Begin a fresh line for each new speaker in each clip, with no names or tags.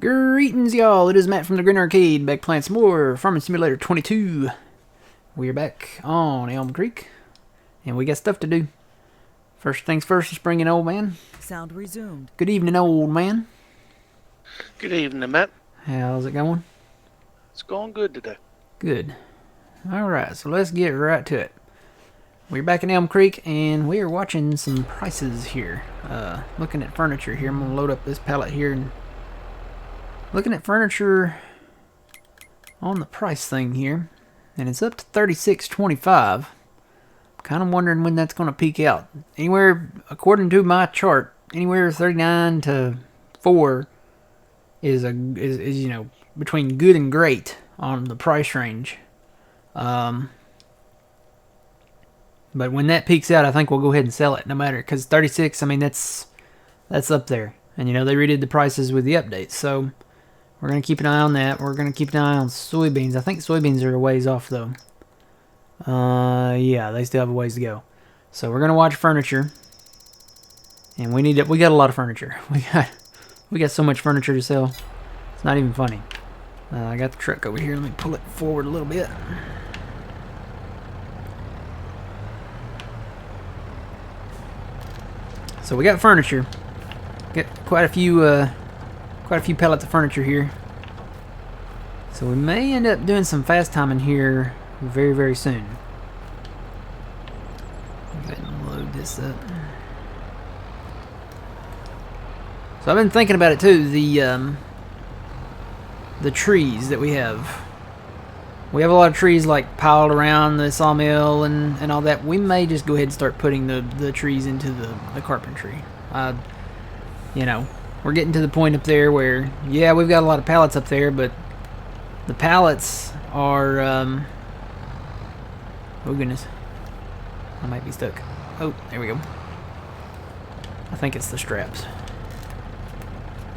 Greetings, y'all. It is Matt from the Green Arcade, back playing some more Farming Simulator 22. We are back on Elm Creek, and we got stuff to do. First things first, let's bring in old man.
Sound resumed.
Good evening, old man.
Good evening, Matt.
How's it going?
It's going good today.
Good. Alright, so let's get right to it. We're back in Elm Creek, and we are watching some prices here. Looking at furniture here. I'm going to load up this pallet here and looking at furniture on the price thing here, and it's up to $36.25. Kind of wondering when that's going to peak out. Anywhere, according to my chart, anywhere 39 to 4 is you know, between good and great on the price range. But when that peaks out, I think we'll go ahead and sell it, no matter, because 36, I mean, that's up there, and you know they redid the prices with the updates, so we're going to keep an eye on that. We're going to keep an eye on soybeans. I think soybeans are a ways off, though. Yeah, they still have a ways to go. So we're going to watch furniture. And we got a lot of furniture. We got so much furniture to sell. It's not even funny. I got the truck over here. Let me pull it forward a little bit. So we got furniture. Got quite a few pallets of furniture here. So we may end up doing some fast timing here very, very soon. Go ahead and load this up. So I've been thinking about it too, the trees that we have. We have a lot of trees like piled around the sawmill and all that. We may just go ahead and start putting the trees into the carpentry. You know, we're getting to the point up there where, yeah, we've got a lot of pallets up there, but the pallets are, oh goodness, I might be stuck. Oh, there we go. I think it's the straps.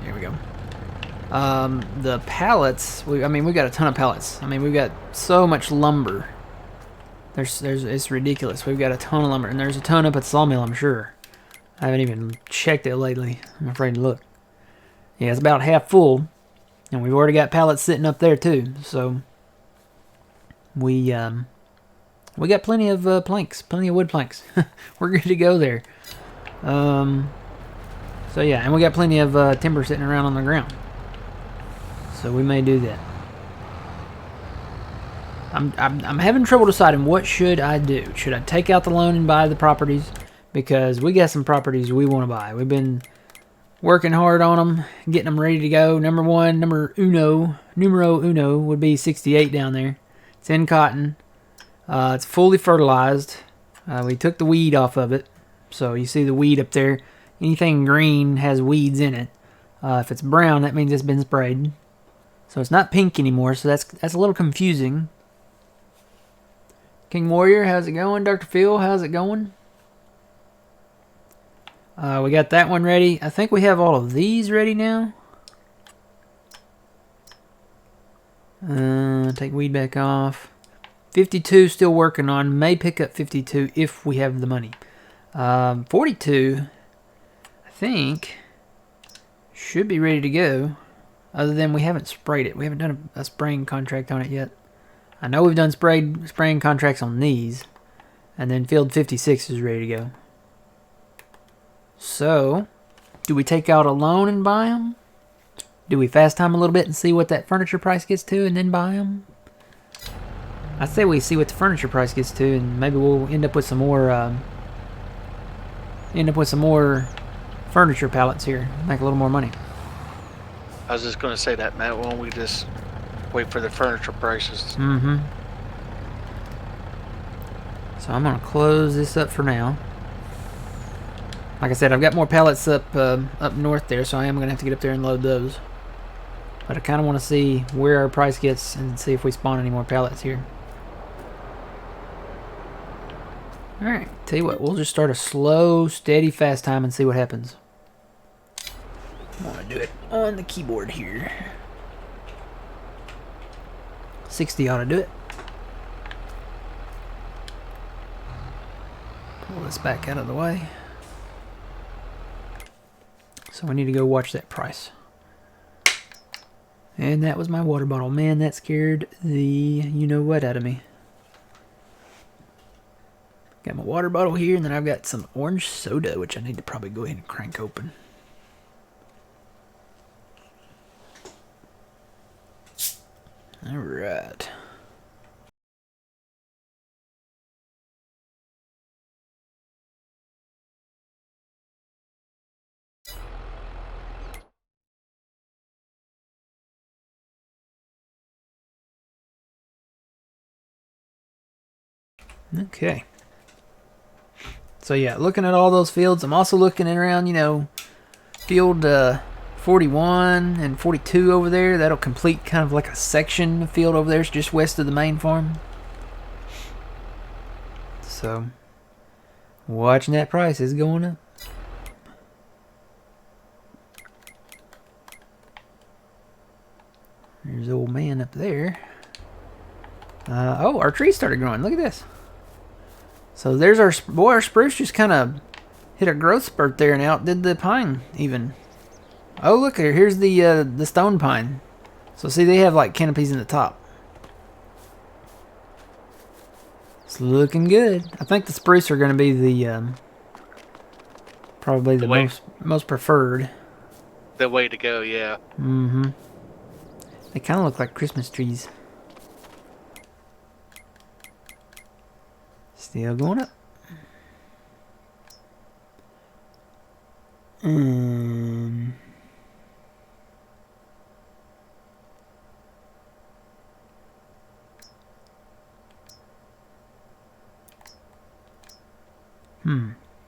There we go. The pallets, I mean, we've got a ton of pallets. I mean, we've got so much lumber. It's ridiculous. We've got a ton of lumber, and there's a ton up at the sawmill, I'm sure. I haven't even checked it lately. I'm afraid to look. Yeah, it's about half full, and we've already got pallets sitting up there too. So we got plenty of planks, plenty of wood planks. We're good to go there. So yeah, and we got plenty of timber sitting around on the ground. So we may do that. I'm having trouble deciding what should I do. Should I take out the loan and buy the properties? Because we got some properties we want to buy. We've been working hard on them, getting them ready to go. Numero uno would be 68 down there. It's in cotton. It's fully fertilized. We took the weed off of it. So you see the weed up there. Anything green has weeds in it. If it's brown, that means it's been sprayed. So it's not pink anymore, so that's a little confusing. King Warrior, how's it going? Dr. Phil, how's it going? We got that one ready. I think we have all of these ready now. Take weed back off. 52 still working on. May pick up 52 if we have the money. 42, I think, should be ready to go. Other than we haven't sprayed it. We haven't done a spraying contract on it yet. I know we've done spraying contracts on these. And then field 56 is ready to go. So, do we take out a loan and buy them? Do we fast time a little bit and see what that furniture price gets to and then buy them? I say we see what the furniture price gets to, and maybe we'll end up with some more furniture pallets here. Make a little more money.
I was just going to say that, Matt. Why don't we just wait for the furniture prices?
Mm-hmm. So I'm going to close this up for now. Like I said, I've got more pallets up north there, so I am going to have to get up there and load those. But I kind of want to see where our price gets and see if we spawn any more pallets here. Alright, tell you what, we'll just start a slow, steady, fast time and see what happens. I'm going to do it on the keyboard here. 60 ought to do it. Pull this back out of the way. So we need to go watch that price. And that was my water bottle. Man, that scared the you-know-what out of me. Got my water bottle here, and then I've got some orange soda, which I need to probably go ahead and crank open. Alright. Okay. So yeah, looking at all those fields, I'm also looking around, field 41 and 42 over there. That'll complete kind of like a section of field over there. It's just west of the main farm. So, watching that price is going up. There's old man up there. Oh, our tree started growing. Look at this. So there's our spruce just kind of hit a growth spurt there and outdid the pine even. Oh, look here. Here's the stone pine. So see, they have like canopies in the top. It's looking good. I think the spruce are going to be the probably the most preferred.
The way to go, yeah.
Mm-hmm. They kind of look like Christmas trees. Still going up.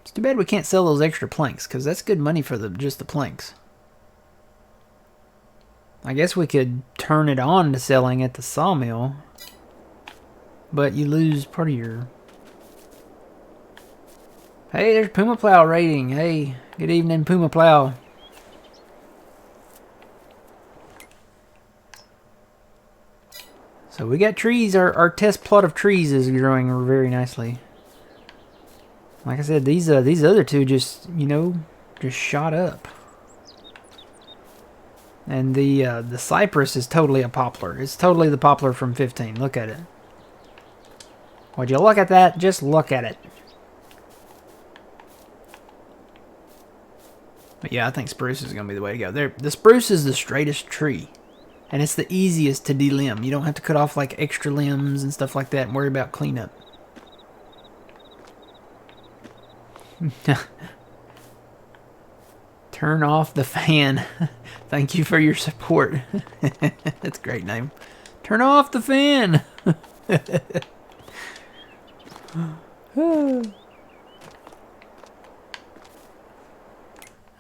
It's too bad we can't sell those extra planks, because that's good money for just the planks. I guess we could turn it on to selling at the sawmill, but you lose part of your... Hey, there's Puma Plow rating. Hey, good evening, Puma Plow. So we got trees. Our test plot of trees is growing very nicely. Like I said, these other two just shot up. And the cypress is totally a poplar. It's totally the poplar from 15. Look at it. Would you look at that? Just look at it. But yeah, I think spruce is going to be the way to go. The spruce is the straightest tree. And it's the easiest to delimb. You don't have to cut off like extra limbs and stuff like that and worry about cleanup. Turn off the fan. Thank you for your support. That's a great name. Turn off the fan.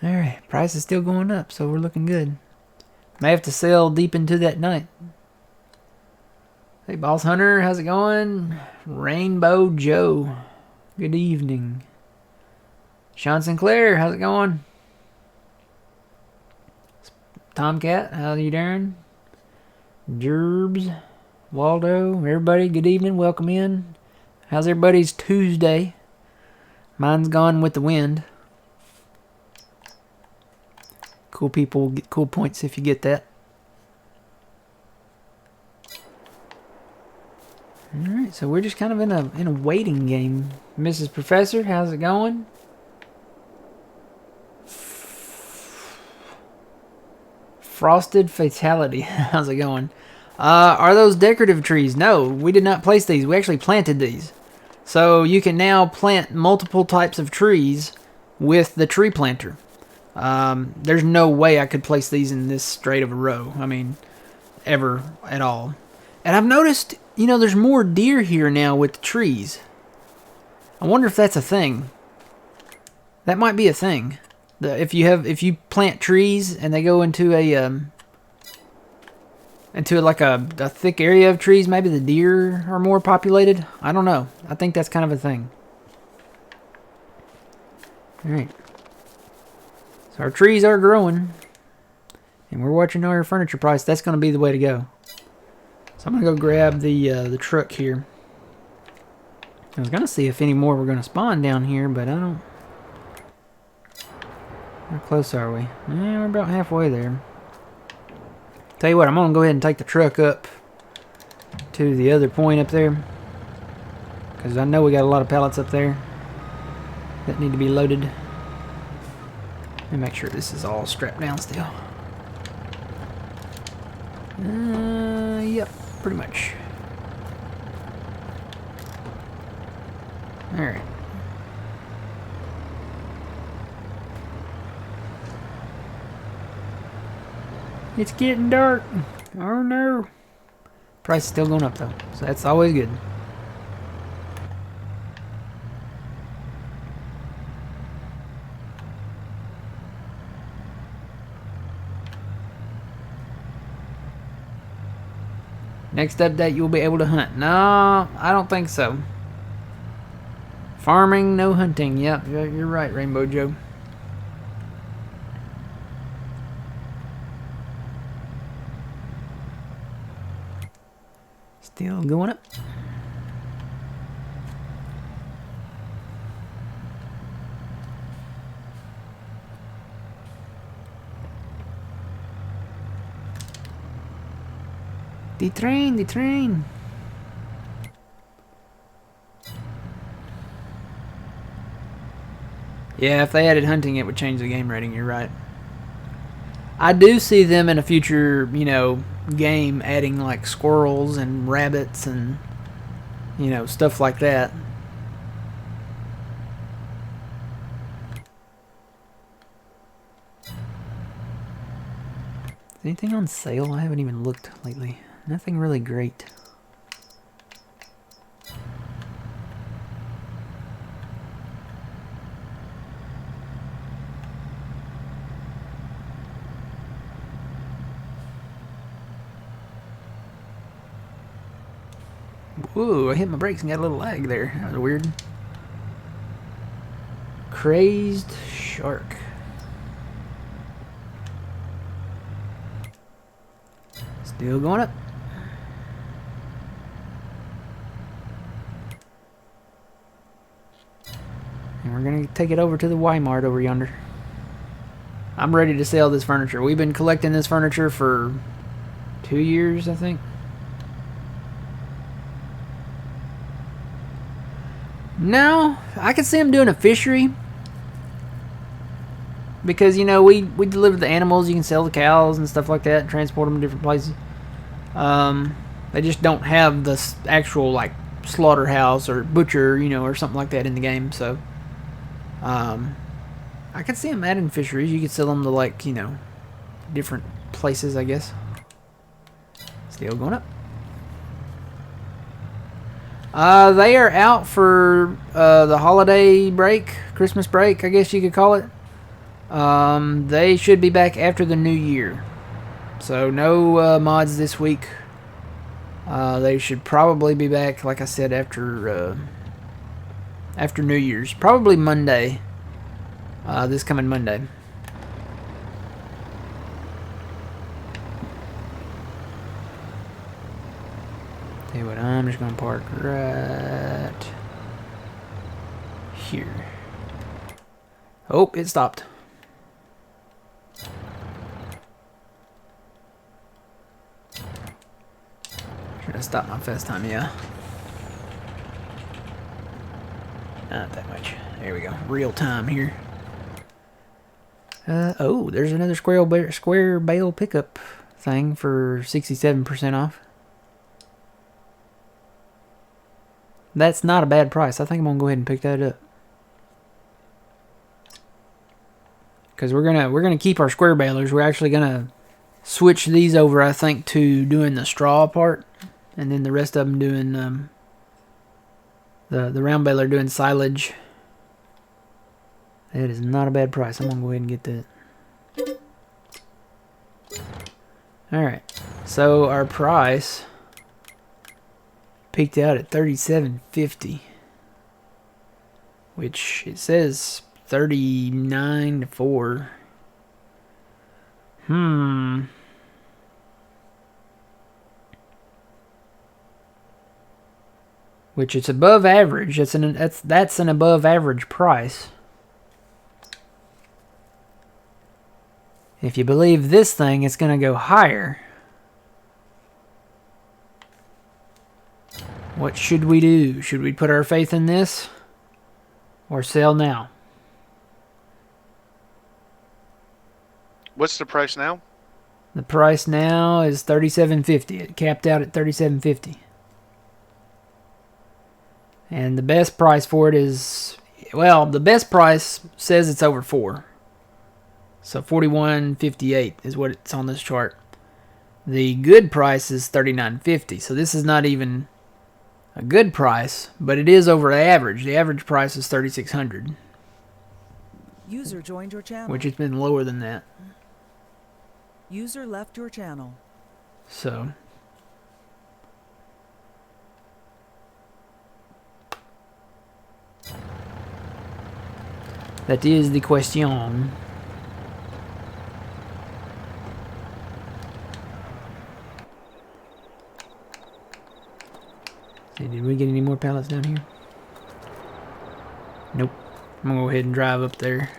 Alright, price is still going up, so we're looking good. May have to sell deep into that night. Hey, Boss Hunter, how's it going? Rainbow Joe, good evening. Sean Sinclair, how's it going? Tomcat, how you doing? Gerbs, Waldo, everybody, good evening, welcome in. How's everybody's Tuesday? Mine's gone with the wind. Cool people get cool points if you get that. Alright, so we're just kind of in a waiting game. Mrs. Professor, how's it going? Frosted Fatality, how's it going? Are those decorative trees? No, we did not place these. We actually planted these. So you can now plant multiple types of trees with the tree planter. There's no way I could place these in this straight of a row. I mean, ever at all. And I've noticed, there's more deer here now with the trees. I wonder if that's a thing. That might be a thing. If you plant trees and they go into like a thick area of trees, maybe the deer are more populated. I don't know. I think that's kind of a thing. All right. So our trees are growing, and we're watching our furniture price. That's going to be the way to go. So I'm going to go grab the truck here. I was going to see if any more were going to spawn down here, but I don't. How close are we? Yeah, we're about halfway there. Tell you what, I'm gonna go ahead and take the truck up to the other point up there, because I know we got a lot of pallets up there that need to be loaded. And make sure this is all strapped down still. Yep, pretty much. Alright. It's getting dark. Oh no. Price is still going up though, so that's always good. Next update, you'll be able to hunt. No, I don't think so. Farming, no hunting. Yep, you're right, Rainbow Joe. Still going up. The train, the train. Yeah, if they added hunting, it would change the game rating. You're right. I do see them in a future, you know, game adding like squirrels and rabbits and, you know, stuff like that. Is anything on sale? I haven't even looked lately. Nothing really great. Whoa, I hit my brakes and got a little lag there. That was weird. Crazed shark. Still going up. And we're going to take it over to the Y-Mart over yonder. I'm ready to sell this furniture. We've been collecting this furniture for 2 years, I think. No, I could see them doing a fishery. Because, you know, we deliver the animals. You can sell the cows and stuff like that and transport them to different places. They just don't have the actual, like, slaughterhouse or butcher, you know, or something like that in the game. So, I could see them adding fisheries. You could sell them to, like, you know, different places, I guess. Still going up. They are out for the holiday break, Christmas break, I guess you could call it. They should be back after the new year. So no mods this week. They should probably be back, like I said, after New Year's. Probably Monday. This coming Monday. Tell you what, I'm just going to park right here. Oh, it stopped. Should have stopped my first time, yeah. Not that much. There we go. Real time here. Oh, there's another square bale pickup thing for 67% off. That's not a bad price. I think I'm gonna go ahead and pick that up. Because we're gonna keep our square balers. We're actually gonna switch these over, I think, to doing the straw part, and then the rest of them doing the round baler doing silage. That is not a bad price. I'm gonna go ahead and get that. Alright, so our price peaked out at $37.50, which it says $39 for. Which it's above average. That's an above average price. If you believe this thing, it's going to go higher. What should we do? Should we put our faith in this or sell now?
What's the price now?
The price now is $37.50. It capped out at $37.50. And the best price for it is, well, the best price says it's over 4. So $41.58 is what it's on this chart. The good price is $39.50. So this is not even a good price, but it is over the average. The average price is $3,600.
User joined your channel.
Which has been lower than that.
User left your channel.
So that is the question. See, did we get any more pallets down here? Nope. I'm gonna go ahead and drive up there.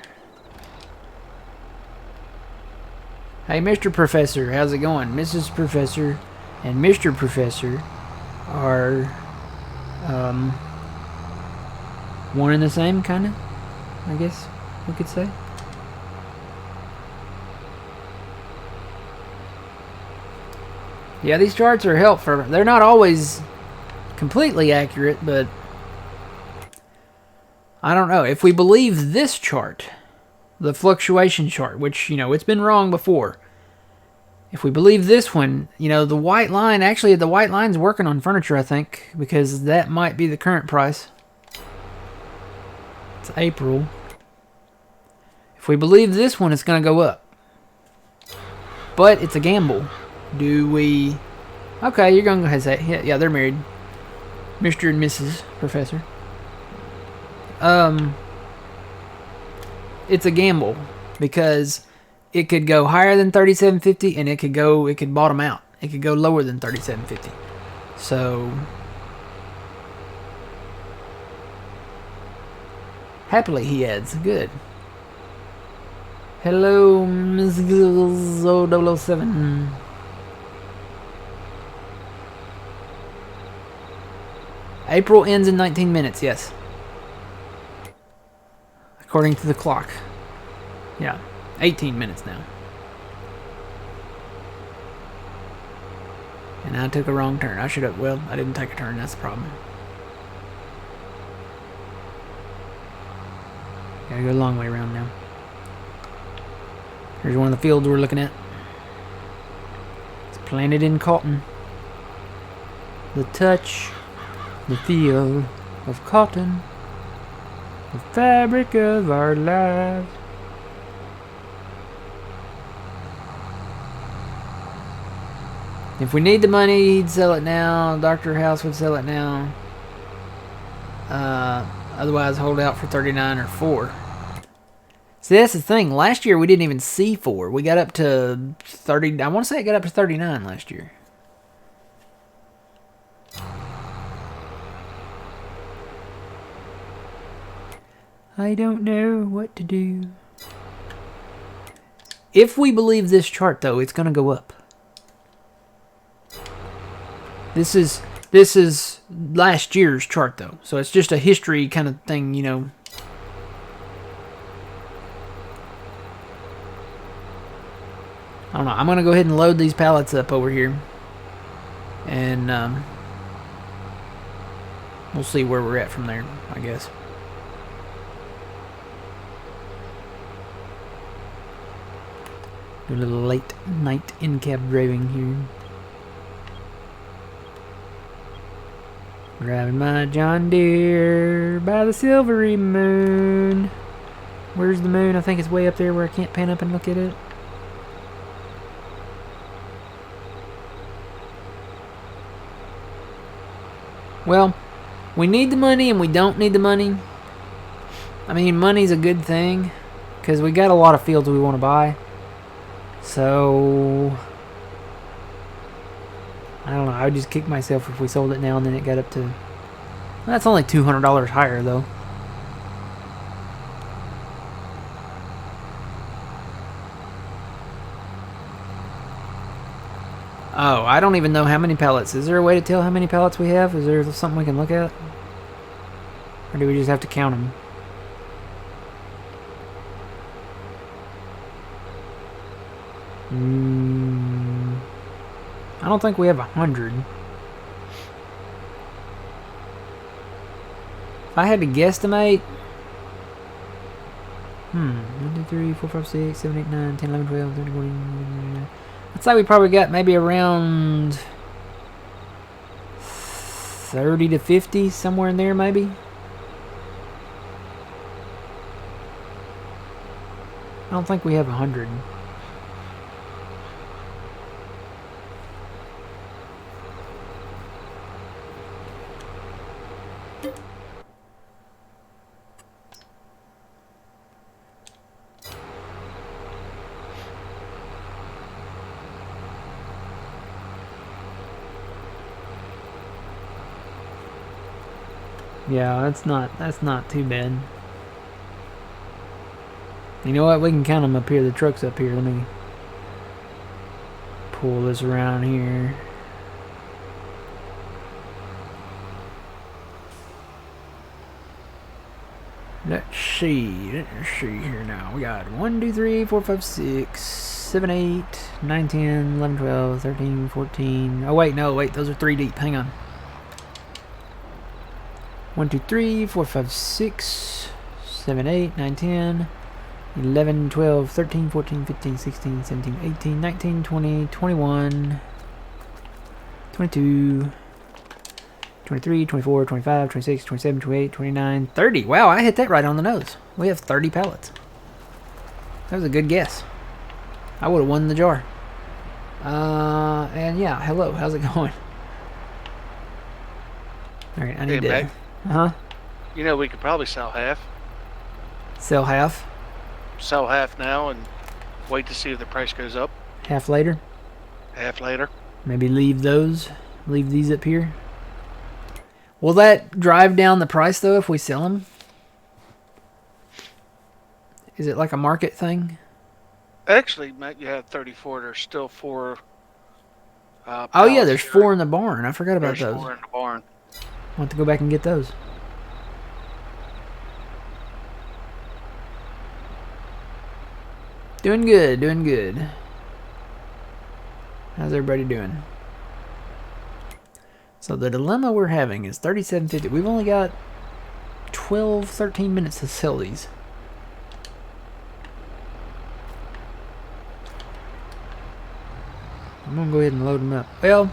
Hey, Mr. Professor, how's it going? Mrs. Professor and Mr. Professor are one and the same, kind of, I guess we could say. Yeah, these charts are helpful. They're not always completely accurate, but I don't know. If we believe this chart, the fluctuation chart, which, you know, it's been wrong before. If we believe this one, you know, the white line, actually the white line's working on furniture, I think, because that might be the current price. It's April. If we believe this one, it's going to go up. But it's a gamble. Do we... Okay, you're going to go ahead and say, yeah, they're married. Mr. and Mrs. Professor. It's a gamble because it could go higher than $37.50 and it could bottom out. It could go lower than $37.50. So happily he adds. Good. Hello, Ms. 007. April ends in 19 minutes, yes. According to the clock. Yeah, 18 minutes now. And I took a wrong turn. I should have, well, I didn't take a turn, that's the problem. Gotta go a long way around now. Here's one of the fields we're looking at. It's planted in cotton. The touch, the feel of cotton. The fabric of our lives. If we need the money, he'd sell it now. Dr. House would sell it now. Otherwise, hold out for 39 or 4. See, that's the thing. Last year, we didn't even see 4. We got up to 30. I want to say it got up to 39 last year. I don't know what to do. If we believe this chart, though, it's going to go up. This is last year's chart, though. So it's just a history kind of thing, you know. I don't know. I'm going to go ahead and load these pallets up over here. And we'll see where we're at from there, I guess. Do a little late night in-cab driving here. Driving my John Deere by the silvery moon. Where's the moon? I think it's way up there where I can't pan up and look at it. Well, we need the money and we don't need the money. I mean, money's a good thing because we got a lot of fields we want to buy. So I don't know. I would just kick myself if we sold it now and then it got up to... Well, that's only $200 higher, though. Oh, I don't even know how many pallets. Is there a way to tell how many pallets we have? Is there something we can look at? Or do we just have to count them? I don't think we have 100. If I had to guesstimate... 1, 2, 3, 4, 5, 6, 7, 8, 9, 10, 11, 12, 13, 14... I'd say we probably got maybe around 30 to 50, somewhere in there maybe. I don't think we have 100. Yeah, that's not too bad. You know what? We can count them up here. The truck's up here. Let me pull this around here. Let's see here now. We got 1, 2, 3, 4, 5, 6, 7, 8, 9, 10, 11, 12, 13, 14. Oh, wait, no, wait. Those are 3 deep. Hang on. 1, 2, 3, 4, 5, 6, 7, 8, 9, 10, 11, 12, 13, 14, 15, 16, 17, 18, 19, 20, 21, 22, 23, 24, 25, 26, 27, 28, 29, 30. Wow, I hit that right on the nose. We have 30 pallets. That was a good guess. I would have won the jar. And yeah, hello. How's it going? All right, I need to...
Mac,
Uh-huh.
you know, we could probably sell half.
Sell half?
Sell half now and wait to see if the price goes up.
Half later?
Half later.
Maybe leave those. Leave these up here. Will that drive down the price, though, if we sell them? Is it like a market thing?
Actually, Matt, you have 34. There's still 4.
Oh, yeah, there's 4 in the barn. I forgot about
There's
those.
4 in the barn.
I'll have to go back and get those. Doing good, doing good. How's everybody doing? So the dilemma we're having is 37.50. We've only got 12, 13 minutes to sell these. I'm gonna go ahead and load them up. Well,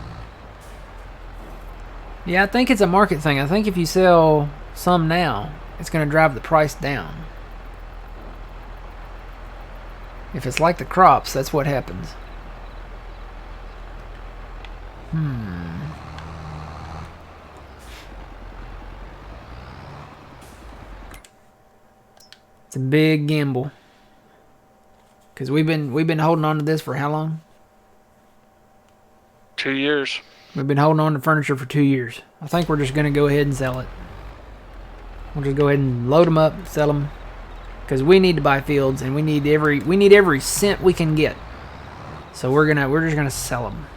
yeah, I think it's a market thing. I think if you sell some now, it's gonna drive the price down. If it's like the crops, that's what happens. It's a big gamble. Cause we've been holding on to this for how long?
2 years.
We've been holding on to furniture for 2 years. I think we're just gonna go ahead and sell it. We'll just go ahead and load them up, sell them, because we need to buy fields and we need every cent we can get. So we're just gonna sell them.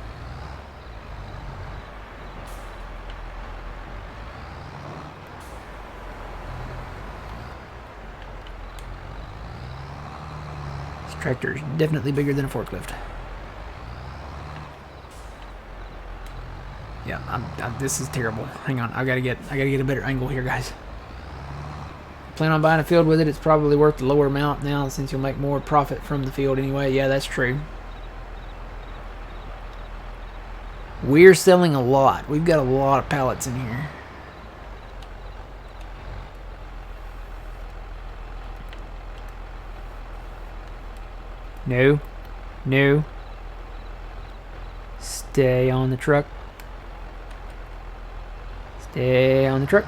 This tractor is definitely bigger than a forklift. Yeah, this is terrible. Hang on, I gotta get a better angle here, guys. Plan on buying a field with it. It's probably worth the lower amount now since you'll make more profit from the field anyway. Yeah, that's true. We're selling a lot. We've got a lot of pallets in here. No. No. Stay on the truck. Stay on the truck.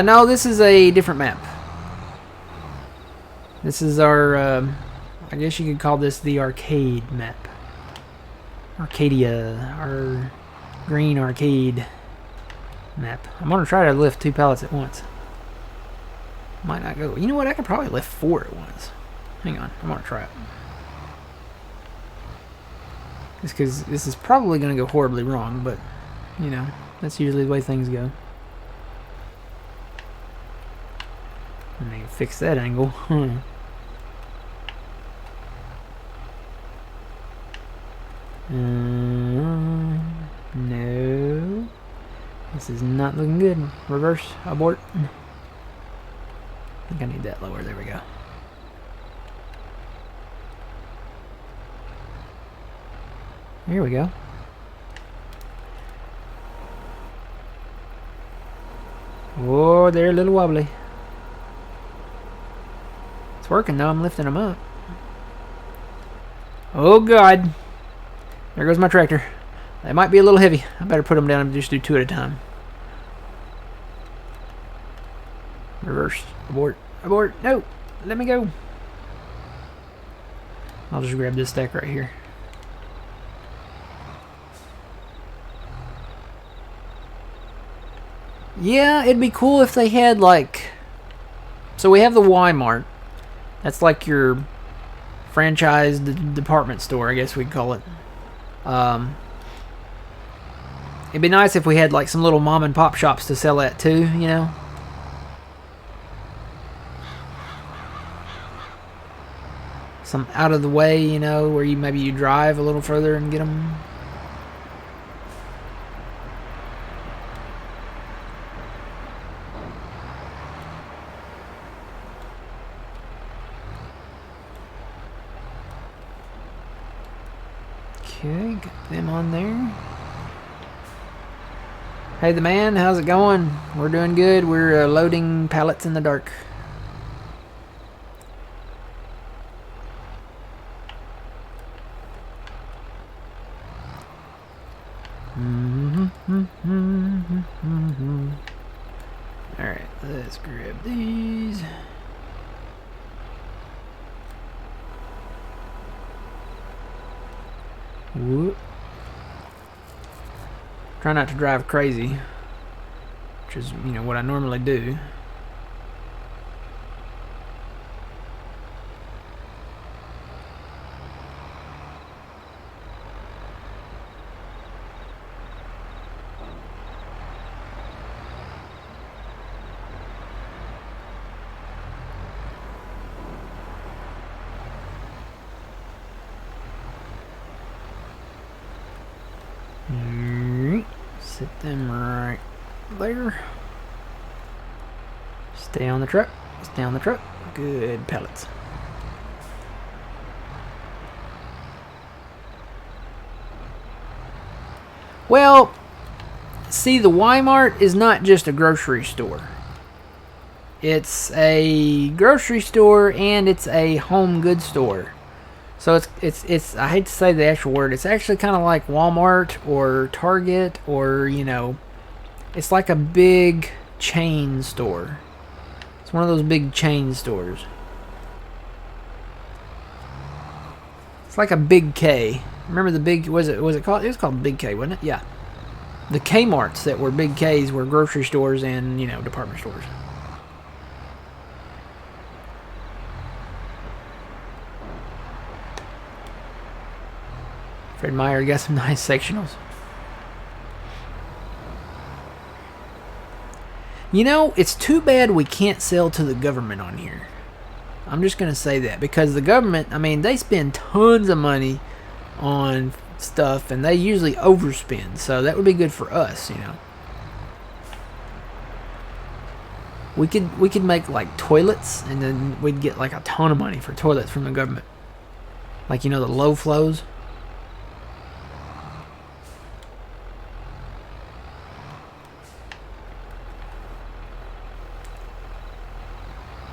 No, this is a different map. This is our, I guess you could call this the arcade map. Arcadia, our green arcade map. I'm going to try to lift 2 pallets at once. Might not go. You know what? I could probably lift 4 at once. Hang on, I want to try it. Just because this is probably going to go horribly wrong, but, you know, that's usually the way things go. I need to fix that angle. No. This is not looking good. Reverse, abort. I think I need that lower. There we go. Here we go. Whoa, they're a little wobbly. It's working though. I'm lifting them up. Oh God. There goes my tractor. They might be a little heavy. I better put them down and just do 2 at a time. Reverse. Abort. Abort. No. Let me go. I'll just grab this stack right here. Yeah, it'd be cool if they had like... So we have the Y-Mart. That's like your franchised department store, I guess we'd call it. It'd be nice if we had like some little mom and pop shops to sell at too, you know? Some out of the way, you know, where maybe you drive a little further and get them. Okay, got them on there. Hey, the man, how's it going? We're doing good. We're loading pallets in the dark. Alright, let's grab these. Whoop. Try not to drive crazy, which is, you know, what I normally do. Sit them right there. Stay on the truck. Stay on the truck. Good pellets. Well, see, the Y-Mart is not just a grocery store. It's a grocery store and it's a home goods store. So it's I hate to say the actual word, it's actually kind of like Walmart or Target, or, you know, it's like a big chain store. It's one of those big chain stores. It's like a Big K. Remember the big, was it called? It was called Big K, wasn't it? Yeah. The Kmarts that were Big Ks were grocery stores and, you know, department stores. Fred Meyer got some nice sectionals. You know, it's too bad we can't sell to the government on here. I'm just going to say that, because the government, I mean, they spend tons of money on stuff and they usually overspend. So that would be good for us, you know. We could make like toilets, and then we'd get like a ton of money for toilets from the government. Like, you know, the low flows.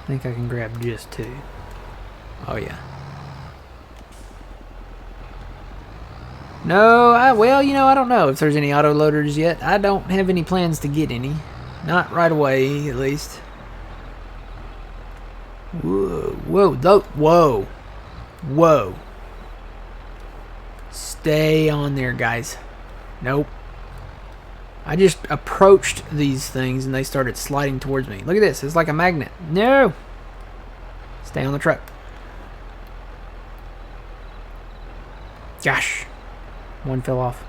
I think I can grab just 2. Oh yeah. No, well, you know, I don't know if there's any auto loaders yet. I don't have any plans to get any. Not right away, at least. Whoa, whoa. Whoa. Stay on there, guys. Nope. I just approached these things and they started sliding towards me. Look at this. It's like a magnet. No. Stay on the truck. Gosh. One fell off.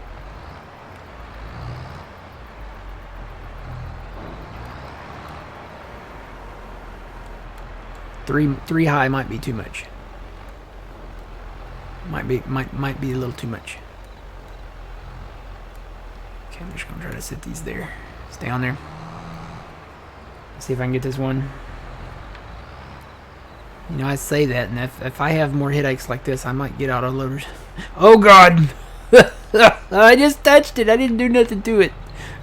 Three high might be too much. Might be a little too much. Okay, I'm just gonna try to sit these there. Stay on there. See if I can get this one. You know, I say that, and if I have more headaches like this, I might get auto loaders. Oh God! I just touched it. I didn't do nothing to it.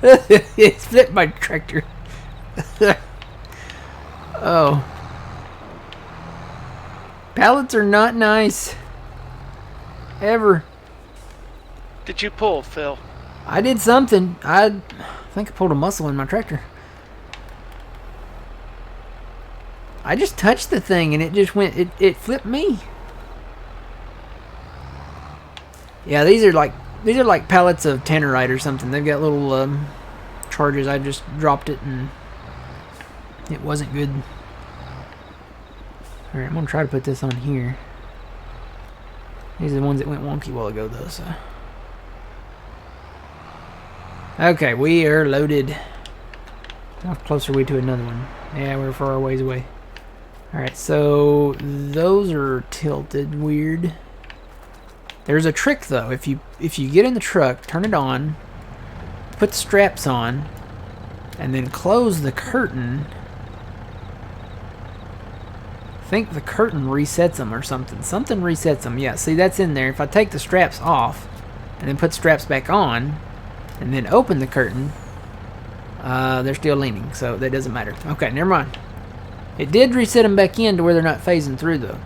It flipped my tractor. Oh. Pallets are not nice. Ever.
Did you pull, Phil?
I did something. I think I pulled a muscle in my tractor. I just touched the thing and it just went, it flipped me. Yeah, these are like pallets of Tannerite or something. They've got little charges. I just dropped it and it wasn't good. Alright, I'm going to try to put this on here. These are the ones that went wonky a while ago, though, so. Okay, we are loaded. How close are we to another one? Yeah, we're far a ways away. Alright, so those are tilted weird. There's a trick, though. If you get in the truck, turn it on, put the straps on, and then close the curtain. I think the curtain resets them or something. Something resets them. Yeah, see, that's in there. If I take the straps off and then put straps back on and then open the curtain, they're still leaning, so that doesn't matter. Okay, never mind. It did reset them back in to where they're not phasing through, though.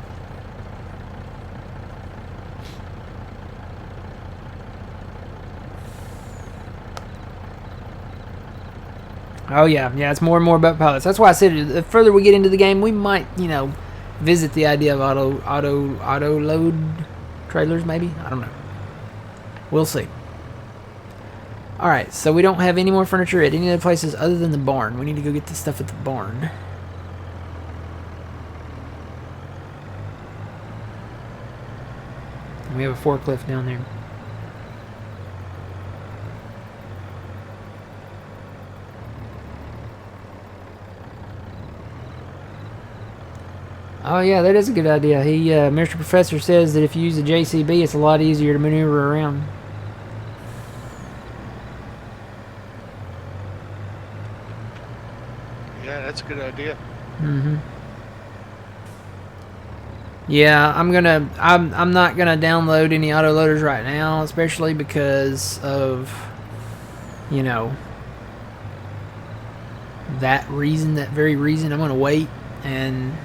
Oh, yeah, it's more and more about pallets. That's why I said the further we get into the game, we might, you know, visit the idea of auto load trailers, maybe. I don't know. We'll see. All right, so we don't have any more furniture at any other places other than the barn. We need to go get the stuff at the barn. We have a forklift down there. Oh yeah, that is a good idea. Mr. Professor says that if you use a JCB, it's a lot easier to maneuver around.
Yeah, that's a good idea.
Mm-hmm. Yeah, I'm not gonna download any autoloaders right now, especially because of, you know, that very reason. I'm gonna wait, and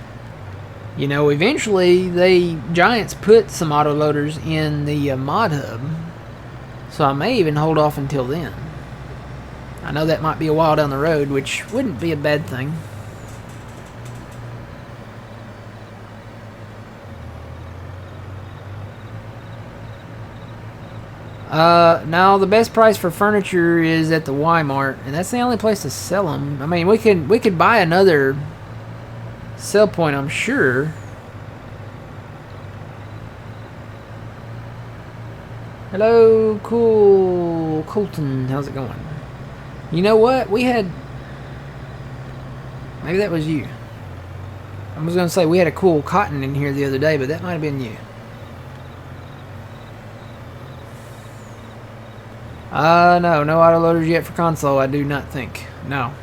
you know, eventually Giants put some autoloaders in the mod hub, so I may even hold off until then. I know that might be a while down the road, which wouldn't be a bad thing. Now the best price for furniture is at the Y-Mart, and that's the only place to sell them. I mean, we could buy another sell point, I'm sure. Hello, Colton. How's it going? You know what? Maybe that was you. I was gonna say we had a cool cotton in here the other day, but that might have been you. No autoloaders yet for console, I do not think. No.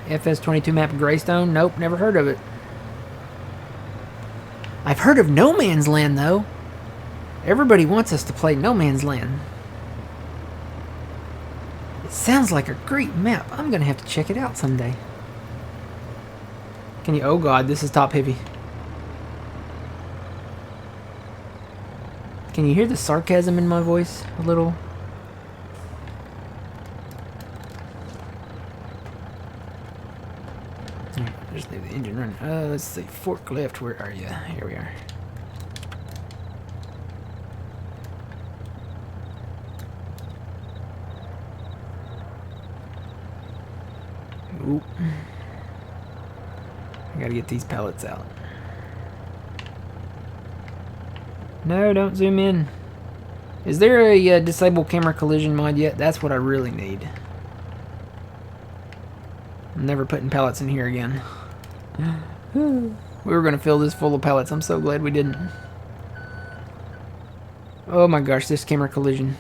FS22 map of Greystone? Nope, never heard of it. I've heard of No Man's Land, though. Everybody wants us to play No Man's Land. It sounds like a great map. I'm gonna have to check it out someday. Can you... Oh god, this is top heavy. Can you hear the sarcasm in my voice a little? Just leave the engine running. Let's see. Forklift, where are you? Here we are. Oop. I gotta get these pallets out. No, don't zoom in. Is there a disable camera collision mod yet? That's what I really need. I'm never putting pallets in here again. We were going to fill this full of pallets. I'm so glad we didn't. Oh my gosh, this camera collision.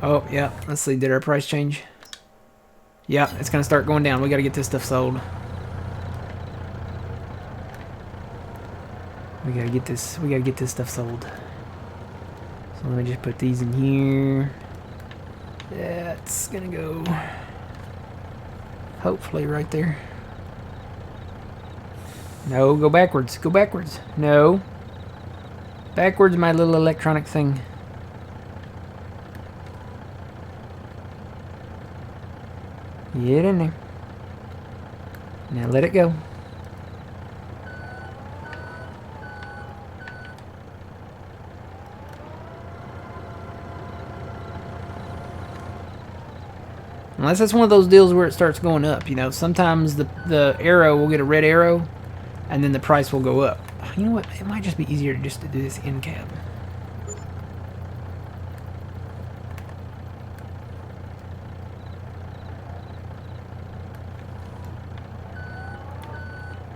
Oh, yeah. Let's see. Did our price change? Yeah, it's going to start going down. We got to get this stuff sold. We got to get this stuff sold. So let me just put these in here. That's going to go hopefully right there. No, go backwards. Go backwards. No. Backwards, my little electronic thing. Get in there. Now let it go. Unless it's one of those deals where it starts going up, you know. Sometimes the arrow will get a red arrow, and then the price will go up. You know what? It might just be easier just to do this in cab.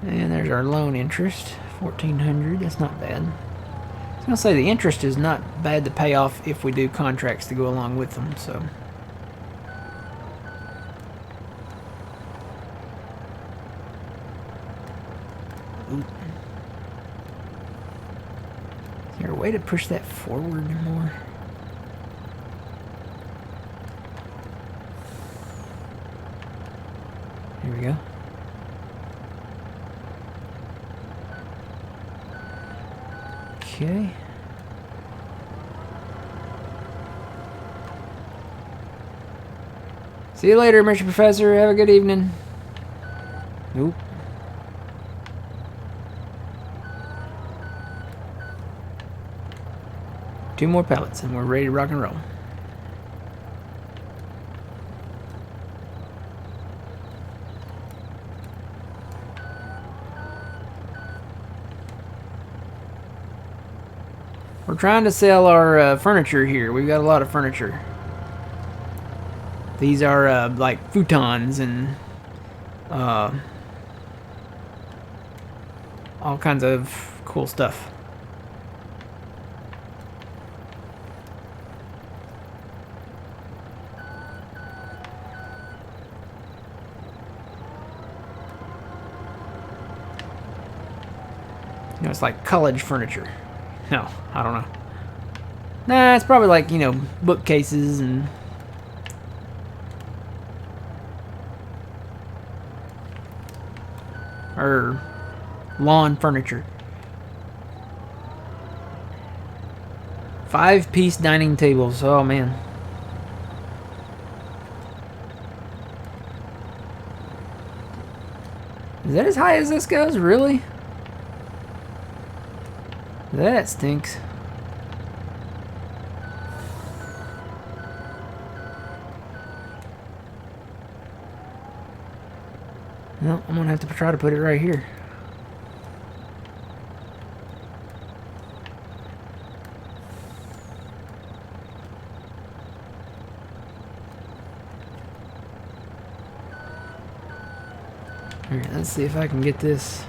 And there's our loan interest, $1,400. That's not bad. I was gonna say the interest is not bad to pay off if we do contracts to go along with them. So. Ooh. Is there a way to push that forward more? Here we go. Okay. See you later, Mr. Professor. Have a good evening. Nope. Two more pallets and we're ready to rock and roll. We're trying to sell our furniture here. We've got a lot of furniture. These are like futons and all kinds of cool stuff. You know, it's like college furniture. No, I don't know. Nah, it's probably like, you know, bookcases and... or lawn furniture. 5-piece dining tables. Oh, man. Is that as high as this goes? Really? That stinks. Well, I'm gonna have to try to put it right here. Alright, let's see if I can get this.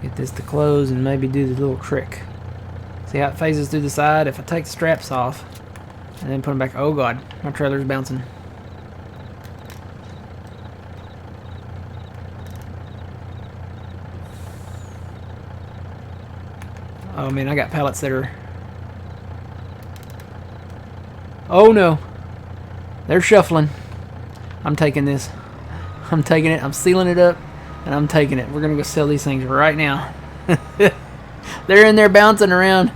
Get this to close and maybe do the little trick. See how it phases through the side? If I take the straps off and then put them back. Oh god, my trailer's bouncing. Oh man, I got pallets that are... Oh no. They're shuffling. I'm taking this. I'm taking it. I'm sealing it up. And I'm taking it. We're going to go sell these things right now. They're in there bouncing around.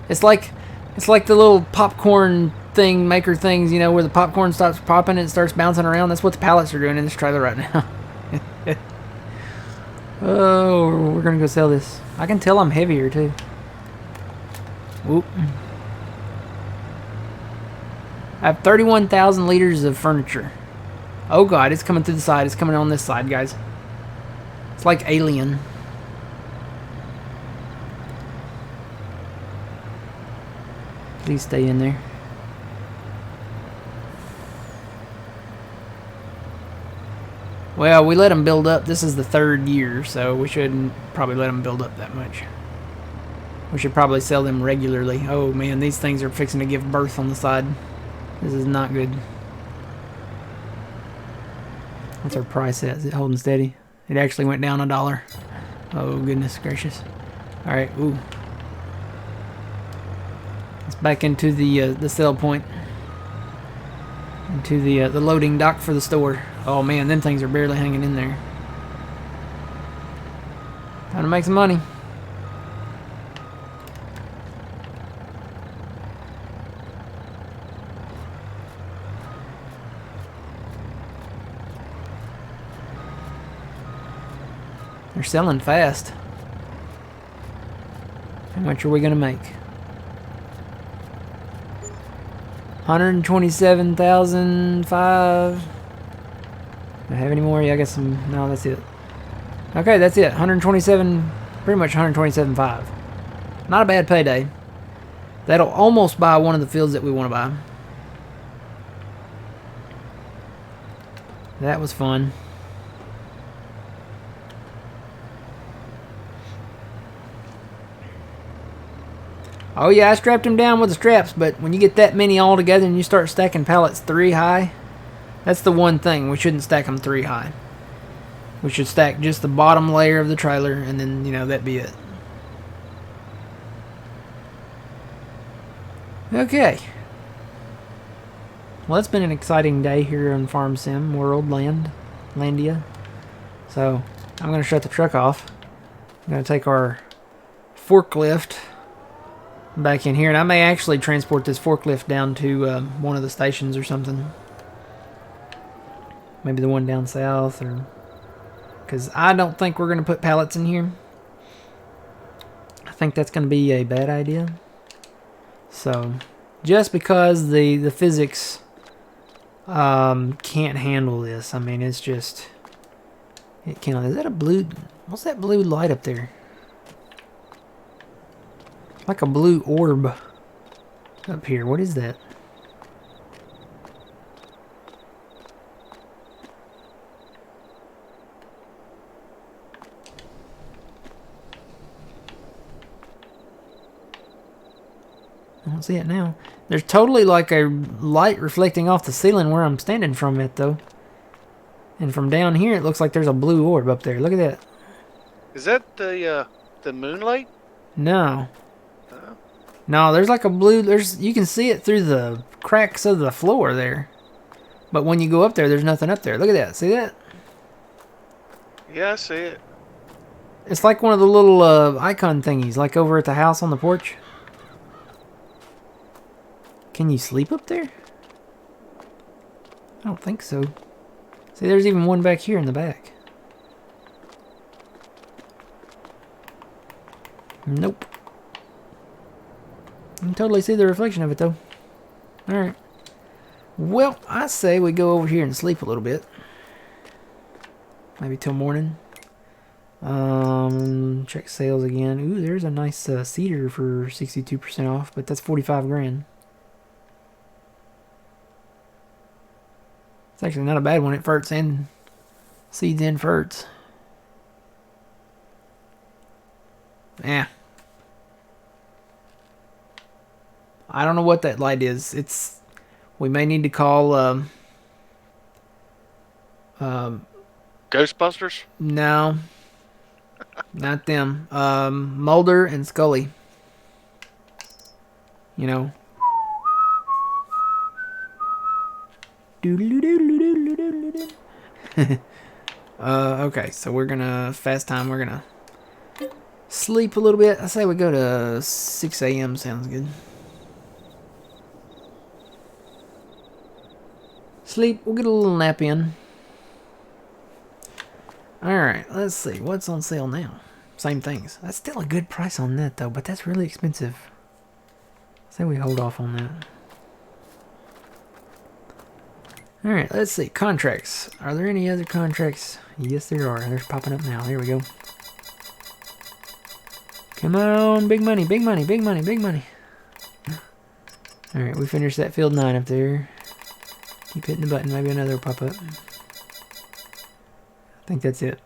It's like the little popcorn thing, maker things, you know, where the popcorn stops popping and it starts bouncing around. That's what the pallets are doing in this trailer right now. Oh, we're going to go sell this. I can tell I'm heavier too. Whoop. I have 31,000 liters of furniture. Oh god, it's coming through the side. It's coming on this side, guys. It's like Alien. Please stay in there. Well, we let them build up. This is the 3rd year, so we shouldn't probably let them build up that much. We should probably sell them regularly. Oh man, these things are fixing to give birth on the side. This is not good. What's our price at? Is it holding steady? It actually went down $1. Oh goodness gracious. Alright, ooh. It's back into the sell point. Into the loading dock for the store. Oh man, them things are barely hanging in there. Time to make some money. They're selling fast. How much are we gonna make? 127,005. Do I have any more? Yeah, I guess some. No, that's it. Okay, that's it. 127, pretty much 127.5. Not a bad payday. That'll almost buy one of the fields that we want to buy. That was fun. Oh yeah, I strapped him down with the straps, but when you get that many all together and you start stacking pallets 3 high, that's the one thing. We shouldn't stack them 3 high. We should stack just the bottom layer of the trailer, and then, you know, that'd be it. Okay. Well, it's been an exciting day here on Farm Sim World Landia. So, I'm going to shut the truck off. I'm going to take our forklift back in here, and I may actually transport this forklift down to one of the stations or something. Maybe the one down south, or because I don't think we're going to put pallets in here. I think that's going to be a bad idea. So, just because the physics can't handle this. I mean, it's just, it can't. Is that a blue? What's that blue light up there? Like a blue orb up here. What is that? I don't see it now. There's totally like a light reflecting off the ceiling where I'm standing from it, though. And from down here, it looks like there's a blue orb up there. Look at that.
Is that the moonlight?
No. No, there's like a blue, you can see it through the cracks of the floor there. But when you go up there, there's nothing up there. Look at that. See that?
Yeah, I see it.
It's like one of the little icon thingies, like over at the house on the porch. Can you sleep up there? I don't think so. See, there's even one back here in the back. Nope. You can totally see the reflection of it, though. Alright. Well, I say we go over here and sleep a little bit. Maybe till morning. Check sales again. Ooh, there's a nice cedar for 62% off, but that's 45 grand. It's actually not a bad one. It ferts and seeds and ferts. Yeah. I don't know what that light is. We may need to call
Ghostbusters?
no. Not them. Mulder and Scully. You know. Okay, so we're gonna fast time. We're gonna sleep a little bit. I say we go to 6 a.m. Sounds good. Sleep. We'll get a little nap in. Alright, let's see. What's on sale now? same things. That's still a good price on that though, but that's really expensive. I say we hold off on that. Alright, let's see. Contracts. Are there any other contracts? Yes, there are. They're popping up now. Here we go. Come on. Big money, big money, big money, big money. Alright, we finished that field 9 up there. Keep hitting the button. Maybe another will pop up. I think that's it.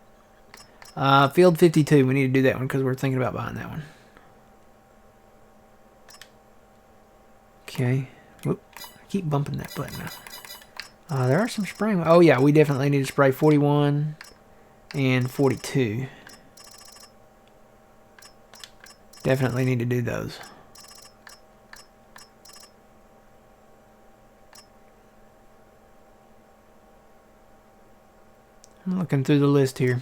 Field 52. We need to do that one because we're thinking about buying that one. Okay. Whoop. I keep bumping that button now. There are some spraying. Oh, yeah. We definitely need to spray 41 and 42. Definitely need to do those. I'm looking through the list here.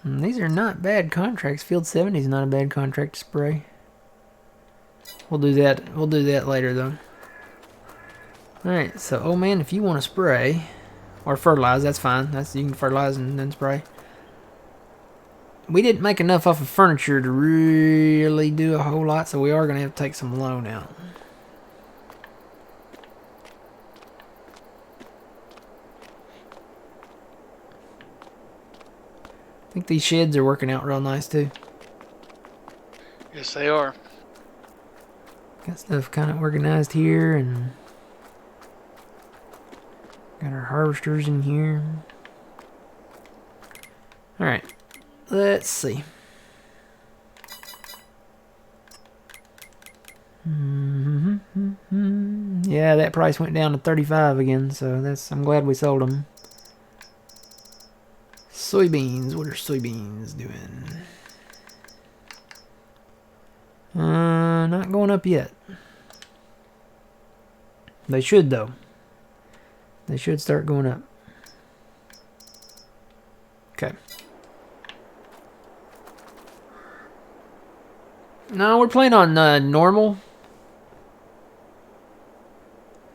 And these are not bad contracts. Field 70 is not a bad contract to spray. We'll do that. We'll do that later though. Alright, so oh man, if you want to spray or fertilize, that's fine. That's, you can fertilize and then spray. We didn't make enough off of furniture to really do a whole lot, so we are going to have to take some loan out. I think these sheds are working out real nice too.
Yes, they are.
Got stuff kind of organized here, and got our harvesters in here. Alright, let's see. Yeah, that price went down to 35 again, so that's, I'm glad we sold them. Soybeans, what are soybeans doing? Not going up yet. They should though. They should start going up. Okay. No, we're playing on normal.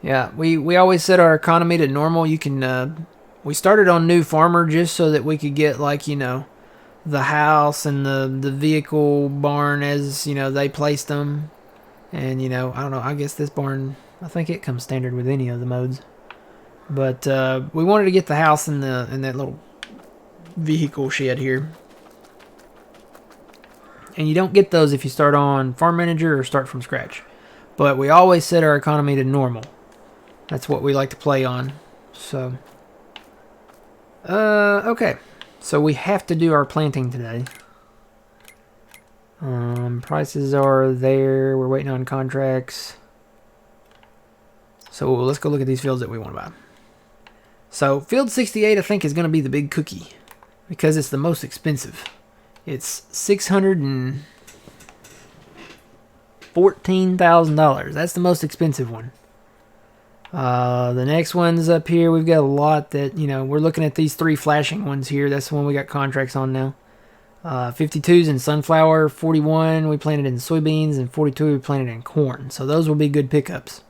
Yeah, we always set our economy to normal. You can we started on new farmer just so that we could get, like, you know, the house and the vehicle barn as, you know, they placed them. And, you know, I don't know, I guess this barn, I think it comes standard with any of the modes. But we wanted to get the house in that little vehicle shed here. And you don't get those if you start on Farm Manager or start from scratch. But we always set our economy to normal. That's what we like to play on. So, okay. So we have to do our planting today. Prices are there. We're waiting on contracts. So let's go look at these fields that we want to buy. So field 68, I think, is going to be the big cookie because it's the most expensive. It's $614,000. That's the most expensive one. The next one's up here. We've got a lot that, you know, we're looking at these 3 flashing ones here. That's the one we got contracts on now. 52's in sunflower, 41 we planted in soybeans, and 42 we planted in corn. So those will be good pickups.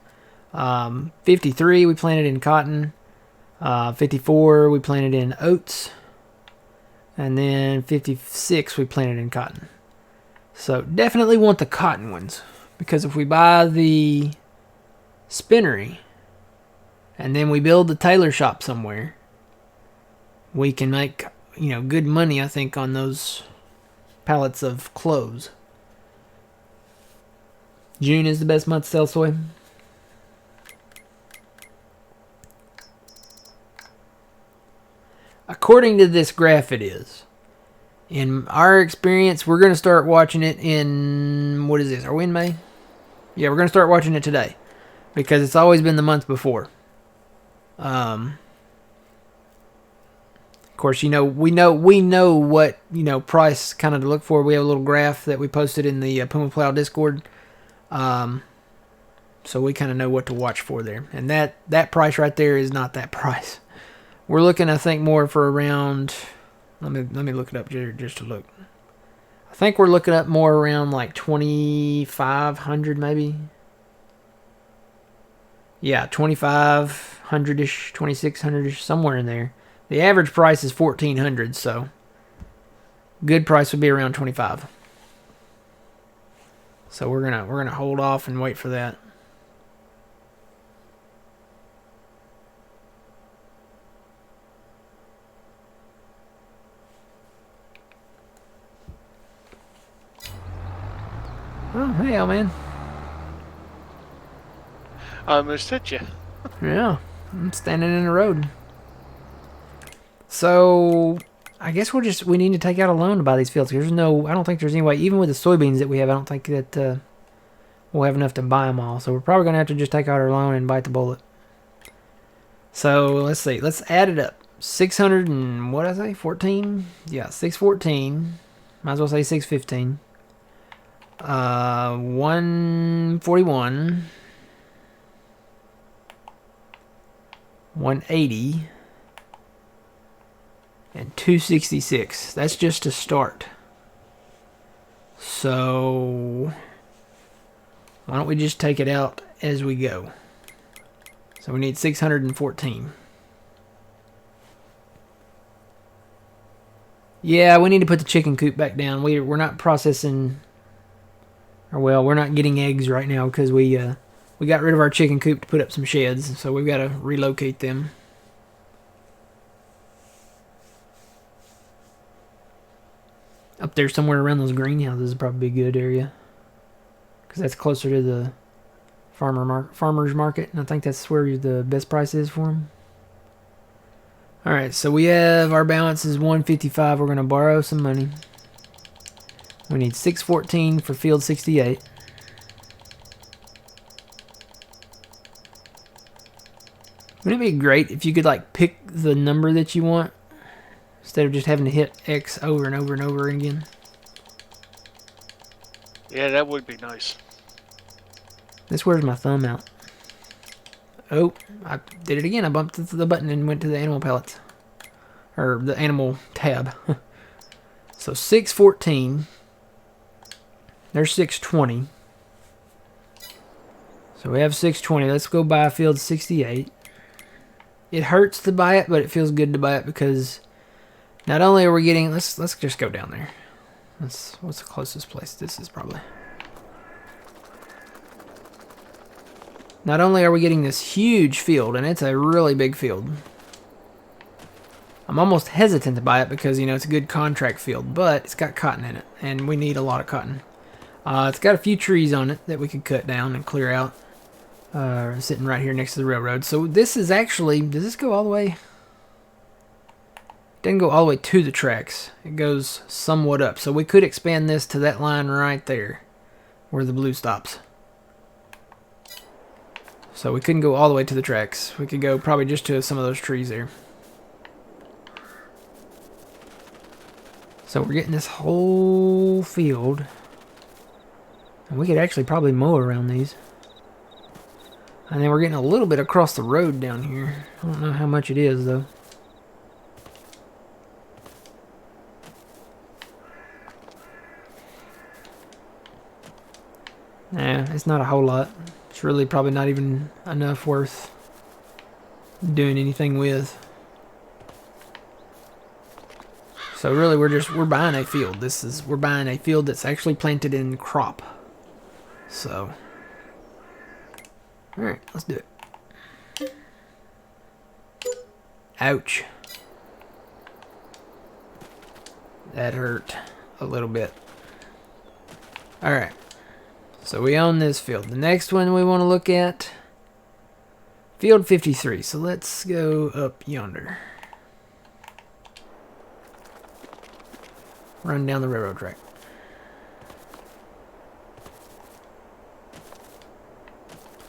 53 we planted in cotton. 54 we planted in oats. And then 56 we planted in cotton. So definitely want the cotton ones, because if we buy the spinnery and then we build the tailor shop somewhere, we can make, you know, good money, I think, on those pallets of clothes. June is the best month to sell soy. According to this graph, it is. In our experience, we're going to start watching it in, what is this? Are we in May? Yeah, we're going to start watching it today, because it's always been the month before. Of course, you know, we know what, you know, price kind of to look for. We have a little graph that we posted in the Puma Plow Discord. So we kind of know what to watch for there. And that price right there is not that price. We're looking, I think, more for around, let me look it up just to look. I think we're looking at more around like 2,500 maybe. Yeah, 2,500-ish, 2,600-ish, somewhere in there. The average price is 1,400, so good price would be around 25. So we're gonna hold off and wait for that. Oh, hey, man.
I almost hit you.
Yeah, I'm standing in the road. So I guess we need to take out a loan to buy these fields. I don't think there's any way, even with the soybeans that we have, I don't think that we'll have enough to buy them all. So we're probably going to have to just take out our loan and bite the bullet. So let's see. Let's add it up. 600 and what did I say? 14? Yeah, 614. Might as well say 615. 141. 180. And 266. That's just to start. So why don't we just take it out as we go? So we need 614. Yeah, we need to put the chicken coop back down. We're not processing, or well, we're not getting eggs right now because we got rid of our chicken coop to put up some sheds, so we've got to relocate them. Up there somewhere around those greenhouses is probably a good area, because that's closer to the farmer's market, and I think that's where the best price is for them. Alright, so we have our balance is 155. We're going to borrow some money. We need 614 for field 68. Wouldn't it be great if you could like pick the number that you want instead of just having to hit X over and over and over again?
Yeah, that would be nice.
This wears my thumb out. Oh, I did it again. I bumped the button and went to the animal pellets. Or the animal tab. So 614. There's 620. So we have 620. Let's go buy field 68. It hurts to buy it, but it feels good to buy it because not only are we getting... Let's just go down there. What's the closest place? This is probably... Not only are we getting this huge field, and it's a really big field. I'm almost hesitant to buy it because, it's a good contract field, but it's got cotton in it, and we need a lot of cotton. It's got a few trees on it that we could cut down and clear out. Sitting right here next to the railroad. So this is actually... Does this go all the way? It doesn't go all the way to the tracks. It goes somewhat up. So we could expand this to that line right there where the blue stops. So we couldn't go all the way to the tracks. We could go probably just to some of those trees there. So we're getting this whole field. And we could actually probably mow around these. And then we're getting a little bit across the road down here. I don't know how much it is though. Nah, it's not a whole lot. It's really probably not even enough worth doing anything with. So really we're buying a field. We're buying a field that's actually planted in crop. So alright, let's do it. Ouch. That hurt a little bit. Alright. So we own this field. The next one we want to look at, field 53. So let's go up yonder. Run down the railroad track.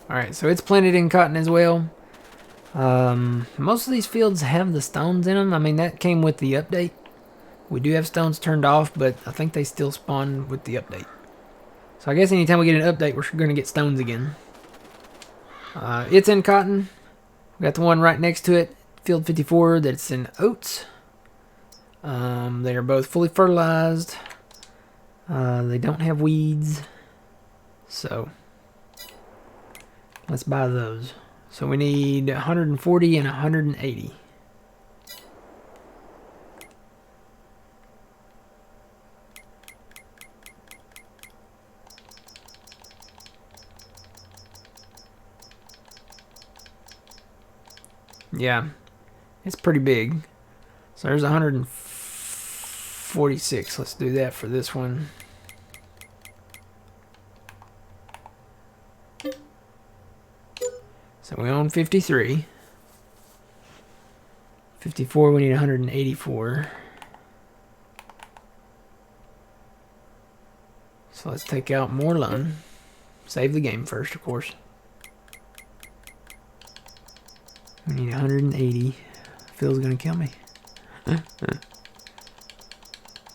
Alright, so it's planted in cotton as well. Most of these fields have the stones in them. I mean, that came with the update. We do have stones turned off, but I think they still spawn with the update. So I guess anytime we get an update, we're going to get stones again. It's in cotton. We got the one right next to it, field 54, that's in oats. They are both fully fertilized. They don't have weeds, so let's buy those. So we need 140 and 180. Yeah, it's pretty big. So there's 146. Let's do that for this one. So we own 53. 54, we need 184. So let's take out more loan. Save the game first, of course. We need 180. Phil's gonna kill me.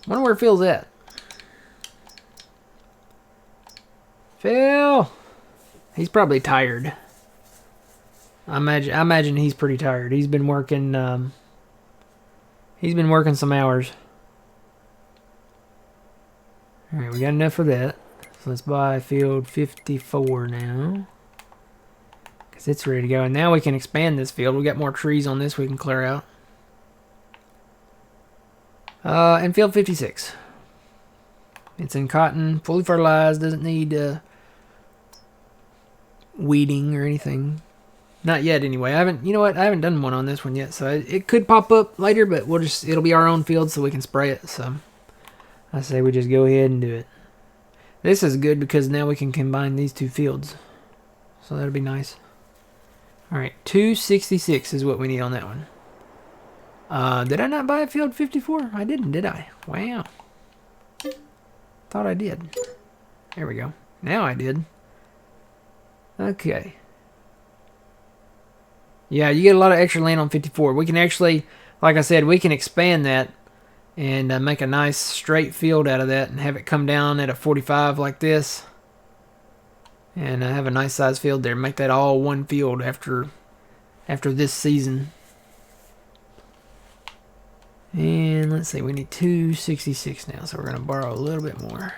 Wonder where Phil's at. Phil! He's probably tired. I imagine he's pretty tired. He's been working some hours. Alright, we got enough for that. So let's buy field 54 now. Because it's ready to go. And now we can expand this field. We got more trees on this we can clear out. And field 56. It's in cotton, fully fertilized, doesn't need weeding or anything. Not yet, anyway. I haven't done one on this one yet, so it could pop up later, but it'll be our own field so we can spray it. So I say we just go ahead and do it. This is good because now we can combine these two fields. So that'll be nice. All right, 266 is what we need on that one. Did I not buy a field 54? I didn't, did I? Wow. Thought I did. There we go. Now I did. Okay. Yeah, you get a lot of extra land on 54. We can actually, like I said, we can expand that and make a nice straight field out of that and have it come down at a 45 like this. And have a nice size field there. Make that all one field after this season. And let's see, we need 266 now, so we're going to borrow a little bit more.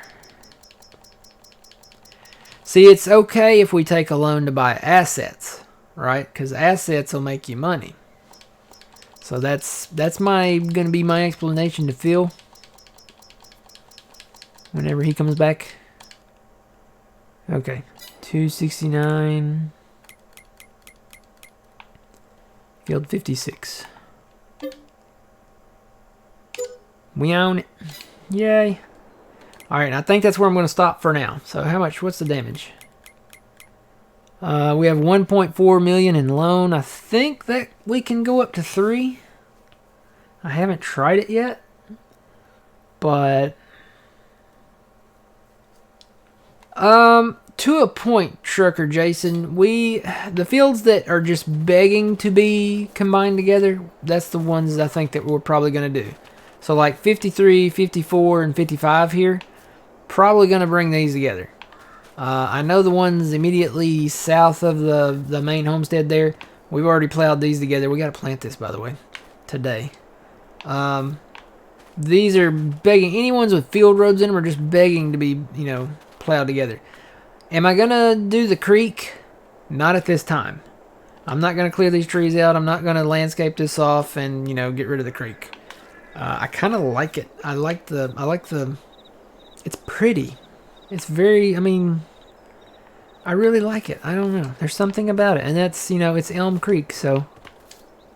See, it's okay if we take a loan to buy assets, right? Because assets will make you money. So that's going to be my explanation to Phil whenever he comes back. Okay, 269. Field 56. We own it. Yay. Alright, I think that's where I'm going to stop for now. So what's the damage? We have 1.4 million in loan. I think that we can go up to 3. I haven't tried it yet. But to a point, Trucker Jason, the fields that are just begging to be combined together, that's the ones I think that we're probably going to do. So like 53, 54, and 55 here, probably going to bring these together. I know the ones immediately south of the main homestead there, we've already plowed these together. We got to plant this, by the way, today. These are begging, any ones with field roads in them are just begging to be, plowed together. Am I going to do the creek? Not at this time. I'm not going to clear these trees out. I'm not going to landscape this off and, get rid of the creek. I kind of like it. I like the, it's pretty. It's very, I really like it. I don't know. There's something about it. And that's, it's Elm Creek, so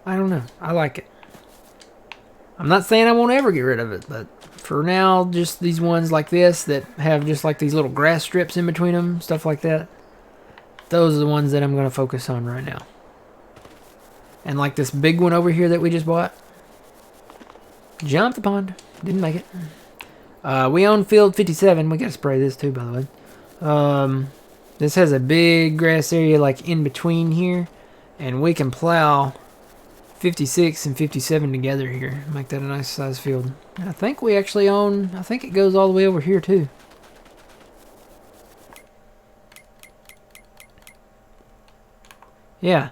I don't know. I like it. I'm not saying I won't ever get rid of it, but for now, just these ones like this that have just like these little grass strips in between them, stuff like that. Those are the ones that I'm going to focus on right now. And like this big one over here that we just bought. Jumped the pond. Didn't make it. We own field 57. We got to spray this too, by the way. This has a big grass area like in between here. And we can plow 56 and 57 together here. Make that a nice size field. And I think we actually own, I think it goes all the way over here too. Yeah.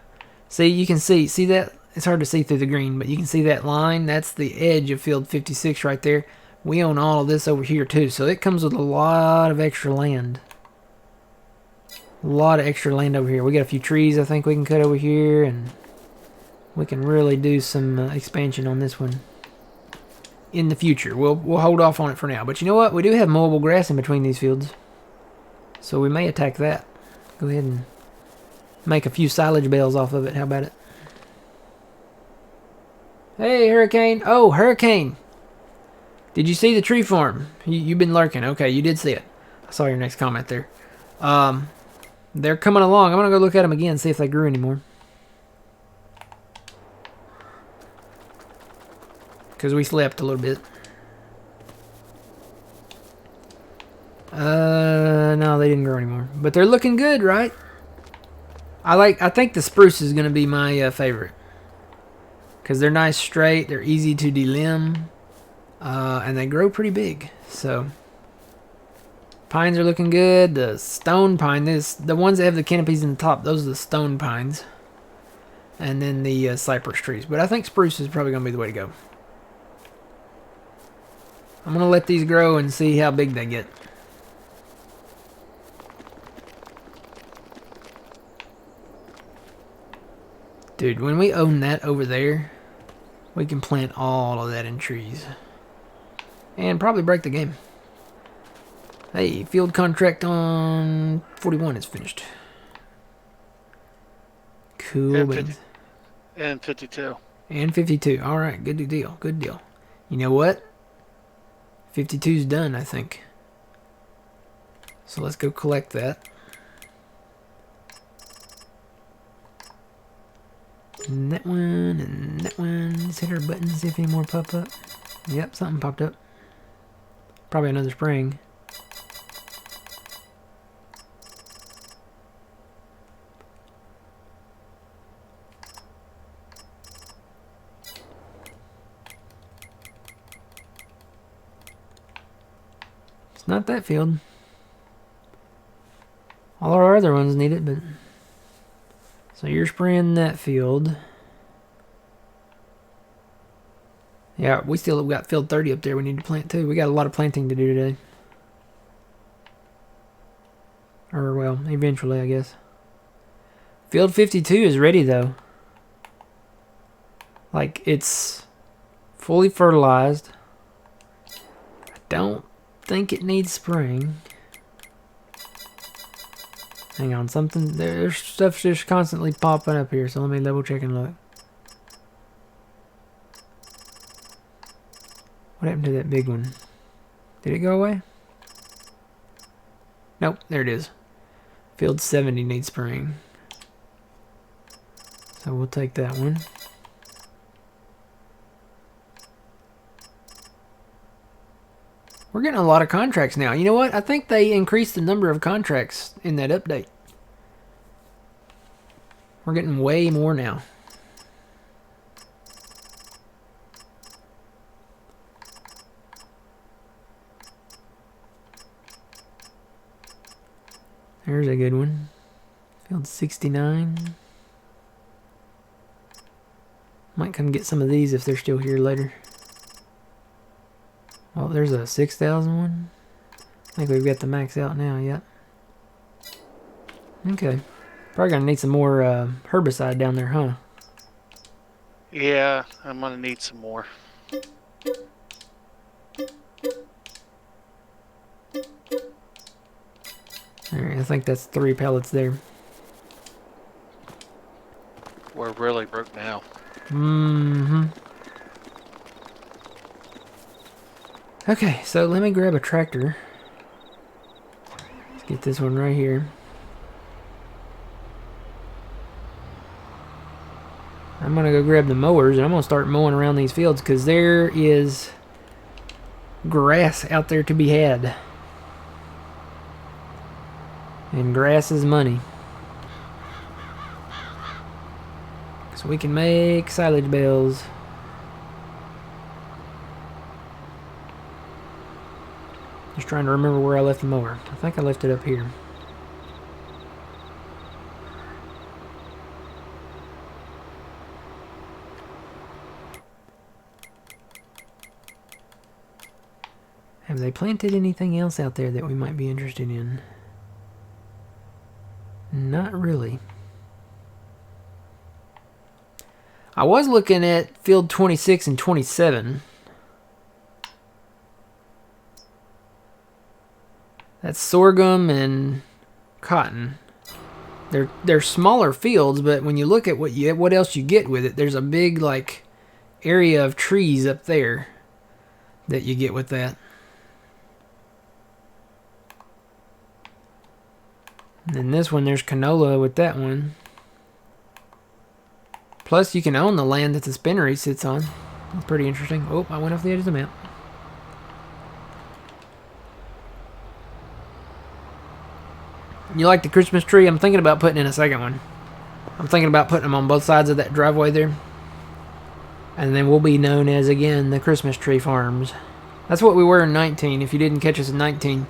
See, you can see that? It's hard to see through the green, but you can see that line. That's the edge of field 56 right there. we own all of this over here too, so it comes with a lot of extra land. A lot of extra land over here. We got a few trees I think we can cut over here, and we can really do some expansion on this one in the future. We'll hold off on it for now. But you know what? We do have mowable grass in between these fields, so we may attack that. Go ahead and make a few silage bales off of it. How about it? Hey, Hurricane. Oh, Hurricane. Did you see the tree farm? You've been lurking. Okay, you did see it. I saw your next comment there. They're coming along. I'm going to go look at them again, see if they grew anymore. Because we slept a little bit. No, they didn't grow anymore. But they're looking good, right? I think the spruce is going to be my favorite. Because they're nice straight, they're easy to delimb, and they grow pretty big. So, pines are looking good. The stone pine, the ones that have the canopies in the top, those are the stone pines. And then the cypress trees. But I think spruce is probably going to be the way to go. I'm going to let these grow and see how big they get. Dude, when we own that over there, we can plant all of that in trees. And probably break the game. Hey, field contract on 41 is finished. Cool.
And 52.
And 52. Alright, good deal. Good deal. You know what? 52's done, I think. So let's go collect that. And that one, and that one. Let's hit our buttons, see if any more pop up. Yep, something popped up. Probably another spring. It's not that field. All our other ones need it, but... So you're spraying that field. Yeah, we still got field 30 up there we need to plant too. We got a lot of planting to do today. Or, well, eventually, I guess. Field 52 is ready, though. Like, it's fully fertilized. I don't think it needs spraying. Hang on, there's stuff just constantly popping up here, so let me double check and look. What happened to that big one? Did it go away? Nope, there it is. Field 70 needs spraying. So we'll take that one. We're getting a lot of contracts now. You know what? I think they increased the number of contracts in that update. We're getting way more now. There's a good one. Field 69. Might come get some of these if they're still here later. Oh, there's a 6,000 one. I think we've got the max out now, yep. Okay. Probably gonna need some more herbicide down there, huh?
Yeah, I'm gonna need some more.
Alright, I think that's 3 pallets there.
We're really broke now.
Mm-hmm. Okay, so let me grab a tractor. Let's get this one right here. I'm gonna go grab the mowers and I'm gonna start mowing around these fields because there is grass out there to be had. And grass is money. So we can make silage bales. Just trying to remember where I left the mower. I think I left it up here. Have they planted anything else out there that we might be interested in? Not really. I was looking at field 26 and 27. That's sorghum and cotton. They're smaller fields, but when you look at what else you get with it, there's a big like area of trees up there that you get with that. And then this one, there's canola with that one. Plus, you can own the land that the spinnery sits on. That's pretty interesting. Oh, I went off the edge of the map. You like the Christmas tree? I'm thinking about putting in a second one. I'm thinking about putting them on both sides of that driveway there. And then we'll be known as, again, the Christmas Tree Farms. That's what we were in 19. If you didn't catch us in 19,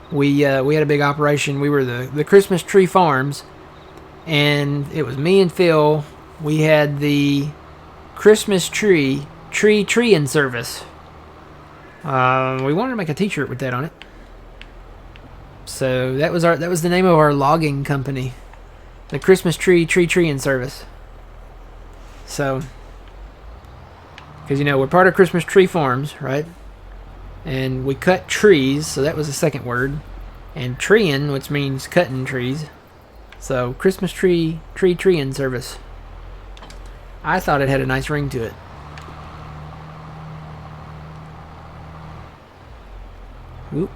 we had a big operation. We were the Christmas Tree Farms. And it was me and Phil. We had the Christmas treeing service. We wanted to make a t-shirt with that on it. So that was the name of our logging company, the Christmas treeing service. So, because we're part of Christmas Tree Farms, right? And we cut trees, so that was the second word, and treeing, which means cutting trees. So Christmas treeing service. I thought it had a nice ring to it. Oop.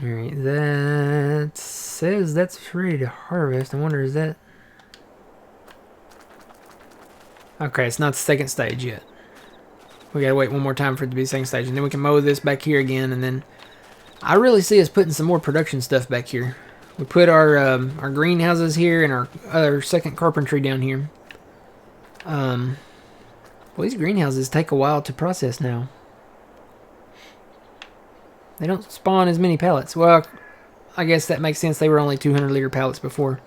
Alright, that says that's ready to harvest. I wonder, is that... Okay, it's not the second stage yet. We gotta wait one more time for it to be the second stage, and then we can mow this back here again, and then... I really see us putting some more production stuff back here. We put our greenhouses here and our other second carpentry down here. Well, these greenhouses take a while to process now. They don't spawn as many pallets. Well, I guess that makes sense. They were only 200 liter pallets before,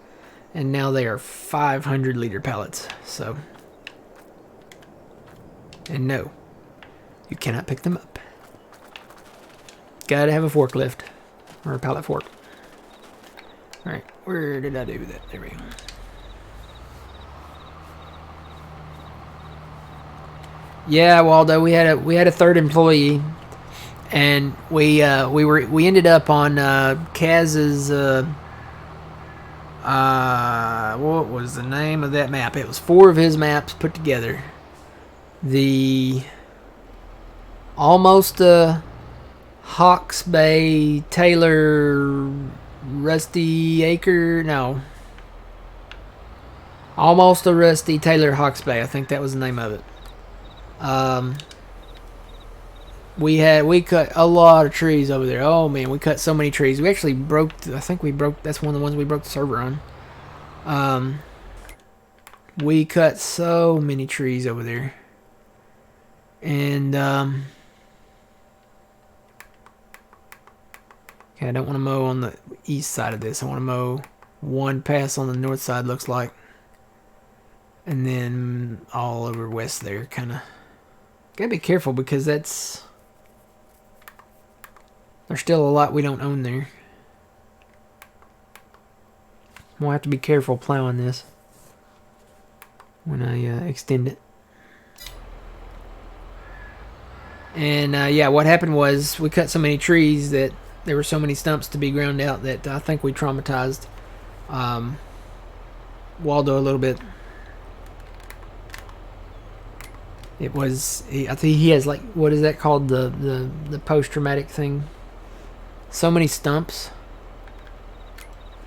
and now they are 500 liter pallets. So, and no, you cannot pick them up. Gotta have a forklift or a pallet fork. All right, where did I do that? There we go. Yeah, Waldo, we had a third employee. And we ended up on Kaz's what was the name of that map? It was 4 of his maps put together. The almost Hawks Bay Taylor Rusty Acre, no. Almost a Rusty Taylor Hawks Bay, I think that was the name of it. We cut a lot of trees over there. Oh man, we cut so many trees. We actually broke, that's one of the ones we broke the server on. We cut so many trees over there. And, okay, I don't want to mow on the east side of this. I want to mow one pass on the north side, looks like. And then all over west there, kind of. Gotta be careful because there's still a lot we don't own there. We'll have to be careful plowing this when I extend it. And yeah, what happened was we cut so many trees that there were so many stumps to be ground out that I think we traumatized Waldo a little bit. It was, I think he has like, what is that called? The post-traumatic thing. So many stumps.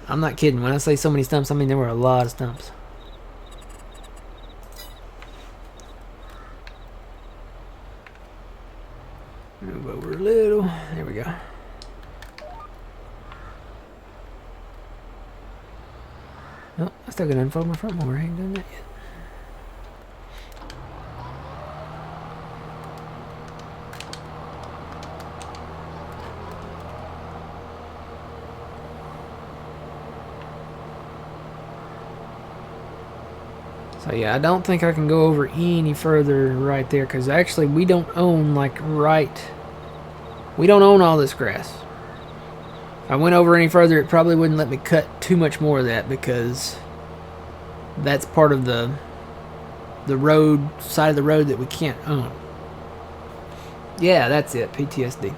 I'm not kidding. When I say so many stumps, I mean there were a lot of stumps. Move over a little. There we go. Oh, I still gotta unfold my front mower. I ain't done that yet. So yeah, I don't think I can go over any further right there, because actually we don't own we don't own all this grass. If I went over any further, it probably wouldn't let me cut too much more of that, because that's part of the side of the road that we can't own. Yeah, that's it, PTSD.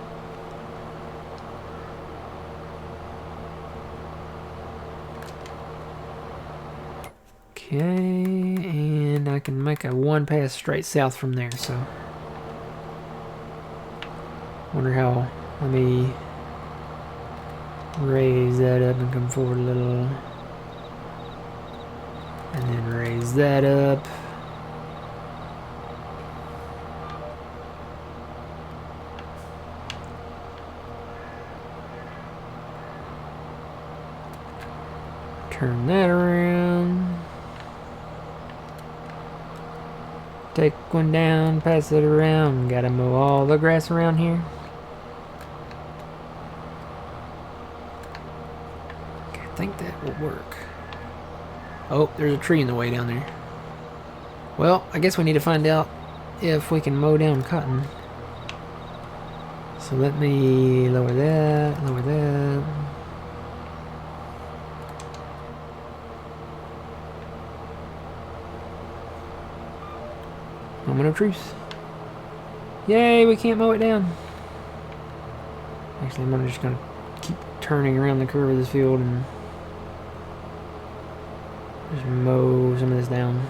Okay, and I can make a one pass straight south from there, so. Wonder how, let me raise that up and come forward a little. And then raise that up. Turn that around. Take one down, pass it around. Gotta mow all the grass around here. Okay, I think that will work. Oh, there's a tree in the way down there. Well, I guess we need to find out if we can mow down cotton. So let me lower that, lower that. Moment of truth. Yay, we can't mow it down. Actually, I'm just going to keep turning around the curve of this field and just mow some of this down.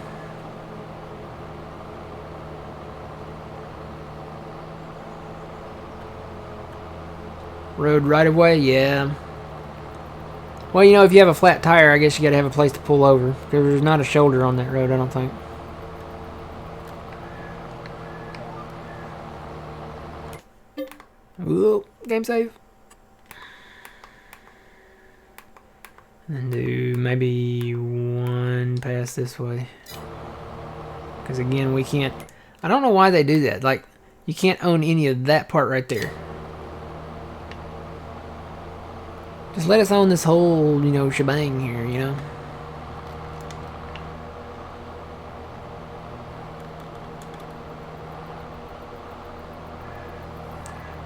Road right of way, yeah. Well, you know, if you have a flat tire, I guess you got to have a place to pull over. Because there's not a shoulder on that road, I don't think. Ooh, game save. And then do maybe one pass this way. Because again, we can't... I don't know why they do that. Like, you can't own any of that part right there. Just let us own this whole, you know, shebang here, you know?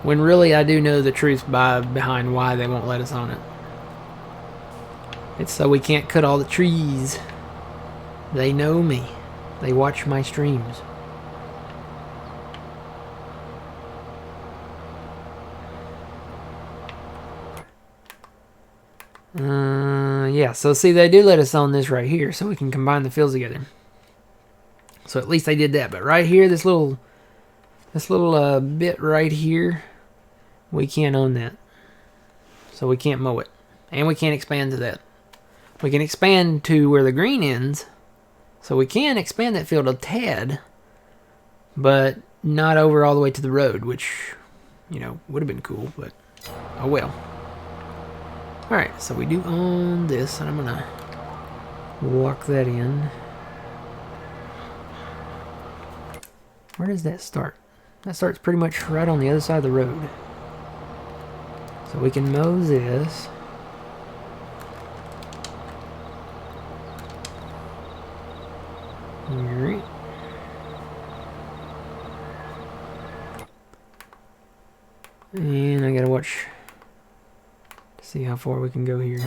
When really I do know the truth behind why they won't let us on it. It's so we can't cut all the trees. They know me. They watch my streams. Yeah, so see, they do let us on this right here, so we can combine the fields together. So at least they did that. But right here, this little bit right here, we can't own that. So we can't mow it. And we can't expand to that. We can expand to where the green ends. So we can expand that field a tad. But not over all the way to the road, which, you know, would have been cool, but oh well. Alright, so we do own this, and I'm going to walk that in. Where does that start? That starts pretty much right on the other side of the road. So we can mow this. Alright. And I gotta watch to see how far we can go here.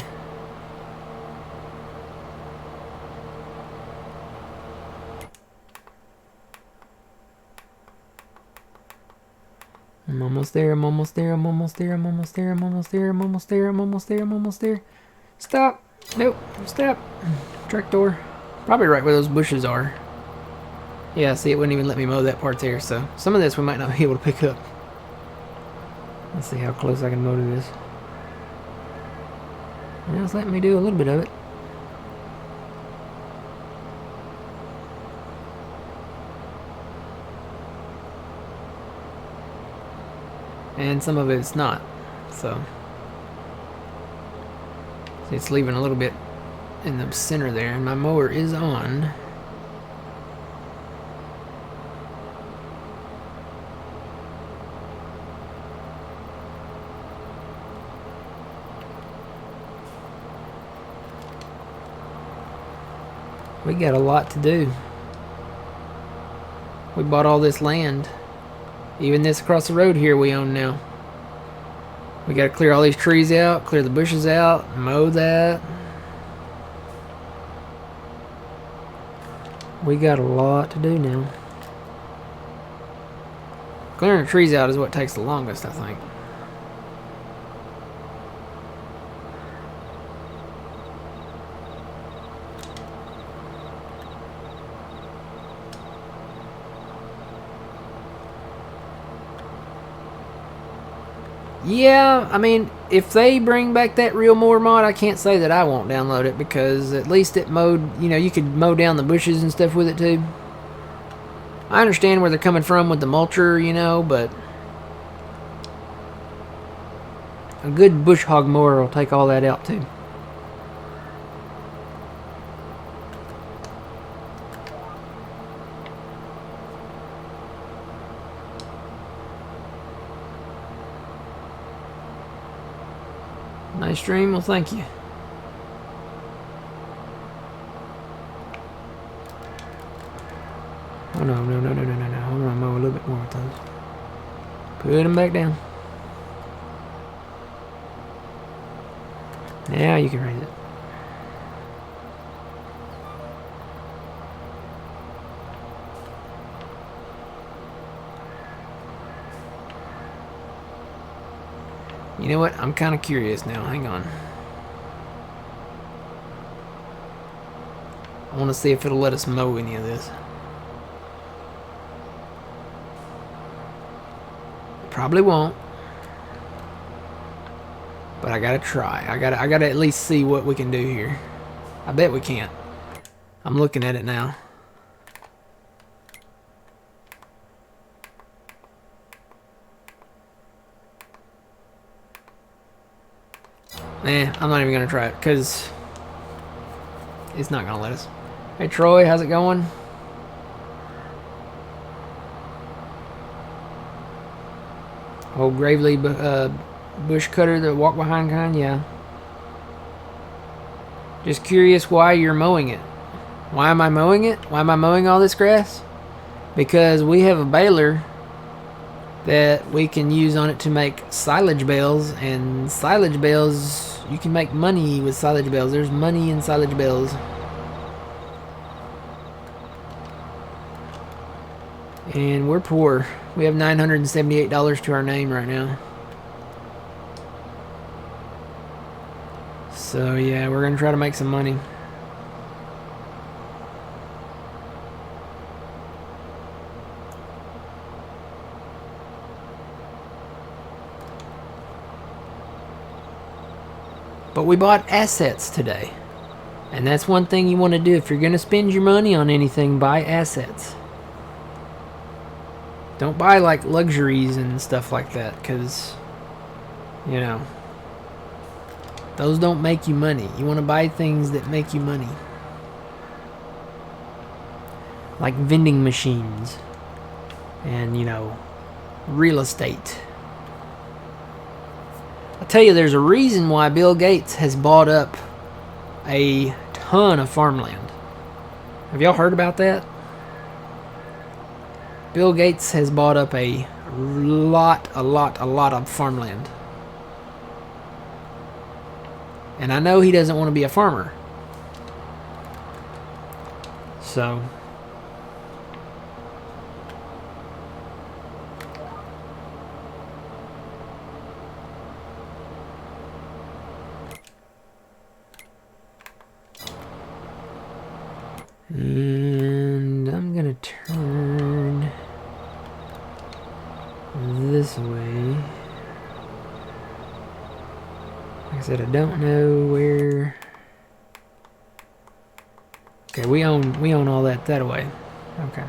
I'm almost there, I'm almost there, I'm almost there, I'm almost there, I'm almost there, I'm almost there, I'm almost there, I'm almost there. Stop! Nope, stop. Tractor. Probably right where those bushes are. Yeah, see, it wouldn't even let me mow that part there, so some of this we might not be able to pick up. Let's see how close I can mow to this. Well, it's letting me do a little bit of it. And some of it's not, so see, it's leaving a little bit in the center there, and my mower is on. We got a lot to do. We bought all this land. Even this across the road here we own now. We gotta clear all these trees out, clear the bushes out, mow that. We got a lot to do now. Clearing the trees out is what takes the longest, I think. Yeah, I mean, if they bring back that real mower mod, I can't say that I won't download it, because at least it mowed, you know, you could mow down the bushes and stuff with it too. I understand where they're coming from with the mulcher, you know, but a good bush hog mower will take all that out too. Nice stream, well thank you. Oh no, no, no, no, no, no, no. I'm gonna mow a little bit more with those. Put them back down. Now you can raise it. You know what? I'm kind of curious now. Hang on. I want to see if it'll let us mow any of this. Probably won't. But I gotta try. I gotta at least see what we can do here. I bet we can't. I'm looking at it now. I'm not even gonna try it because it's not gonna let us. Hey Troy, how's it going? Old Gravely bush cutter, the walk behind kind, yeah. Just curious why you're mowing it. Why am I mowing it? Why am I mowing all this grass? Because we have a baler that we can use on it to make silage bales, and silage bales, you can make money with silage bales. There's money in silage bales. And we're poor. We have $978 to our name right now. So yeah, we're gonna try to make some money. But we bought assets today. And that's one thing you want to do. If you're going to spend your money on anything, buy assets. Don't buy like luxuries and stuff like that, because, you know, those don't make you money. You want to buy things that make you money. Like vending machines and, you know, real estate. I'll tell you, there's a reason why Bill Gates has bought up a ton of farmland. Have y'all heard about that? Bill Gates has bought up a lot of farmland. And I know he doesn't want to be a farmer. So and I'm gonna turn this way. Like I said, I don't know where. Okay, we own all that way. Okay.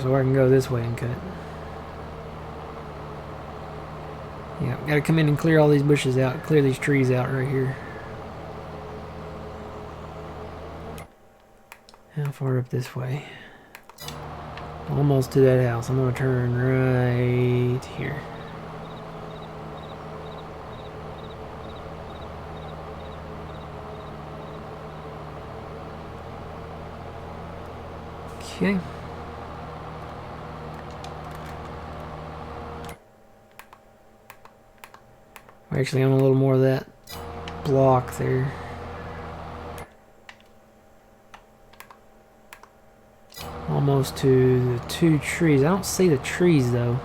So I can go this way and cut. Yeah, gotta come in and clear all these bushes out, clear these trees out right here. How far up this way? Almost to that house. I'm gonna turn right here. Okay. We're actually on a little more of that block there. Almost to the 2 trees. I don't see the trees though.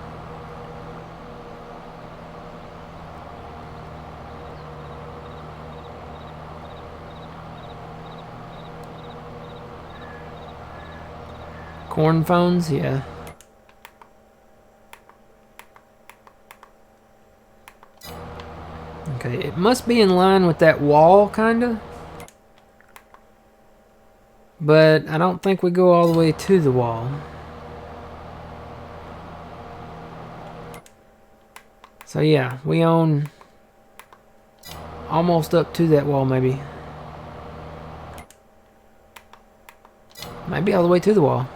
Corn phones, yeah. Okay, it must be in line with that wall, kinda. But I don't think we go all the way to the wall. So yeah, we own almost up to that wall, maybe. Maybe all the way to the wall.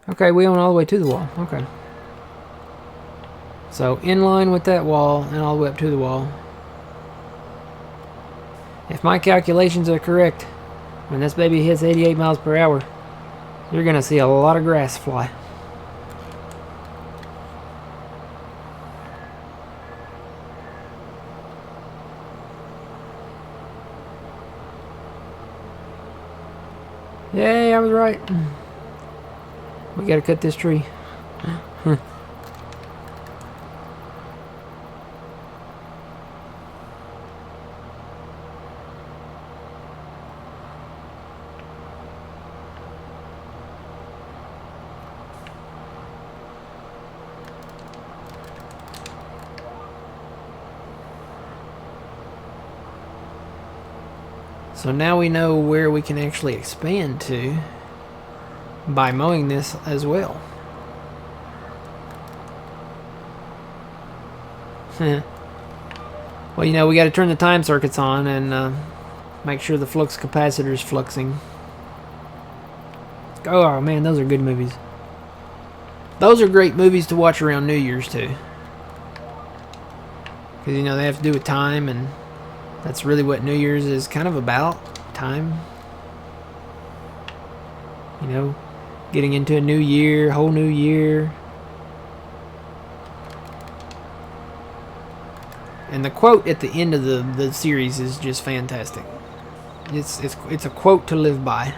Okay, we own all the way to the wall. Okay. So, in line with that wall and all the way up to the wall. If my calculations are correct, when this baby hits 88 miles per hour, you're going to see a lot of grass fly. Yay, I was right. We gotta cut this tree. So now we know where we can actually expand to by mowing this as well. Well, you know, we got to turn the time circuits on and make sure the flux capacitor is fluxing. Oh man, those are good movies. Those are great movies to watch around New Year's too. Because, you know, they have to do with time, and that's really what New Year's is kind of about. Time. You know, getting into a new year, whole new year. And the quote at the end of the series is just fantastic. It's a quote to live by.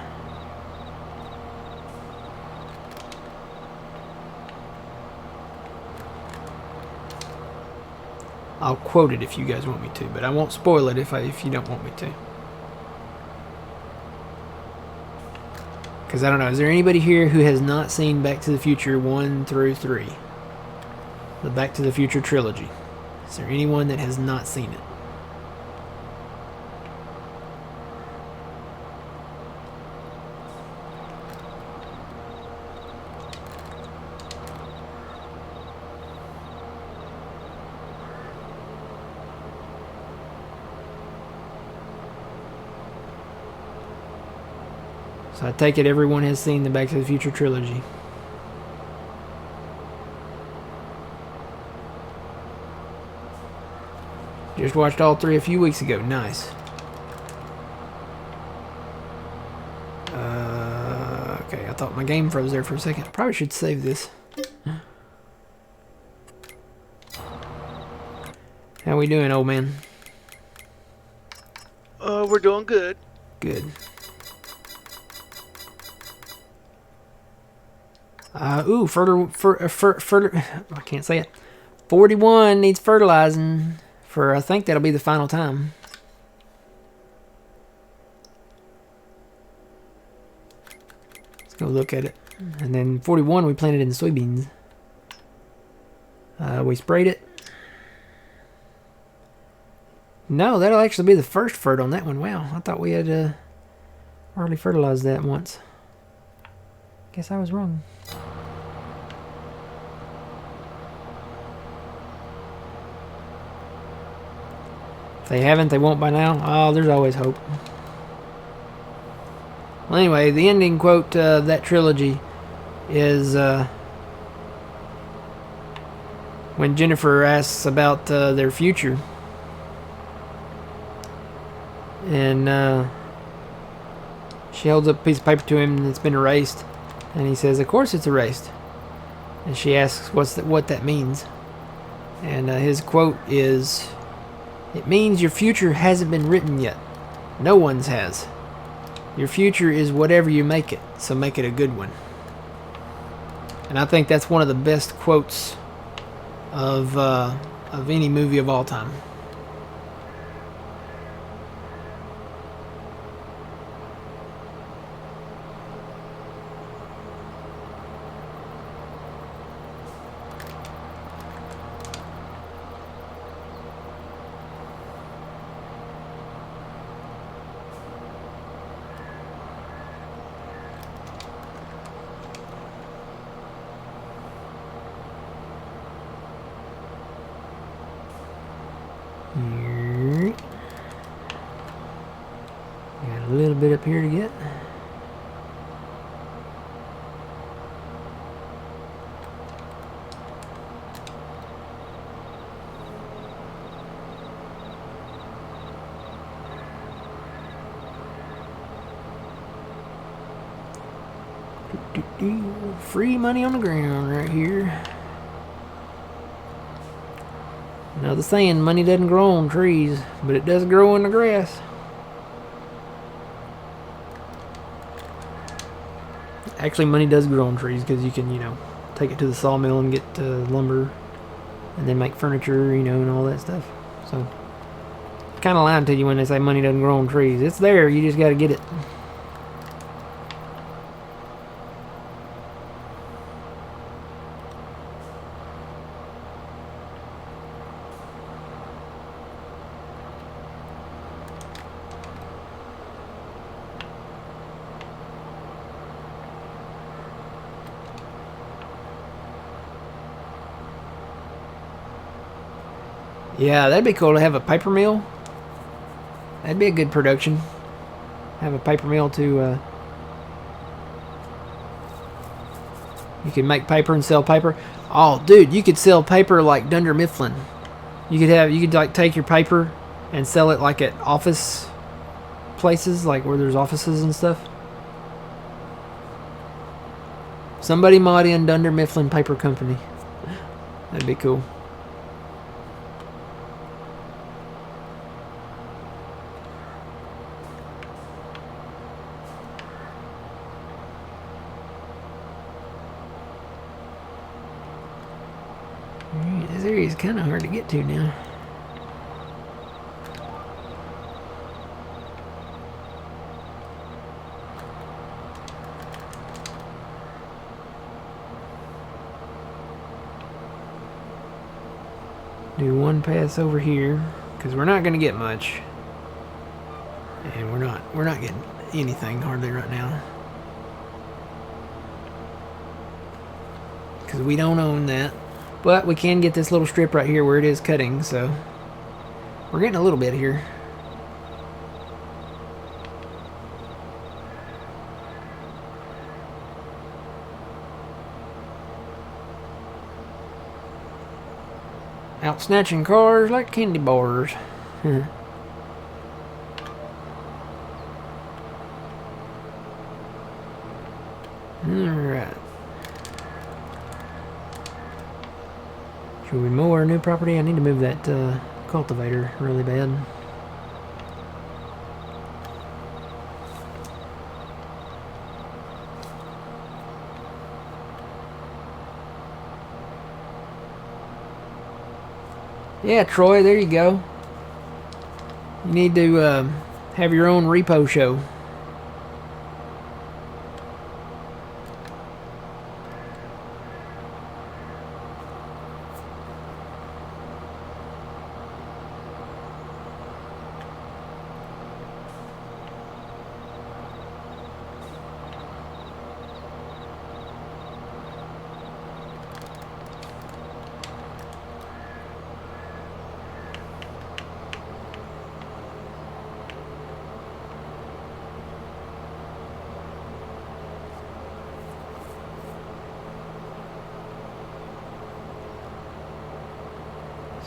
I'll quote it if you guys want me to, but I won't spoil it if you don't want me to. Because I don't know, is there anybody here who has not seen Back to the Future 1 through 3? The Back to the Future trilogy. Is there anyone that has not seen it? So I take it everyone has seen the Back to the Future trilogy. Just watched all 3 a few weeks ago. Nice. Okay, I thought my game froze there for a second. Probably should save this. How we doing, old man?
We're doing good.
Good. Ooh, I can't say it. 41 needs fertilizing for, I think that'll be the final time. Let's go look at it. And then 41 we planted in the soybeans. We sprayed it. No, that'll actually be the first fert on that one. Wow, I thought we had already fertilized that once. Guess I was wrong. If they haven't, they won't by now. Oh, there's always hope. Well, anyway, the ending quote of that trilogy is when Jennifer asks about their future. And She holds up a piece of paper to him and it's been erased. And he says, of course it's erased. And she asks what that means. And his quote is, "It means your future hasn't been written yet. No one's has. Your future is whatever you make it, so make it a good one." And I think that's one of the best quotes of any movie of all time. Got a little bit up here to get. Free money on the ground right here. Now the saying, money doesn't grow on trees, but it does grow in the grass. Actually, money does grow on trees because you can, take it to the sawmill and get lumber and then make furniture, and all that stuff. So, kind of lying to you when they say money doesn't grow on trees. It's there, you just got to get it. Yeah, that'd be cool to have a paper mill. That'd be a good production. Have a paper mill to... you could make paper and sell paper. Oh, dude, you could sell paper like Dunder Mifflin. You could like take your paper and sell it like at office places, like where there's offices and stuff. Somebody mod in Dunder Mifflin Paper Company. That'd be cool. This area is kind of hard to get to now. Do one pass over here because we're not going to get much, and we're not getting anything hardly right now because we don't own that. But we can get this little strip right here where it is cutting, so we're getting a little bit here. Out snatching cars like candy bars. Alright. Should we mow our new property? I need to move that cultivator really bad. Yeah, Troy, there you go. You need to have your own repo show.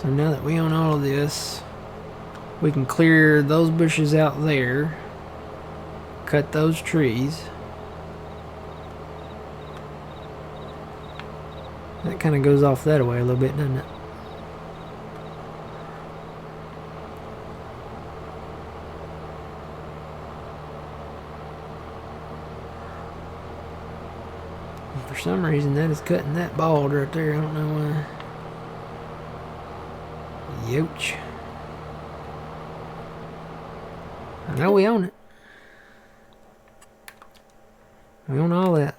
So now that we own all of this, we can clear those bushes out there. cut those trees. That kind of goes off that way a little bit, doesn't it? And for some reason, that is cutting that bald right there. I don't know why. Youch. I know we own it. We own all that.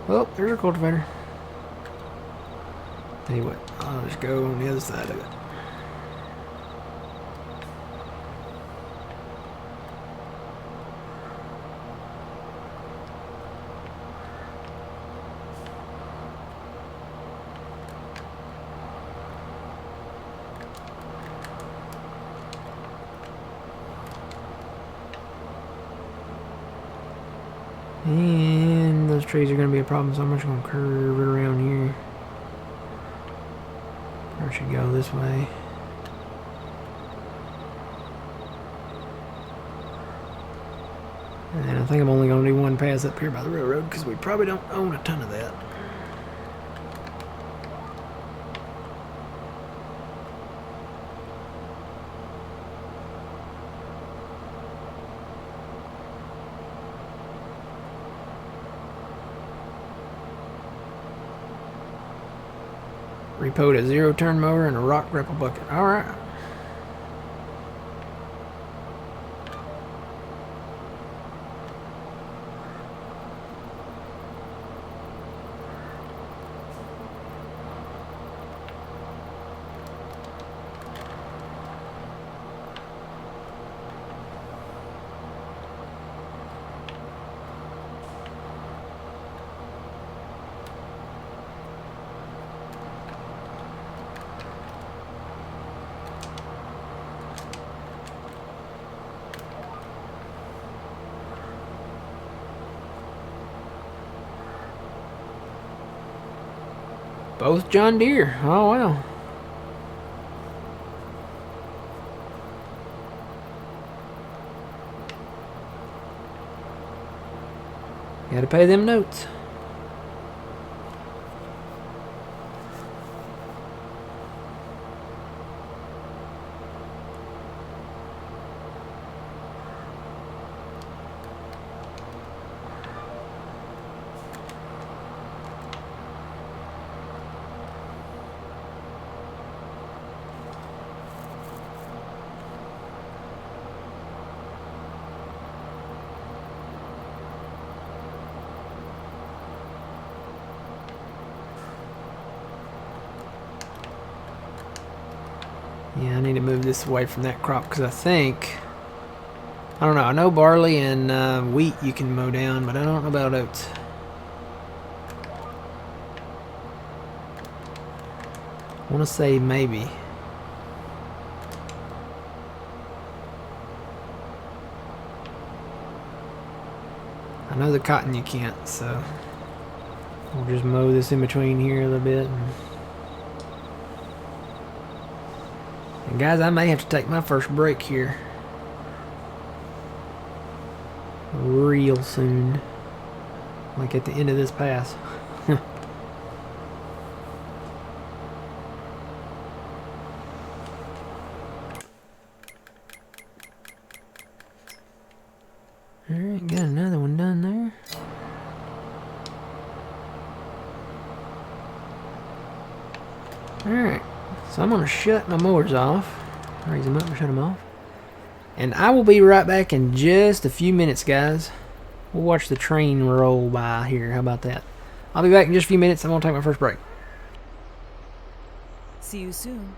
Oh, there's a cultivator. Tell you what, I'll just go on the other side of it. And those trees are going to be a problem, so I'm just going to curve it around here. Or I should go this way. And I think I'm only going to do one pass up here by the railroad because we probably don't own a ton of that. Repoed a 0-turn mower and a rock grapple bucket. Alright. Both John Deere. Oh, wow. Gotta pay them notes. Yeah, I need to move this away from that crop because I think, I don't know, I know barley and wheat you can mow down, but I don't know about oats. I want to say maybe. I know the cotton you can't, so we'll just mow this in between here a little bit. And guys, I may have to take my first break here real soon, like at the end of this pass. Alright, got another one done there. Alright, so I'm going to shut my mowers off. Raise them up and shut them off. And I will be right back in just a few minutes, guys. We'll watch the train roll by here. How about that? I'll be back in just a few minutes. I'm going to take my first break.
See you soon.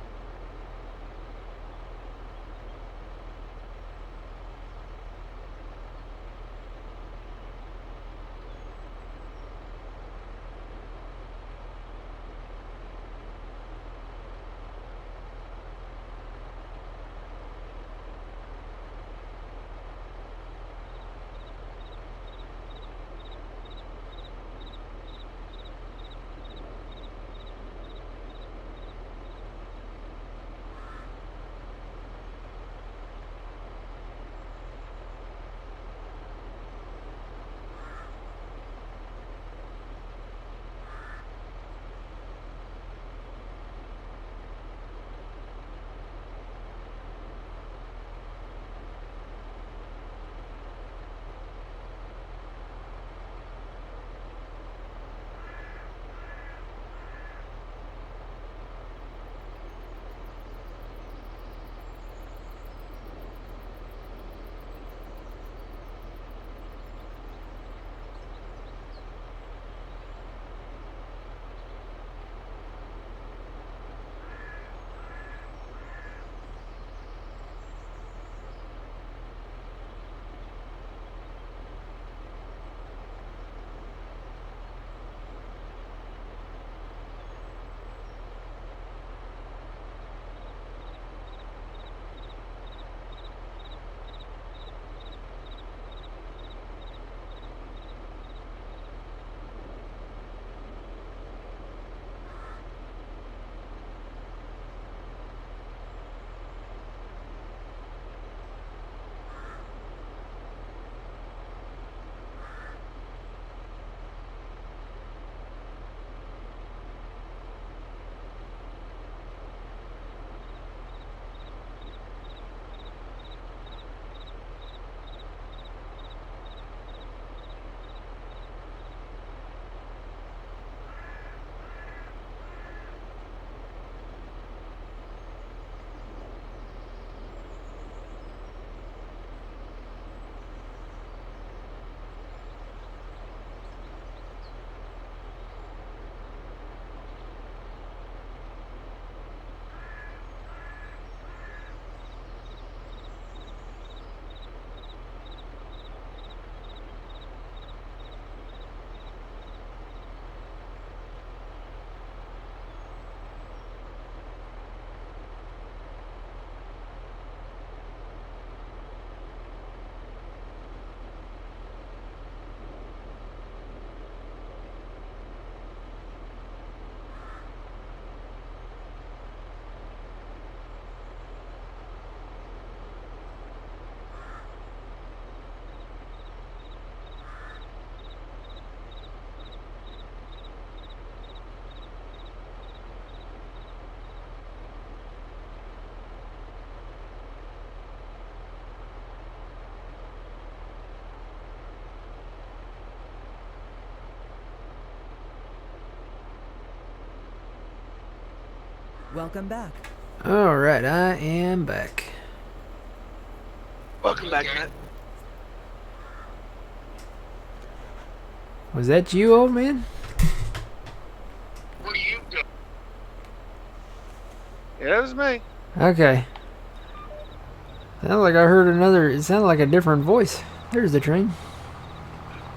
Welcome back.
Alright, I am back.
Welcome back, Matt.
Was that you, old man?
What do you do?
Yeah, that was me.
Okay. Sounded like I heard another. It sounded like a different voice. There's the train.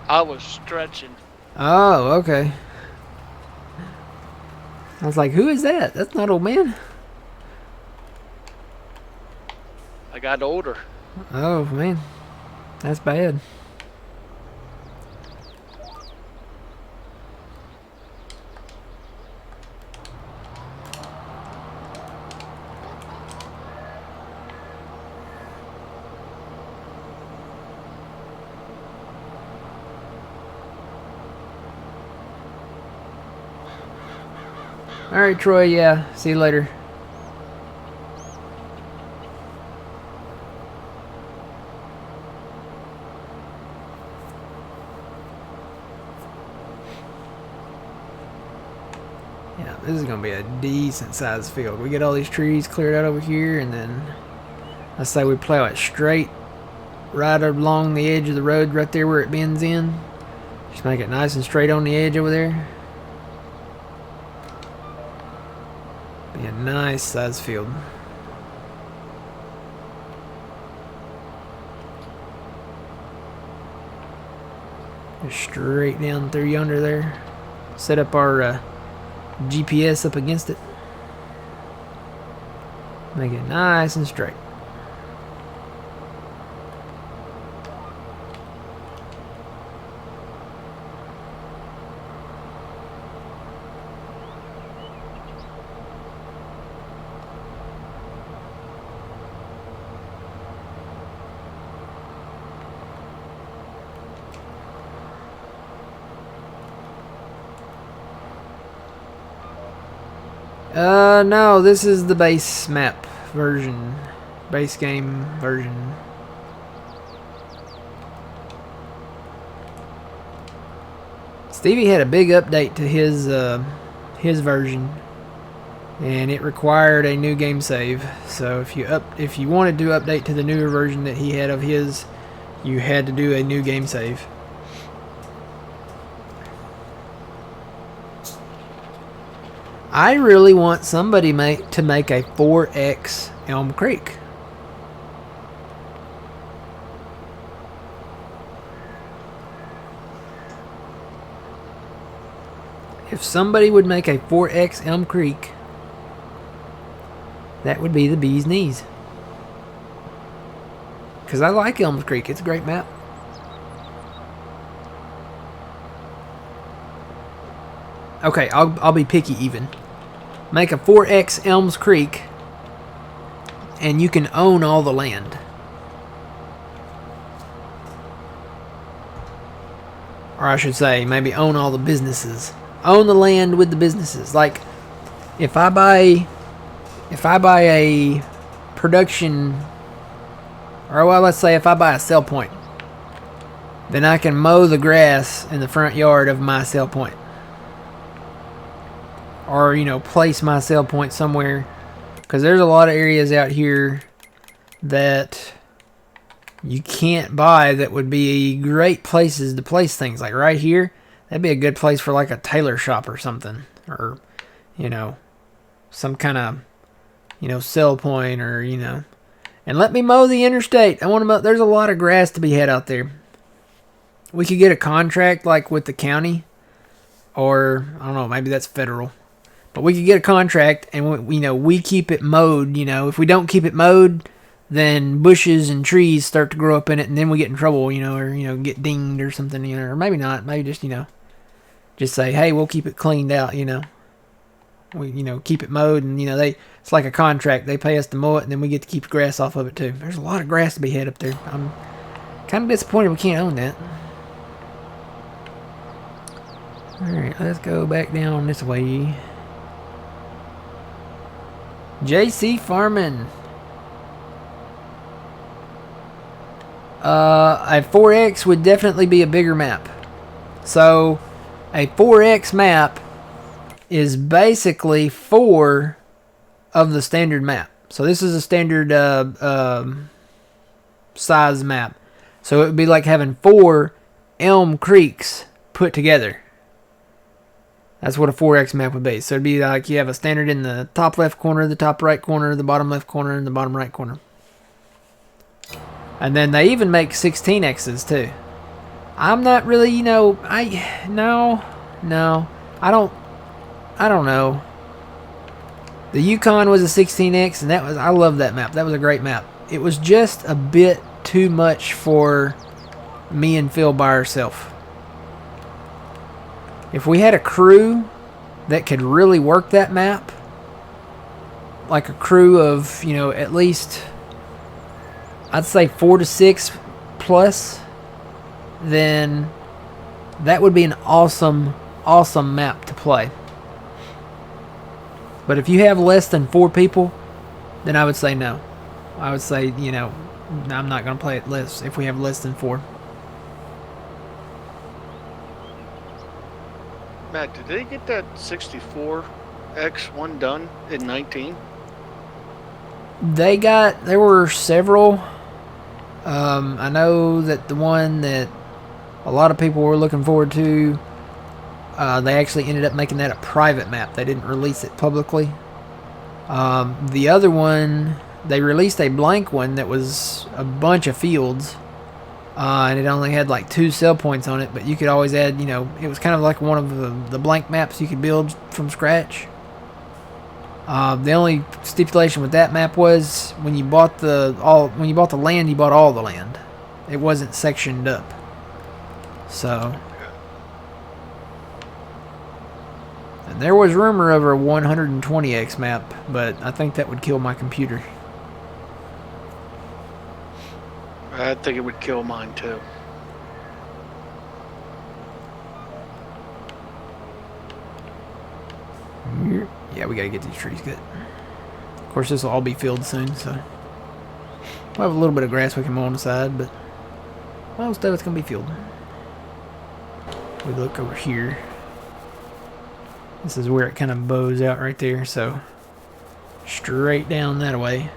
I was stretching.
Oh, okay. I was like, who is that? That's not old man.
I got older.
Oh, man. That's bad. Alright, Troy, yeah. See you later. Yeah, this is going to be a decent sized field. We get all these trees cleared out over here, and then let's say we plow it straight right along the edge of the road right there where it bends in. Just make it nice and straight on the edge over there. Be a nice sized field. Just straight down through yonder there. Set up our GPS up against it. Make it nice and straight. No, this is the base map version. Base game version. Stevie had a big update to his version, and it required a new game save. So if you wanted to update to the newer version that he had of his, you had to do a new game save. I really want somebody to make a 4X Elm Creek. If somebody would make a 4X Elm Creek, that would be the bee's knees. Because I like Elm Creek. It's a great map. Okay, I'll be picky even. Make a 4X Elms Creek, and you can own all the land. Or I should say, maybe own all the businesses. Own the land with the businesses. Like, if I buy a production, or well, let's say if I buy a sell point, then I can mow the grass in the front yard of my sell point. Or, place my sell point somewhere. Because there's a lot of areas out here that you can't buy that would be great places to place things. Like right here, that'd be a good place for like a tailor shop or something. Or, some kind of, sell point or, And let me mow the interstate. I want to mow. There's a lot of grass to be had out there. We could get a contract like with the county. Or, I don't know, maybe that's federal. But we could get a contract, and we keep it mowed. If we don't keep it mowed, then bushes and trees start to grow up in it, and then we get in trouble. Or get dinged or something. Or maybe not. Maybe just say, hey, we'll keep it cleaned out. We keep it mowed, and it's like a contract. They pay us to mow it, and then we get to keep the grass off of it too. There's a lot of grass to be had up there. I'm kind of disappointed we can't own that. All right, let's go back down this way. JC Farming. A 4X would definitely be a bigger map. So, a 4X map is basically 4 of the standard map. So this is a standard size map. So it would be like having 4 Elm Creeks put together. That's what a 4X map would be. So it'd be like you have a standard in the top left corner, the top right corner, the bottom left corner, and the bottom right corner. And then they even make 16Xs too. I'm not really, you know, I don't know. The Yukon was a 16X, and I love that map. That was a great map. It was just a bit too much for me and Phil by ourselves. If we had a crew that could really work that map, like a crew of, you know, at least, I'd say 4 to 6 plus, then that would be an awesome, awesome map to play. But if you have less than 4 people, then I would say no. I would say, you know, I'm not going to play it less if we have less than 4.
Matt, did they get that 64X one done in 19?
There were several. I know that the one that a lot of people were looking forward to, they actually ended up making that a private map. They didn't release it publicly. The other one, they released a blank one that was a bunch of fields. And it only had like 2 sell points on it, but you could always add, you know, it was kind of like one of the blank maps you could build from scratch. The only stipulation with that map was when you bought the land, you bought all the land. It wasn't sectioned up. So, and there was rumor of a 120X map, but I think that would kill my computer.
I think it would kill mine too.
Yeah, we gotta get these trees good. Of course, this will all be filled soon, so we'll have a little bit of grass we can mow on the side, but most of it's gonna be filled. We look over here. This is where it kind of bows out right there, so straight down that way.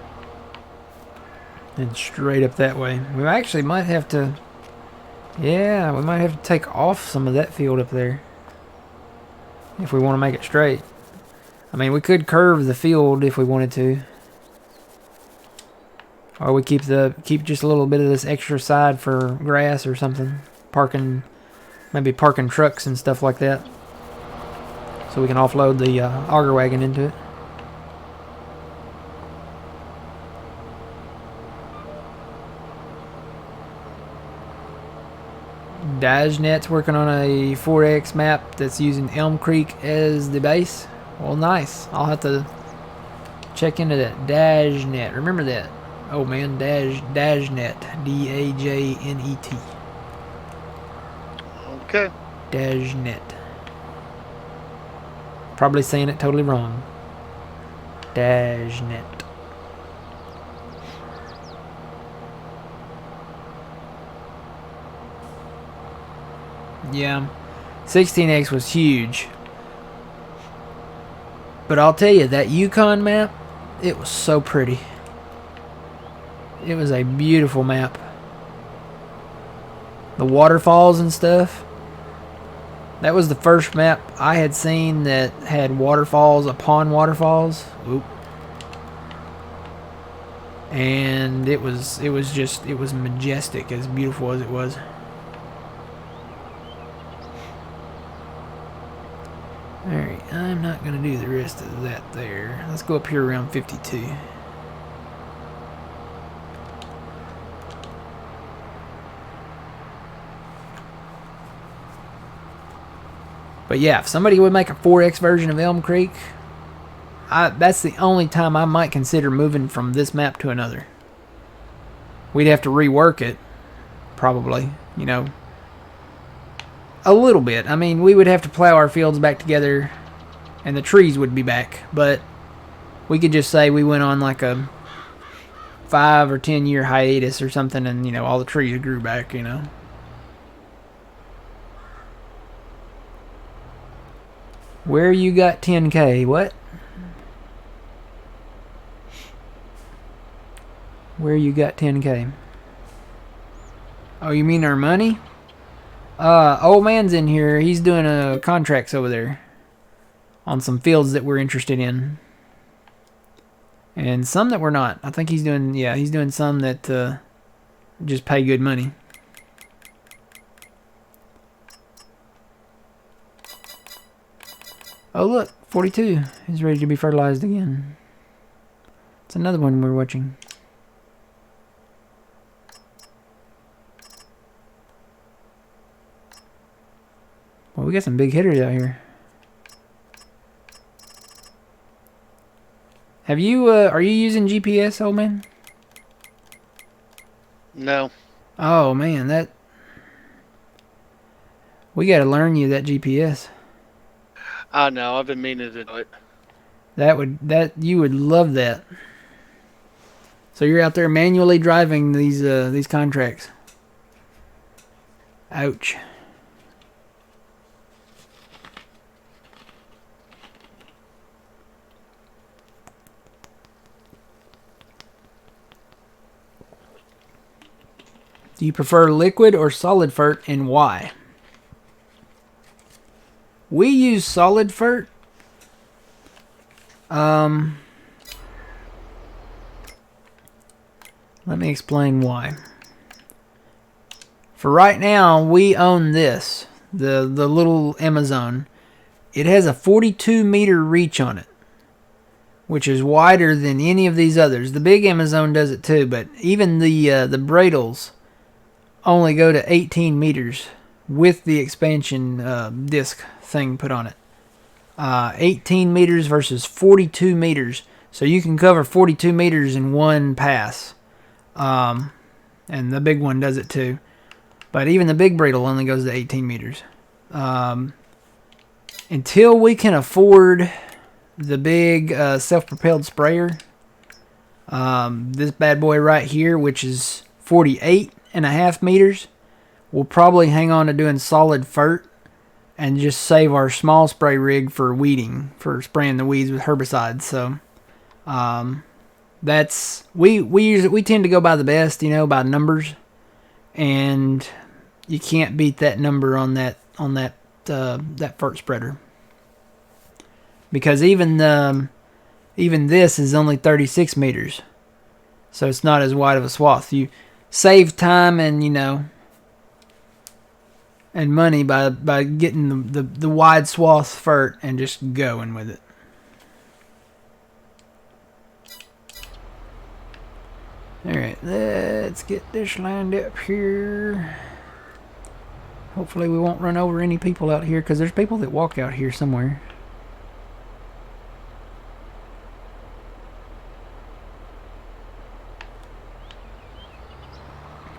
And straight up that way. We actually might have to... Yeah, we might have to take off some of that field up there. If we want to make it straight. I mean, we could curve the field if we wanted to. Or we keep just a little bit of this extra side for grass or something. Maybe parking trucks and stuff like that. So we can offload the auger wagon into it. DashNet's working on a 4X map that's using Elm Creek as the base. Well, nice. I'll have to check into that. DashNet. Remember that. Oh man, DashNet. DAJNET.
Okay.
DashNet. Probably saying it totally wrong. DashNet. Yeah, 16X was huge. But I'll tell you, that Yukon map, it was so pretty. It was a beautiful map. The waterfalls and stuff. That was the first map I had seen that had waterfalls upon waterfalls. Oop. And it was majestic, as beautiful as it was. Alright, I'm not going to do the rest of that there. Let's go up here around 52. But yeah, if somebody would make a 4X version of Elm Creek, that's the only time I might consider moving from this map to another. We'd have to rework it, probably, you know. A little bit. I mean, we would have to plow our fields back together and the trees would be back, but we could just say we went on like a 5 or 10 year hiatus or something, and you know, all the trees grew back, you know. Where you got 10K? What? Where you got 10K? Oh, you mean our money? Old man's in here. He's doing contracts over there on some fields that we're interested in, and some that we're not. I think he's doing, yeah, he's doing some that just pay good money. Oh look, 42 is ready to be fertilized again. It's another one we're watching. Well, we got some big hitters out here. Have you, are you using GPS, old man?
No.
Oh man, we gotta learn you that GPS.
I know. I've been meaning to do it.
You would love that. So you're out there manually driving these contracts. Ouch. Do you prefer liquid or solid fert, and why? We use solid fert. Let me explain why. For right now, we own this, the little Amazon. It has a 42-meter reach on it, which is wider than any of these others. The big Amazon does it too, but even the Bradles only go to 18 meters with the expansion disc thing put on it. 18 meters versus 42 meters. So you can cover 42 meters in one pass. And the big one does it too. But even the big Bradle only goes to 18 meters. Until we can afford the big self-propelled sprayer, this bad boy right here, which is 48.5 meters, we'll probably hang on to doing solid fert and just save our small spray rig for weeding, for spraying the weeds with herbicides. So that's we tend to go by the best, by numbers, and you can't beat that number on that fert spreader, because even this is only 36 meters, so it's not as wide of a swath. You save time and and money by getting the wide swath fert and just going with it. Alright, let's get this lined up here. Hopefully we won't run over any people out here, because there's people that walk out here somewhere.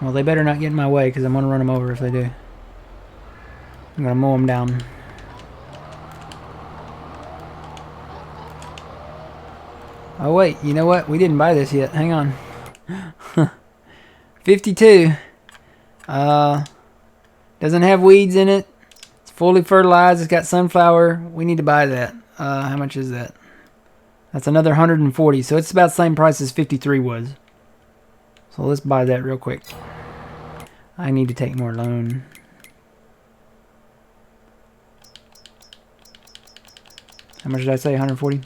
Well, they better not get in my way, because I'm going to run them over if they do. I'm going to mow them down. Oh wait, you know what? We didn't buy this yet. Hang on. 52. Doesn't have weeds in it. It's fully fertilized. It's got sunflower. We need to buy that. How much is that? That's another 140. So it's about the same price as 53 was. So let's buy that real quick. I need to take more loan. How much did I say? 140?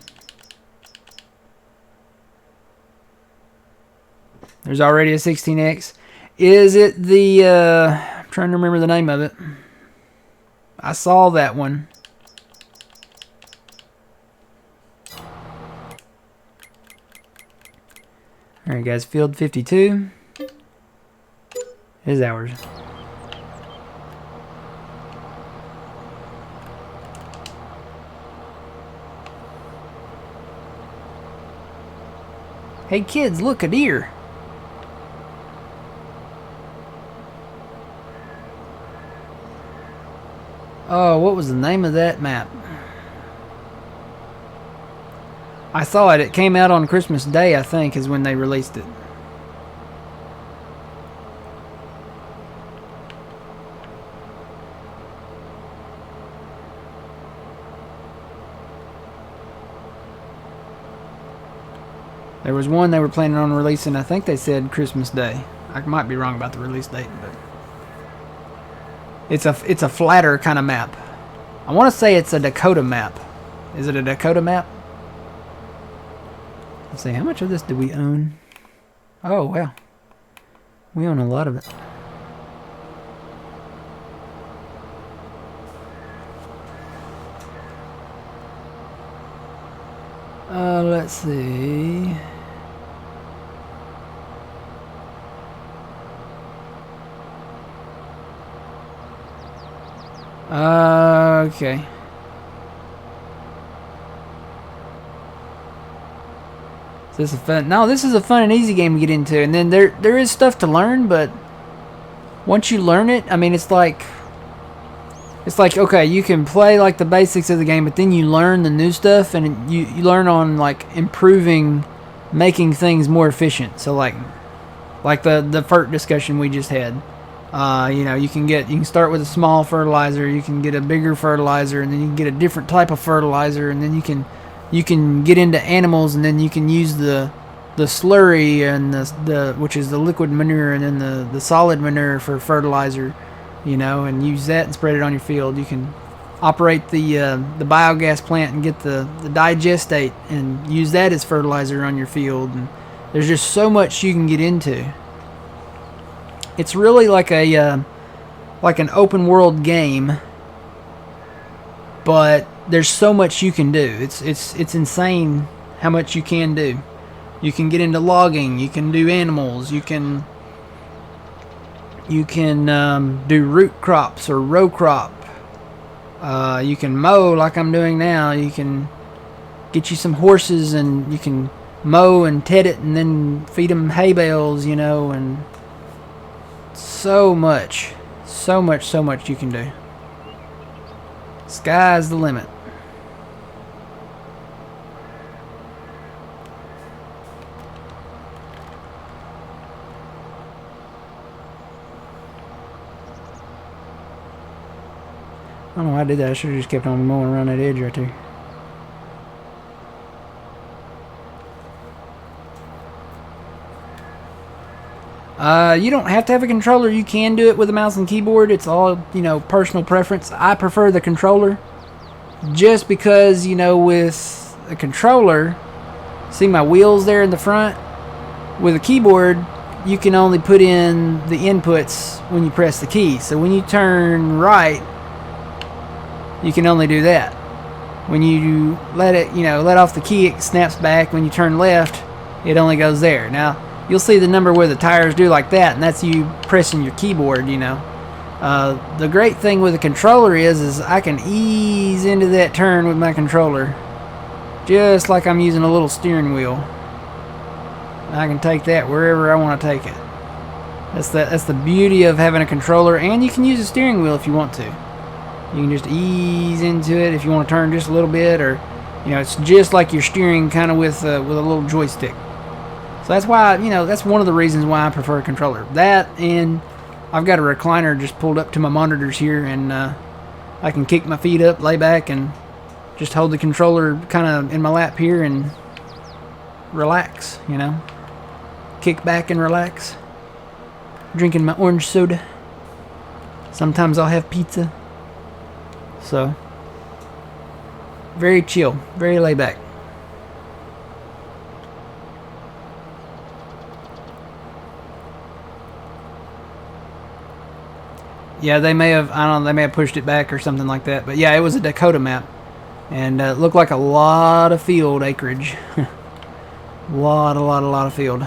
There's already a 16X. Is it the... I'm trying to remember the name of it. I saw that one. Alright guys, field 52 is ours. Hey kids, look, a deer. Oh, what was the name of that map? I saw it. It came out on Christmas Day, I think, is when they released it. There was one they were planning on releasing. I think they said Christmas Day. I might be wrong about the release date, but it's a flatter kind of map. I want to say it's a Dakota map. Is it a Dakota map? Let's see, how much of this do we own? Oh, wow. We own a lot of it. Let's see. Okay. So this is fun. No, this is a fun and easy game to get into, and then there is stuff to learn, but once you learn it, I mean, it's like okay, you can play like the basics of the game, but then you learn the new stuff, and you learn on like improving, making things more efficient. So like the FERT discussion we just had. You know, you can start with a small fertilizer, you can get a bigger fertilizer, and then you can get a different type of fertilizer, and then you can get into animals, and then you can use the slurry and the which is the liquid manure, and then the solid manure for fertilizer, you know, and use that and spread it on your field. You can operate the biogas plant and get the digestate and use that as fertilizer on your field. And there's just so much you can get into. It's really like an open world game, but there's so much you can do. It's insane how much you can do. You can get into logging. You can do animals. You can do root crops or row crop. You can mow like I'm doing now. You can get you some horses and you can mow and ted it and then feed them hay bales, you know, and so much you can do. Sky's the limit. I don't know why I did that. I should have just kept on mowing around that edge right there. You don't have to have a controller. You can do it with a mouse and keyboard. It's all, you know, personal preference. I prefer the controller just because, you know, with a controller, see my wheels there in the front? With a keyboard, you can only put in the inputs when you press the key. So when you turn right, you can only do that. When you let off the key, it snaps back. When you turn left, it only goes there. Now, you'll see the number where the tires do like that, and that's you pressing your keyboard, you know. The great thing with a controller is I can ease into that turn with my controller, just like I'm using a little steering wheel. I can take that wherever I want to take it. That's the beauty of having a controller, and you can use a steering wheel if you want to. You can just ease into it if you want to turn just a little bit, or, you know, it's just like you're steering kind of with a little joystick. So that's why, you know, that's one of the reasons why I prefer a controller. That, and I've got a recliner just pulled up to my monitors here, and I can kick my feet up, lay back, and just hold the controller kind of in my lap here and relax, you know. Kick back and relax. Drinking my orange soda. Sometimes I'll have pizza. So, very chill, very laid back. Yeah, they may have, I don't know, they may have pushed it back or something like that. But yeah, it was a Dakota map. And it looked like a lot of field acreage. lot of field.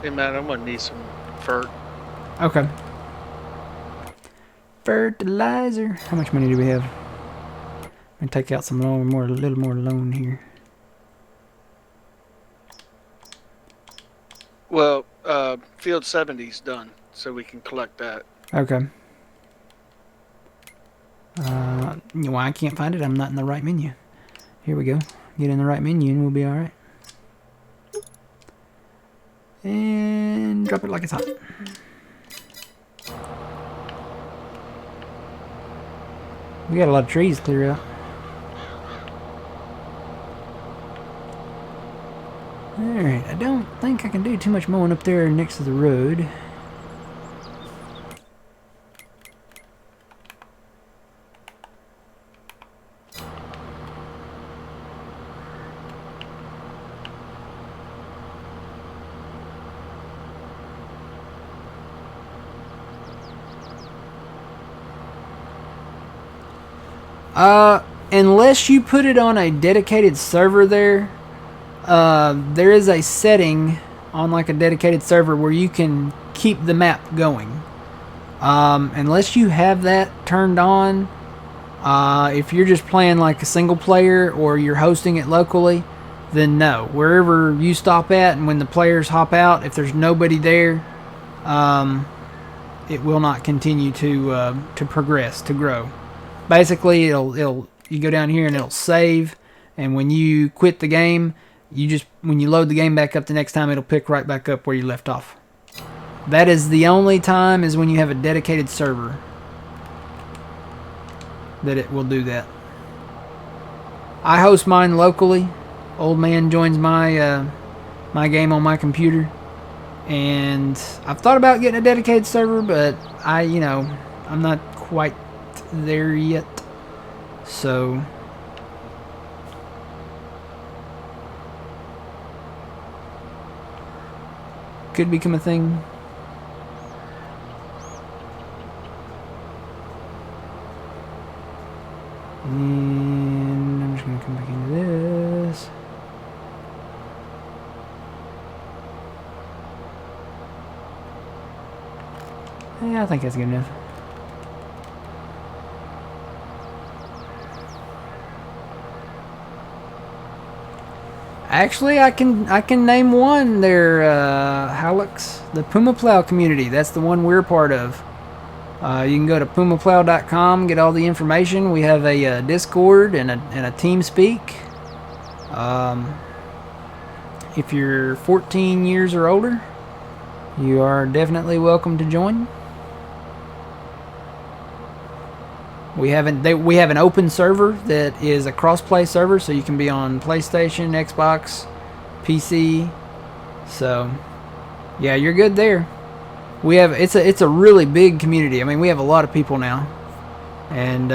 Hey man, I'm gonna need some FERT.
Okay. Fertilizer. How much money do we have? I'm gonna take out some loan, a little more loan here.
Well, field 70's done, so we can collect that.
Okay. Well, I can't find it. I'm not in the right menu. Here we go. Get in the right menu and we'll be alright. And drop it like it's hot. We got a lot of trees to clear out. Alright, I don't think I can do too much mowing up there next to the road. Unless you put it on a dedicated server there is a setting on like a dedicated server where you can keep the map going. Unless you have that turned on, if you're just playing like a single player or you're hosting it locally, then no. Wherever you stop at and when the players hop out, if there's nobody there, it will not continue to progress, to grow. Basically, it'll you go down here and it'll save, and when you quit the game, when you load the game back up the next time, it'll pick right back up where you left off. That is the only time is when you have a dedicated server that it will do that. I host mine locally. Old man joins my my game on my computer, and I've thought about getting a dedicated server, but I'm not quite there yet. So could become a thing. And I'm just gonna come back into this. Yeah, I think that's good enough. Actually, I can name one there, Hallex, the Puma Plow community. That's the one we're part of. You can go to pumaplow.com, get all the information. We have a Discord and a TeamSpeak. If you're 14 years or older, you are definitely welcome to join. We have an open server that is a cross-play server, so you can be on PlayStation, Xbox, PC. So, yeah, you're good there. It's a really big community. I mean, we have a lot of people now, and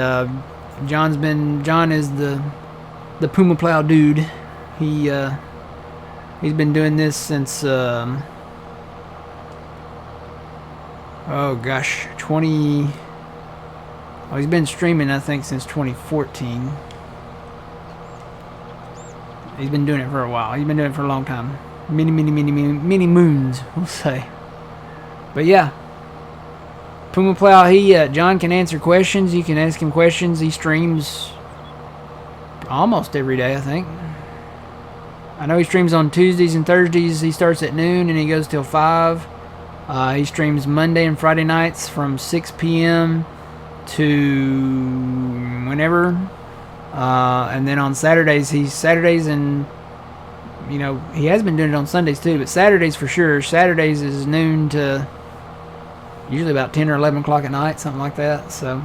John is the Puma Plow dude. He's been doing this since oh gosh, he's been streaming, I think, since 2014. He's been doing it for a while. He's been doing it for a long time. Many moons, we'll say. But yeah, Puma Plow, John can answer questions. You can ask him questions. He streams almost every day, I think. I know he streams on Tuesdays and Thursdays. He starts at noon and he goes till 5. He streams Monday and Friday nights from 6 p.m. to whenever, and then on Saturdays and he has been doing it on Sundays too, but Saturdays for sure. Saturdays is noon to usually about 10 or 11 o'clock at night, something like that. So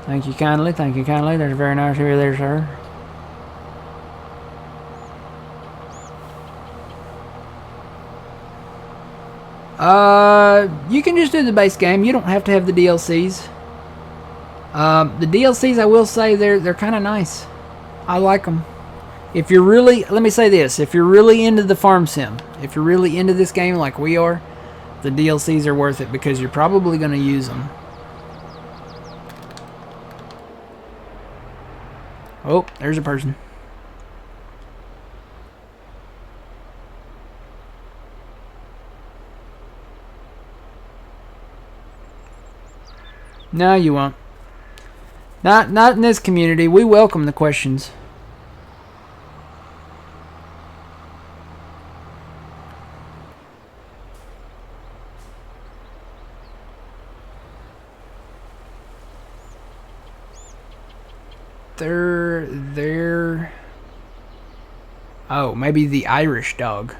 thank you kindly. That's very nice of you there, sir. You can just do the base game. You don't have to have the DLCs. The DLCs, I will say, they're kind of nice. I like them. If you're really, let me say this, if you're really into the farm sim, if you're really into this game like we are, the DLCs are worth it because you're probably going to use them. Oh, there's a person. No, you won't. Not in this community. We welcome the questions. They're oh, maybe the Irish dog.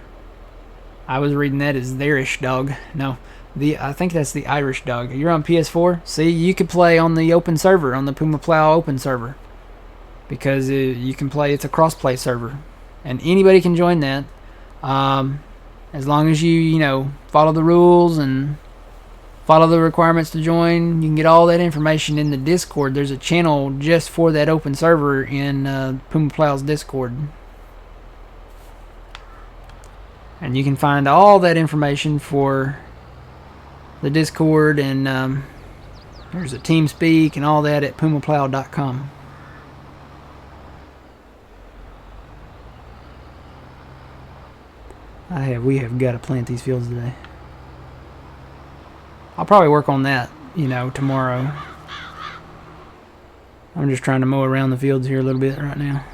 I was reading that as theirish dog. No, I think that's the Irish dog. You're on PS4. See, you could play on the open server, on the Puma Plow open server, because you can play. It's a cross-play server, and anybody can join that, as long as you follow the rules and follow the requirements to join. You can get all that information in the Discord. There's a channel just for that open server in Puma Plow's Discord. And you can find all that information for the Discord, and there's a TeamSpeak and all that at pumaplow.com. We have got to plant these fields today. I'll probably work on that, tomorrow. I'm just trying to mow around the fields here a little bit right now.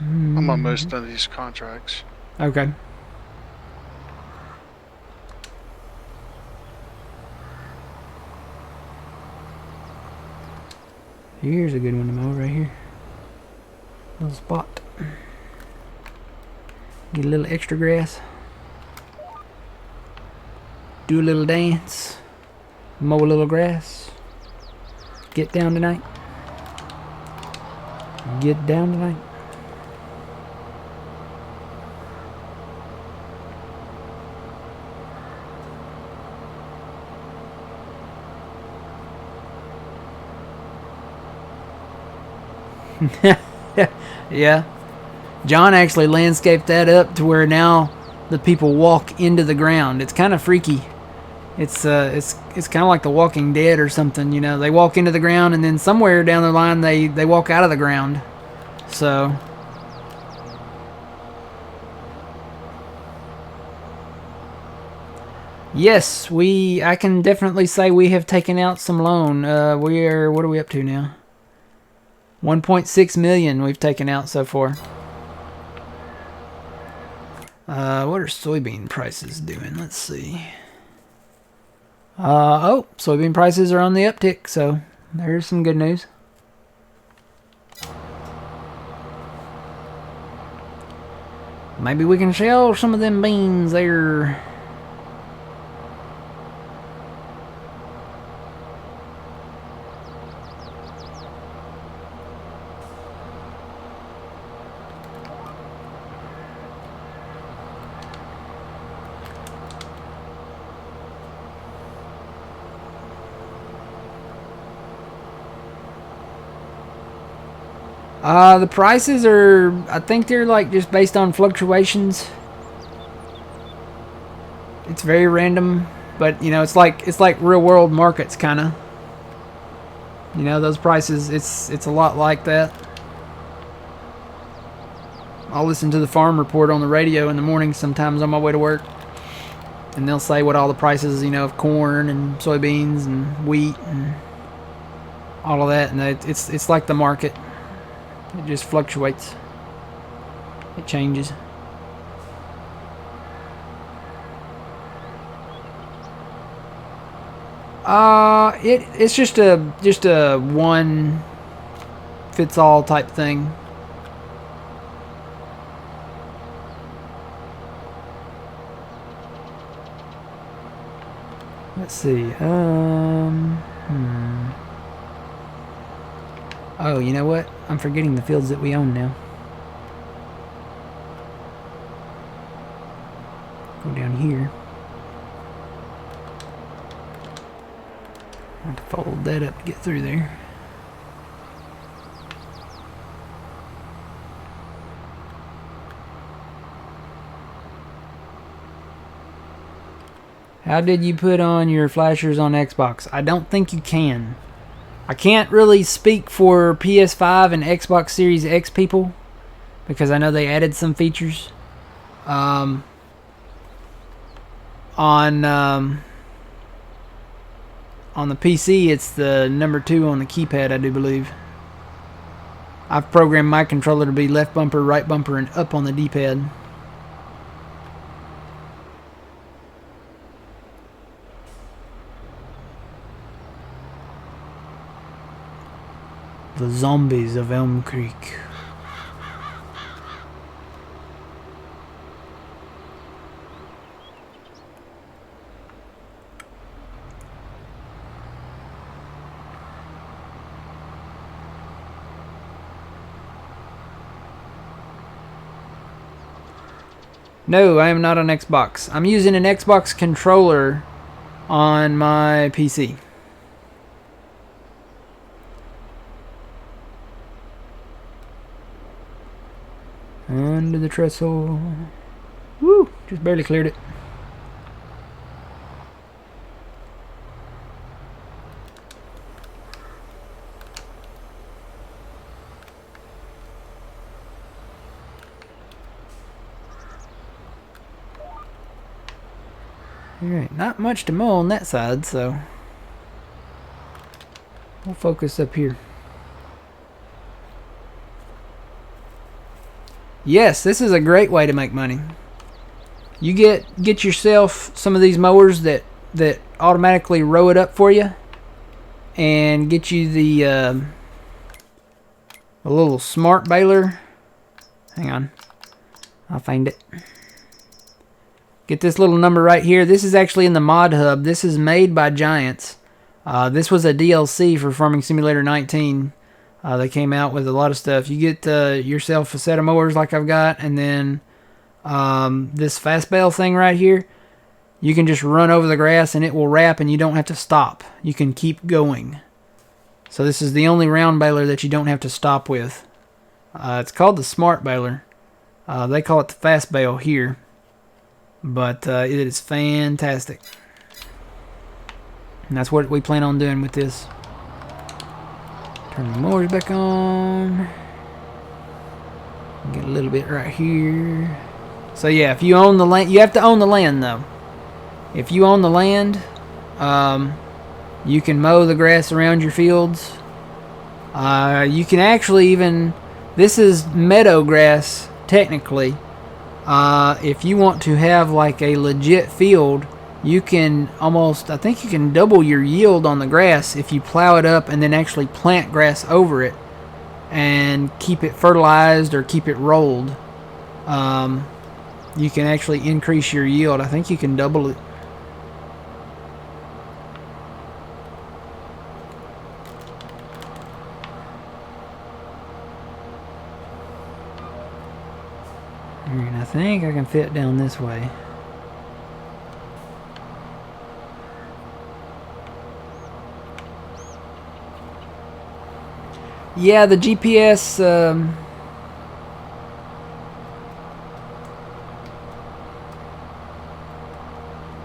I'm almost done these contracts.
Okay. Here's a good one to mow right here. Little spot. Get a little extra grass. Do a little dance. Mow a little grass. Get down tonight. Get down tonight. Yeah. John actually landscaped that up to where now the people walk into the ground. It's kind of freaky. It's kind of like The Walking Dead or something, They walk into the ground and then somewhere down the line they walk out of the ground. So yes, I can definitely say we have taken out some loan. What are we up to now? 1.6 million we've taken out so far. What are soybean prices doing? Let's see. Soybean prices are on the uptick, so there's some good news. Maybe we can sell some of them beans there. The prices are, I think they're like just based on fluctuations. It's very random, but it's like real world markets kind of. Those prices, it's a lot like that. I'll listen to the farm report on the radio in the morning sometimes on my way to work, and they'll say what all the prices, of corn and soybeans and wheat and all of that, and it's like the market. It just fluctuates. It changes. It's just a one fits all type thing. Let's see. Oh, you know what? I'm forgetting the fields that we own now. Go down here. I have to fold that up to get through there. How did you put on your flashers on Xbox? I don't think you can. I can't really speak for PS5 and Xbox Series X people because I know they added some features. On the PC, it's the number 2 on the keypad, I do believe. I've programmed my controller to be left bumper, right bumper, and up on the D-pad. The zombies of Elm Creek. No, I am not on Xbox. I'm using an Xbox controller on my PC. Under the trestle. Woo! Just barely cleared it. Alright, not much to mow on that side, so we'll focus up here. Yes, this is a great way to make money. You get yourself some of these mowers that automatically row it up for you, and get you the a little smart baler. Hang on, I'll find it. Get this little number right here. This is actually in the mod hub. This is made by Giants. This was a DLC for Farming Simulator 19. They came out with a lot of stuff. You get yourself a set of mowers like I've got, and then this fast bale thing right here. You can just run over the grass and it will wrap, and you don't have to stop. You can keep going. So this is the only round baler that you don't have to stop with. It's called the Smart Baler. They call it the fast bale here. But it is fantastic. And that's what we plan on doing with this. Turn the mowers back on. Get a little bit right here. So yeah, if you own the land, you have to own the land though. If you own the land, you can mow the grass around your fields. You can actually even, this is meadow grass technically. If you want to have like a legit field, you can almost, I think you can double your yield on the grass if you plow it up and then actually plant grass over it and keep it fertilized or keep it rolled. You can actually increase your yield. I think you can double it. And I think I can fit down this way. Yeah, the GPS,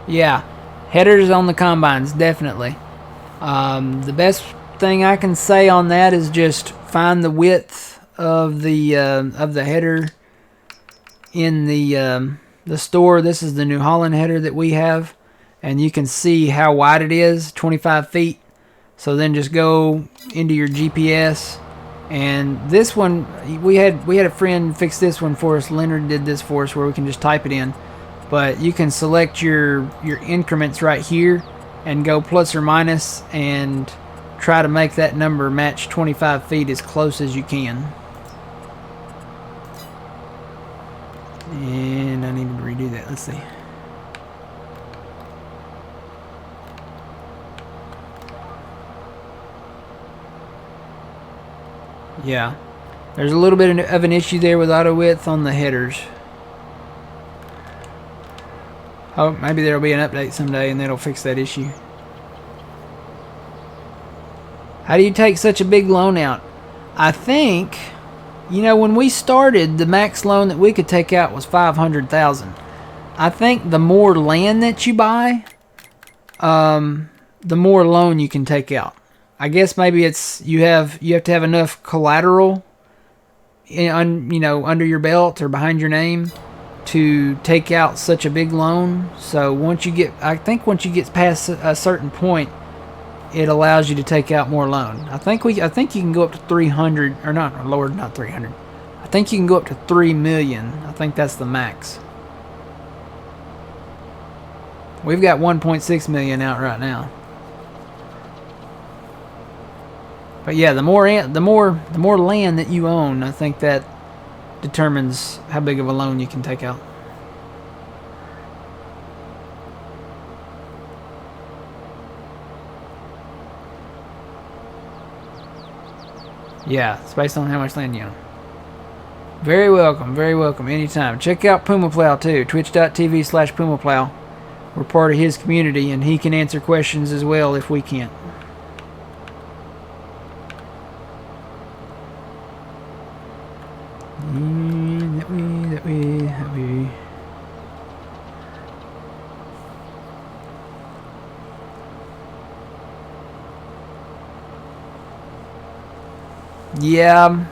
yeah, headers on the combines, definitely. The best thing I can say on that is just find the width of the header in the store. This is the New Holland header that we have, and you can see how wide it is, 25 feet. So then just go into your GPS, and this one, we had a friend fix this one for us. Leonard did this for us where we can just type it in. But you can select your increments right here and go plus or minus and try to make that number match 25 feet as close as you can. And I need to redo that. Let's see. Yeah, there's a little bit of an issue there with auto width on the headers. Oh, maybe there'll be an update someday and that'll fix that issue. How do you take such a big loan out? I think, you know, when we started, the max loan that we could take out was $500,000. I think the more land that you buy, the more loan you can take out. I guess maybe it's you have to have enough collateral, under your belt or behind your name to take out such a big loan. So once you get past a certain point, it allows you to take out more loan. I think you can go up to 300, or not 300. I think you can go up to 3 million. I think that's the max. We've got 1.6 million out right now. But yeah, the more land that you own, I think that determines how big of a loan you can take out. Yeah, it's based on how much land you own. Very welcome, anytime. Check out Puma Plow too, twitch.tv/Puma Plow. We're part of his community, and he can answer questions as well if we can't. That way. Yeah,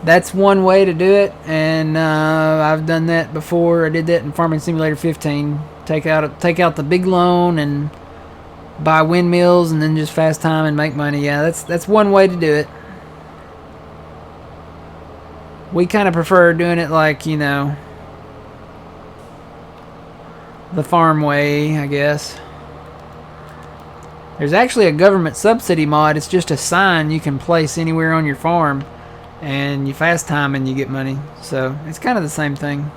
that's one way to do it, and I've done that before. I did that in Farming Simulator 15. Take out the big loan and buy windmills, and then just fast time and make money. Yeah, that's one way to do it. We kind of prefer doing it like, you know, the farm way, I guess. There's actually a government subsidy mod. It's just a sign you can place anywhere on your farm, and you fast time and you get money. So it's kind of the same thing.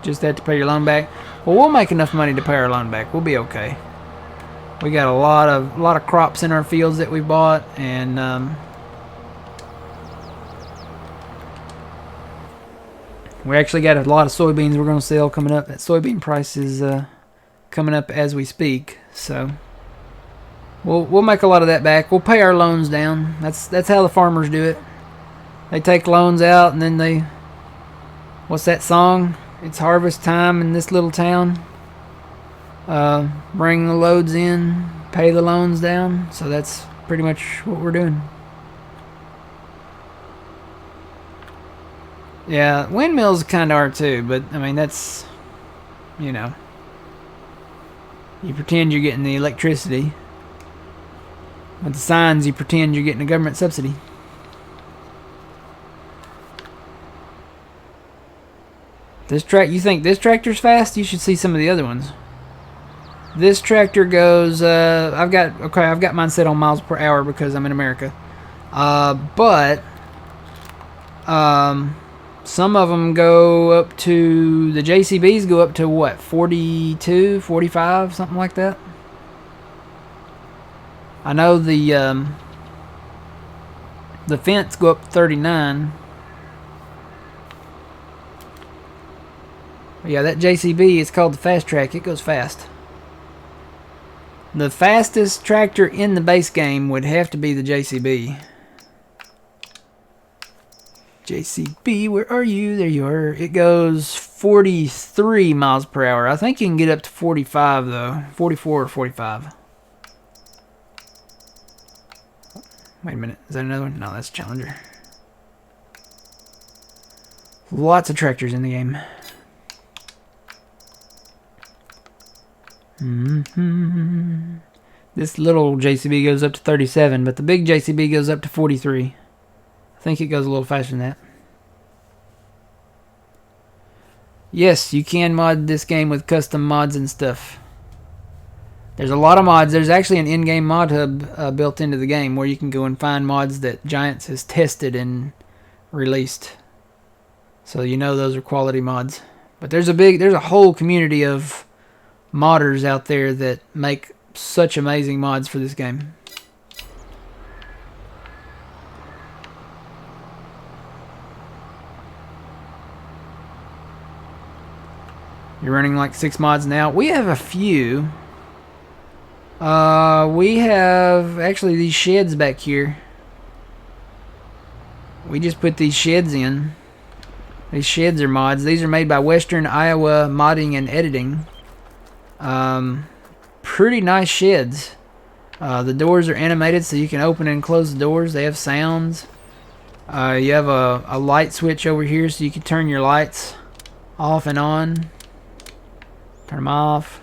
Just have to pay your loan back. Well, we'll make enough money to pay our loan back. We'll be okay. We got a lot of crops in our fields that we bought, and we actually got a lot of soybeans we're going to sell coming up. That soybean price is coming up as we speak, so we'll make a lot of that back. We'll pay our loans down. That's how the farmers do it. They take loans out, and then they, what's that song? It's harvest time in this little town. Bring the loads in, pay the loans down. So that's pretty much what we're doing. Yeah, windmills kind of are too, but I mean, that's, you know, you pretend you're getting the electricity. With the signs, you pretend you're getting a government subsidy. You think this tractor's fast? You should see some of the other ones. This tractor goes, I've got mine set on miles per hour because I'm in America. But some of them go up to, the JCBs go up to what, 42, 45, something like that. I know the fence go up 39. Yeah, that JCB is called the Fast Track. It goes fast. The fastest tractor in the base game would have to be the JCB. JCB, where are you? There you are. It goes 43 miles per hour. I think you can get up to 45 though. 44 or 45. Wait a minute. Is that another one? No, that's a Challenger. Lots of tractors in the game. This little JCB goes up to 37, but the big JCB goes up to 43. I think it goes a little faster than that. Yes, you can mod this game with custom mods and stuff. There's a lot of mods. There's actually an in-game mod hub built into the game where you can go and find mods that Giants has tested and released. So you know those are quality mods. But there's a whole community of modders out there that make such amazing mods for this game. You're running like 6 mods now. We have a few. We have actually these sheds back here. We just put these sheds in. These sheds are mods. These are made by Western Iowa Modding and Editing. Pretty nice sheds. The doors are animated so you can open and close the doors. They have sounds. You have a light switch over here so you can turn your lights off and on. Turn them off.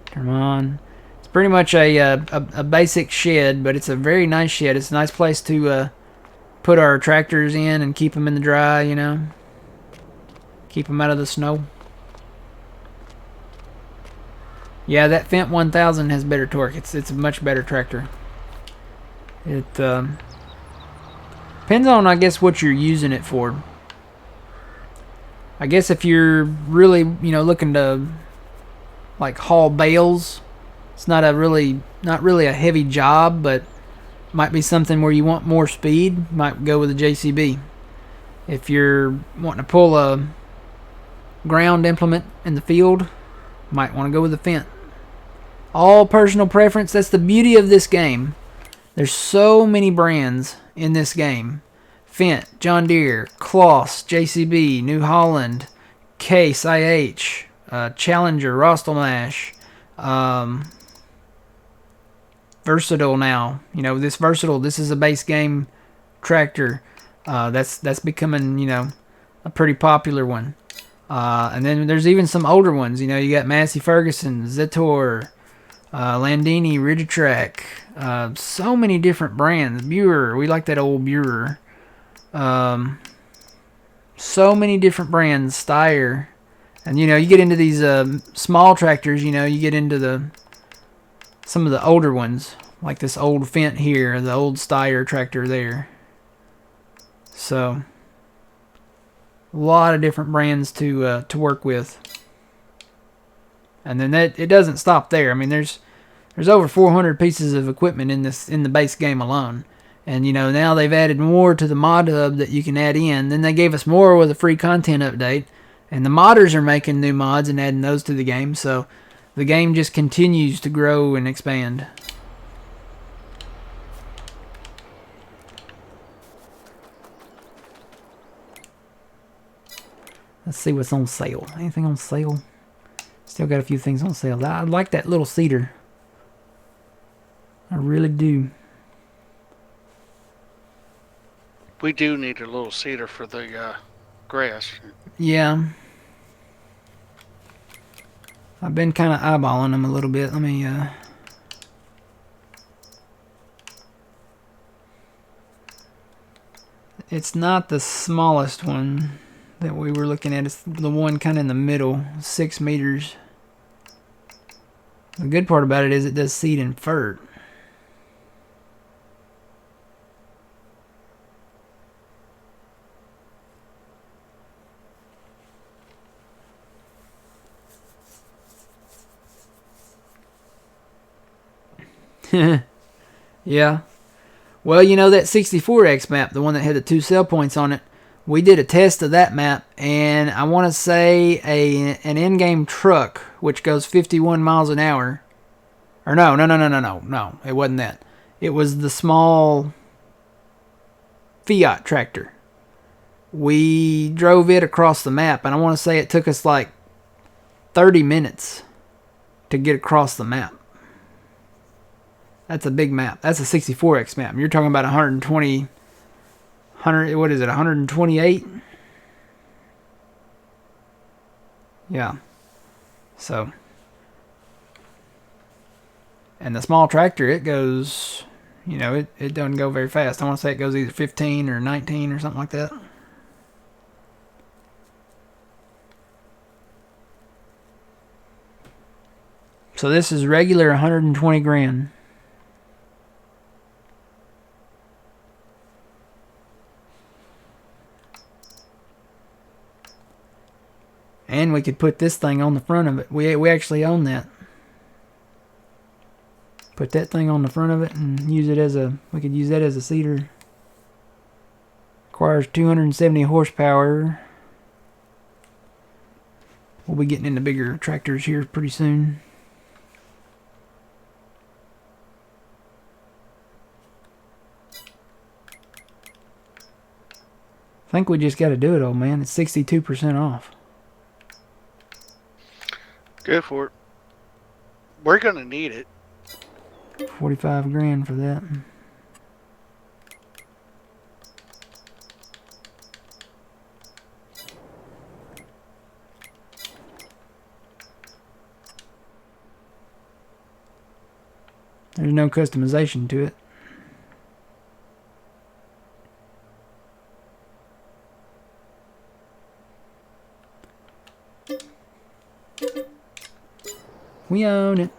Turn them on. It's pretty much a basic shed, but it's a very nice shed. It's a nice place to put our tractors in and keep them in the dry, you know. Keep them out of the snow. Yeah, that Fendt 1000 has better torque. It's a much better tractor. It depends on, I guess, what you're using it for. I guess if you're really, you know, looking to like haul bales, it's not really a heavy job, but might be something where you want more speed, might go with a JCB. If you're wanting to pull a ground implement in the field, might want to go with a Fendt. All personal preference. That's the beauty of this game. There's so many brands in this game. Fendt, John Deere, Kloss, JCB, New Holland, Case, IH, Challenger, Rostelmash, Versatile now. You know, this Versatile, this is a base game tractor. That's becoming, you know, a pretty popular one. And then there's even some older ones. You know, you got Massey Ferguson, Zetor, Landini, Rigitrack. So many different brands. Buer, we like that old Buer. So many different brands. Steyr. And, you know, you get into these small tractors, you know, you get into some of the older ones. Like this old Fendt here, the old Steyr tractor there. So, a lot of different brands to work with. And then it doesn't stop there. I mean, there's over 400 pieces of equipment in the base game alone. And, you know, now they've added more to the mod hub that you can add in. Then they gave us more with a free content update. And the modders are making new mods and adding those to the game. So the game just continues to grow and expand. Let's see what's on sale. Anything on sale? Still got a few things on sale. I like that little cedar. I really do.
We do need a little cedar for the grass.
Yeah. I've been kind of eyeballing them a little bit. Let me, it's not the smallest one that we were looking at. It's the one kind of in the middle, 6 meters. The good part about it is it does seed and fert. Yeah. Well, you know that 64X map, the one that had the 2 sell points on it, we did a test of that map, and I want to say an in-game truck, which goes 51 miles an hour. Or no, it wasn't that. It was the small Fiat tractor. We drove it across the map, and I want to say it took us like 30 minutes to get across the map. That's a big map. That's a 64X map. You're talking about 128? Yeah. So. And the small tractor, it goes, you know, it doesn't go very fast. I want to say it goes either 15 or 19 or something like that. So this is regular 120 grand. And we could put this thing on the front of it. We actually own that. Put that thing on the front of it and use it as a... We could use that as a seeder. Requires 270 horsepower. We'll be getting into bigger tractors here pretty soon. I think we just got to do it, old man. It's 62% off.
Go for it. We're going to need it.
45 grand for that. There's no customization to it. We own it.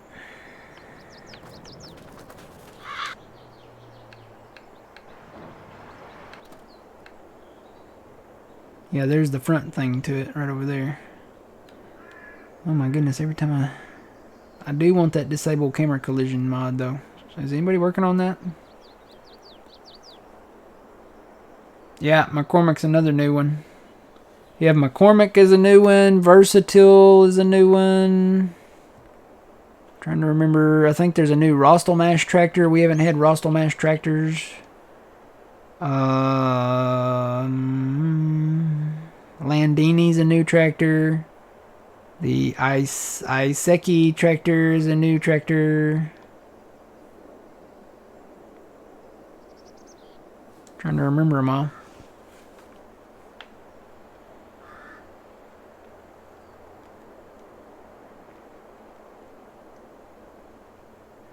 Yeah, there's the front thing to it right over there. Oh my goodness, every time I do want that disable camera collision mod though. Is anybody working on that? Yeah, McCormick's another new one. You have McCormick is a new one. Versatile is a new one. Trying to remember. I think there's a new Rostelmash tractor. We haven't had Rostelmash tractors. Landini's a new tractor. The Iseki tractor is a new tractor. Trying to remember them all.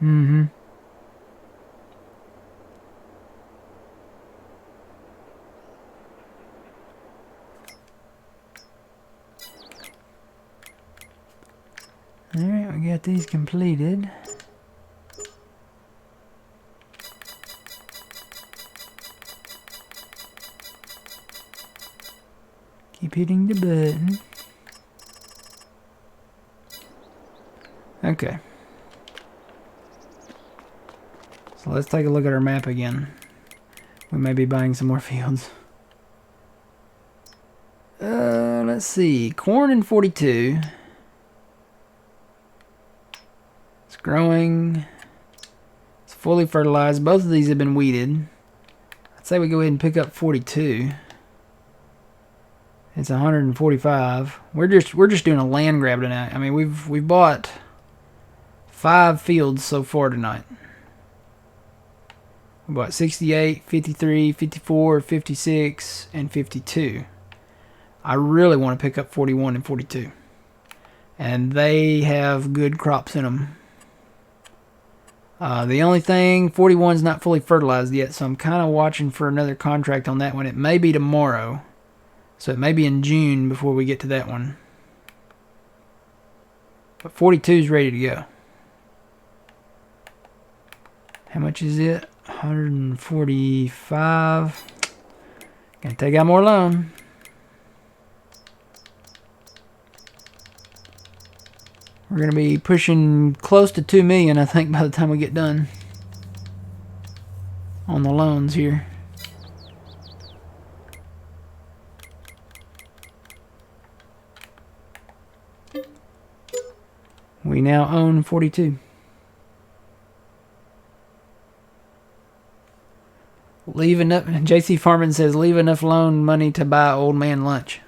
Mm-hmm. Alright, we got these completed. Keep hitting the button. Okay. So let's take a look at our map again. We may be buying some more fields. Let's see. Corn in 42. It's growing. It's fully fertilized. Both of these have been weeded. I'd say we go ahead and pick up 42. It's 145. We're just doing a land grab tonight. I mean, we've bought 5 fields so far tonight. We bought 68, 53, 54, 56, and 52. I really want to pick up 41 and 42. And they have good crops in them. The only thing, 41's not fully fertilized yet, so I'm kind of watching for another contract on that one. It may be tomorrow. So it may be in June before we get to that one. But 42 is ready to go. How much is it? 145. Gonna take out more loan. We're gonna be pushing close to 2 million, I think, by the time we get done on the loans here. We now own 42. Leave enough. JC Farman says, leave enough loan money to buy old man lunch.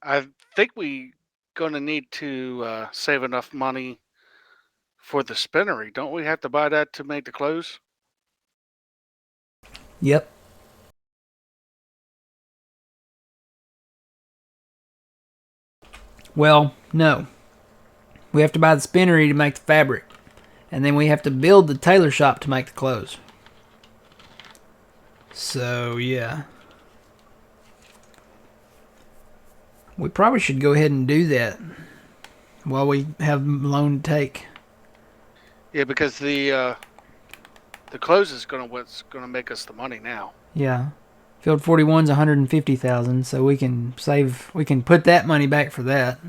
I think we gonna need to save enough money for the spinnery. Don't we have to buy that to make the clothes?
Yep. Well, no. We have to buy the spinnery to make the fabric. And then we have to build the tailor shop to make the clothes. So, yeah. We probably should go ahead and do that while we have loan to take.
Yeah, because the clothes is what's gonna make us the money now.
Yeah. Field 41's 150,000, so we can put that money back for that.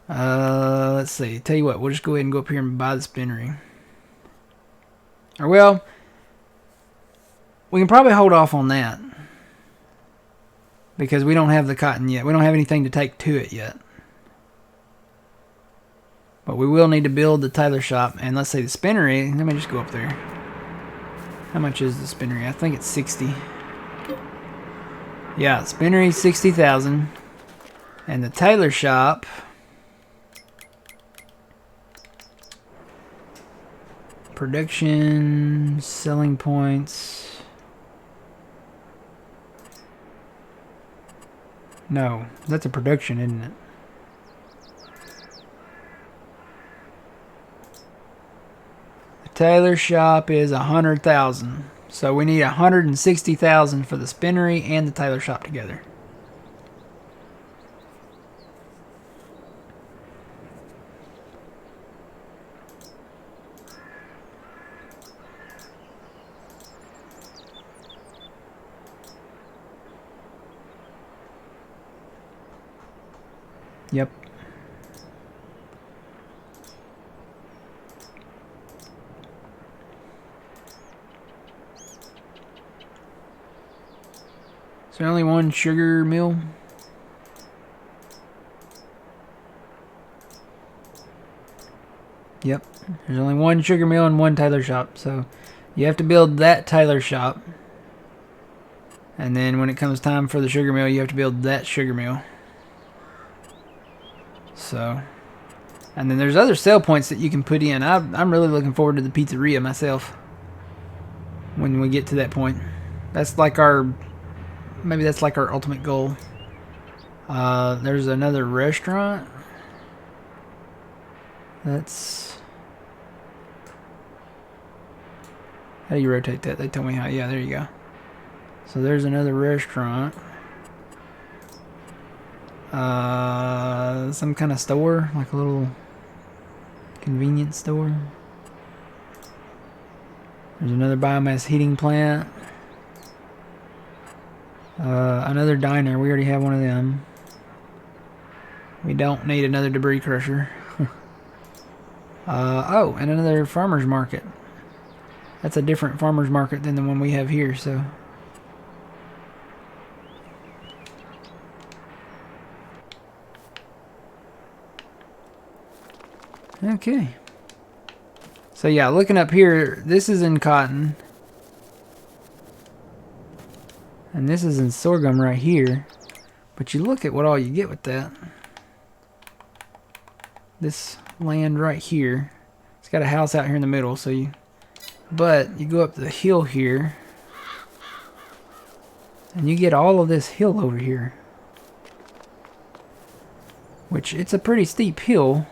Let's see. Tell you what, we'll just go ahead and go up here and buy the spinnery. Or well, we can probably hold off on that because we don't have the cotton yet. We don't have anything to take to it yet. But we will need to build the tailor shop, and let's say the spinnery. Let me just go up there. How much is the spinnery? I think it's 60. Yeah, spinnery 60,000, and the tailor shop. Production, selling points. No, that's a production, isn't it? The tailor shop is 100,000. So we need 160,000 for the spinnery and the tailor shop together. Yep. there only one sugar mill? Yep. There's only one sugar mill and one tailor shop. So you have to build that tailor shop. And then when it comes time for the sugar mill, you have to build that sugar mill. So, and then there's other sell points that you can put in. I'm really looking forward to the pizzeria myself. When we get to that point. That's like our, maybe that's like our ultimate goal. There's another restaurant. That's, how do you rotate that? They told me how. Yeah, there you go. So there's another restaurant. Some kind of store, like a little convenience store. There's another biomass heating plant. Another diner. We already have one of them. We don't need another debris crusher. Oh, and another farmer's market. That's a different farmer's market than the one we have here, so. Okay. So yeah, looking up here, this is in cotton. And this is in sorghum right here. But you look at what all you get with that. This land right here. It's got a house out here in the middle, so you... But you go up the hill here. And you get all of this hill over here. Which, it's a pretty steep hill.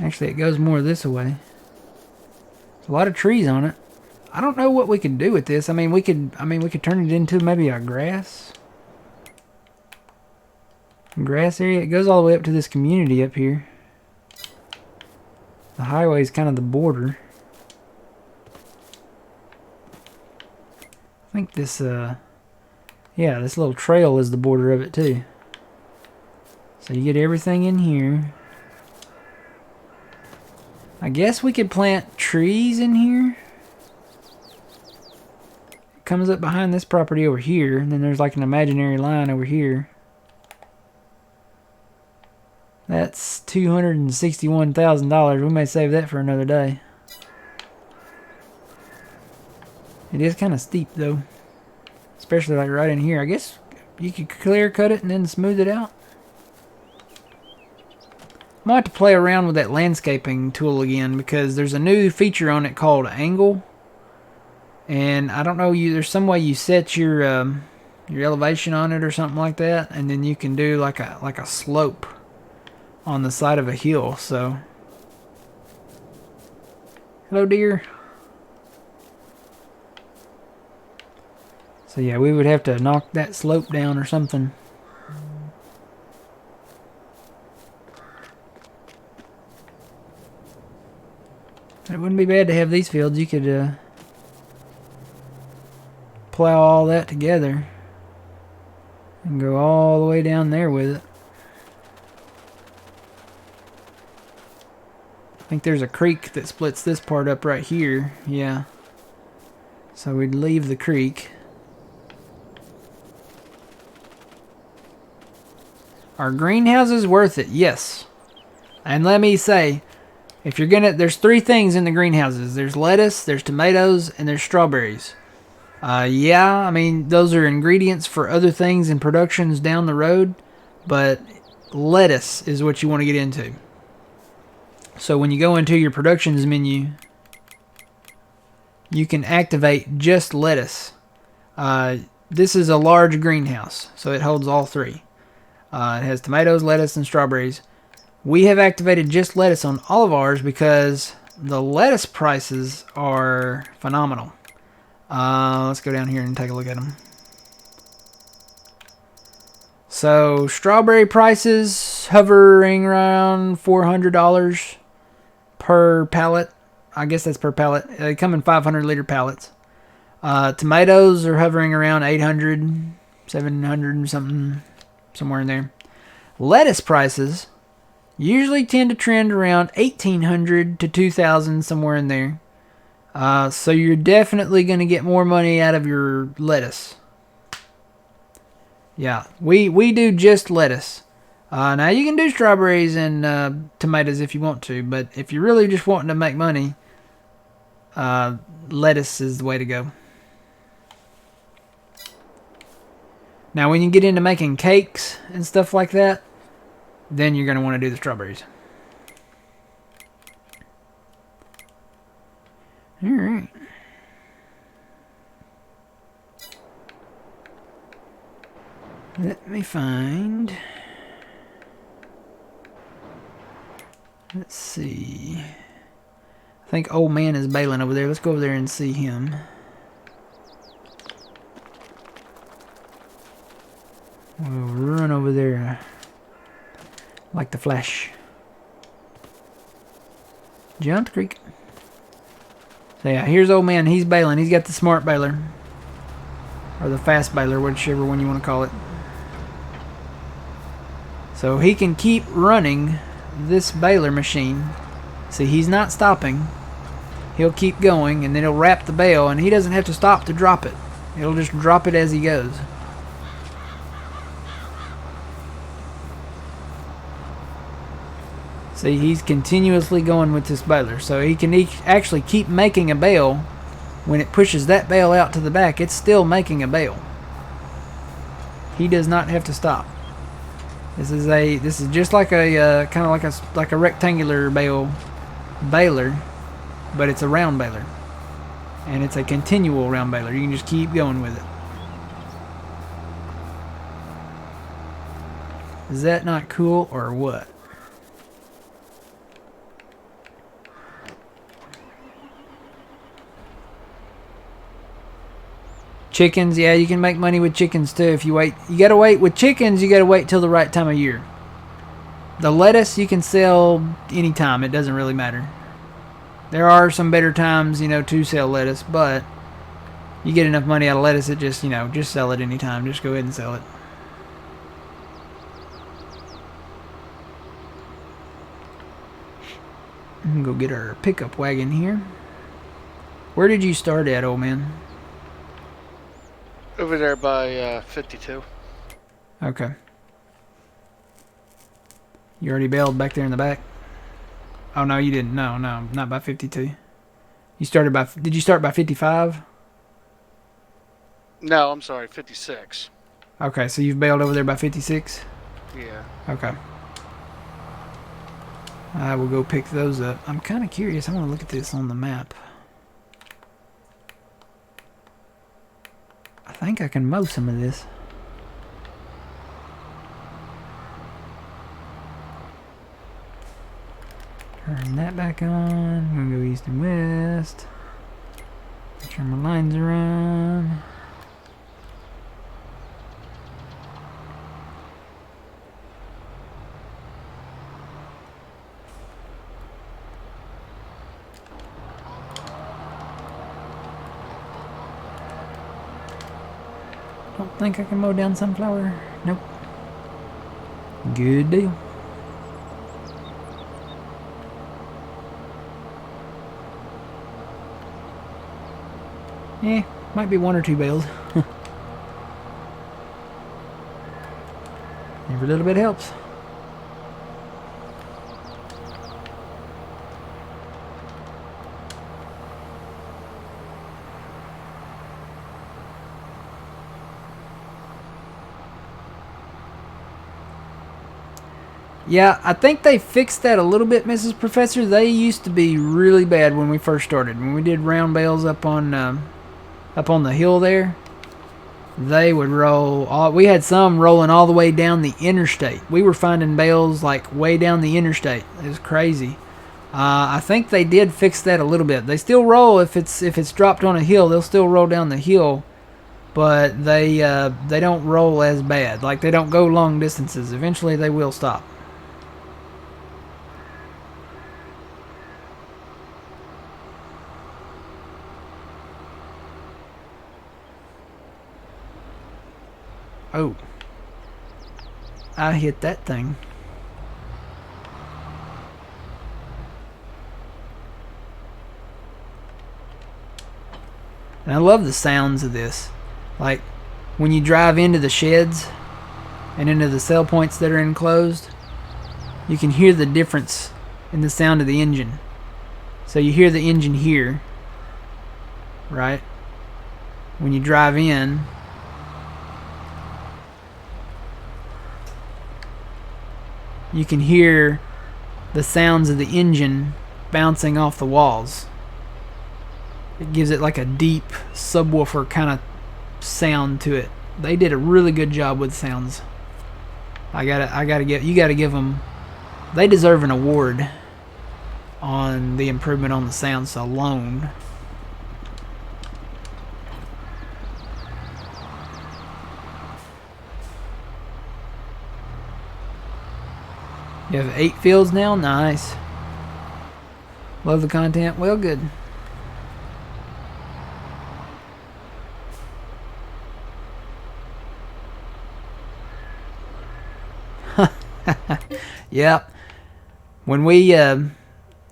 Actually, it goes more this way. There's a lot of trees on it. I don't know what we could do with this. I mean, we could turn it into maybe a grass area. It goes all the way up to this community up here. The highway is kind of the border. I think this, yeah, this little trail is the border of it too. So you get everything in here. I guess we could plant trees in here. It comes up behind this property over here, and then there's like an imaginary line over here. That's $261,000. We may save that for another day. It is kind of steep though, especially like right in here. I guess you could clear cut it and then smooth it out. I might have to play around with that landscaping tool again because there's a new feature on it called Angle. And I don't know, there's some way you set your elevation on it or something like that, and then you can do like a slope on the side of a hill. So, hello dear. So yeah, we would have to knock that slope down or something. It wouldn't be bad to have these fields. You could plow all that together and go all the way down there with it. I think there's a creek that splits this part up right here. Yeah. So we'd leave the creek. Are greenhouses worth it? Yes. And let me say, if you're gonna, there's three things in the greenhouses. There's lettuce, there's tomatoes, and there's strawberries. Yeah, I mean, those are ingredients for other things in productions down the road, but lettuce is what you want to get into. So when you go into your productions menu, you can activate just lettuce. This is a large greenhouse, so it holds all three. It has tomatoes, lettuce, and strawberries. We have activated just lettuce on all of ours because the lettuce prices are phenomenal. Let's go down here and take a look at them. So strawberry prices hovering around $400 per pallet. I guess that's per pallet. They come in 500-liter pallets. Tomatoes are hovering around 800, 700 something, somewhere in there. Lettuce prices Usually tend to trend around 1,800 to 2,000, somewhere in there. So you're definitely going to get more money out of your lettuce. Yeah, we do just lettuce. Now you can do strawberries and tomatoes if you want to, but if you're really just wanting to make money, lettuce is the way to go. Now when you get into making cakes and stuff like that, then you're going to want to do the strawberries. Alright. Let me find... Let's see. I think old man is baling over there. Let's go over there and see him. We'll run over there like the Flash. Jump the creek. So yeah, here's old man. He's baling. He's got the smart baler. Or the fast baler, whichever one you want to call it. So he can keep running this baler machine. See, he's not stopping. He'll keep going, and then he'll wrap the bale, and he doesn't have to stop to drop it. It'll just drop it as he goes. See, he's continuously going with this baler, so he can actually keep making a bale. When it pushes that bale out to the back, it's still making a bale. He does not have to stop. This is just like a kind of like a rectangular baler, but it's a round baler, and it's a continual round baler. You can just keep going with it. Is that not cool or what? Chickens, yeah, you can make money with chickens too if you wait. You gotta wait with chickens. You gotta wait till the right time of year. The lettuce you can sell anytime. It doesn't really matter. There are some better times, to sell lettuce, but you get enough money out of lettuce, it just, just sell it anytime. Just go ahead and sell it. I'm gonna go get our pickup wagon here. Where did you start at, old man?
Over there by 52.
Okay. You already bailed back there in the back? Oh, no, you didn't. No, not by 52. Did you start by 55?
No, I'm sorry, 56.
Okay, so you've bailed over there by 56?
Yeah.
Okay. I will go pick those up. I'm kind of curious. I want to look at this on the map. I think I can mow some of this. Turn that back on. I'm going to go east and west. Make sure my lines are on. Don't think I can mow down sunflower. Nope. Good deal. Might be one or two bales. Every little bit helps. Yeah, I think they fixed that a little bit, Mrs. Professor. They used to be really bad when we first started. When we did round bales up on the hill there, they would roll. We had some rolling all the way down the interstate. We were finding bales like way down the interstate. It was crazy. I think they did fix that a little bit. They still roll if it's dropped on a hill. They'll still roll down the hill, but they don't roll as bad. Like they don't go long distances. Eventually, they will stop. Oh, I hit that thing. And I love the sounds of this. Like when you drive into the sheds and into the sell points that are enclosed, you can hear the difference in the sound of the engine. So you hear the engine here, right? When you drive in, you can hear the sounds of the engine bouncing off the walls. It gives it like a deep subwoofer kind of sound to it. They did a really good job with sounds. You gotta give them. They deserve an award on the improvement on the sounds alone. You have 8 fields now? Nice. Love the content? Well, good. Yep. When we, and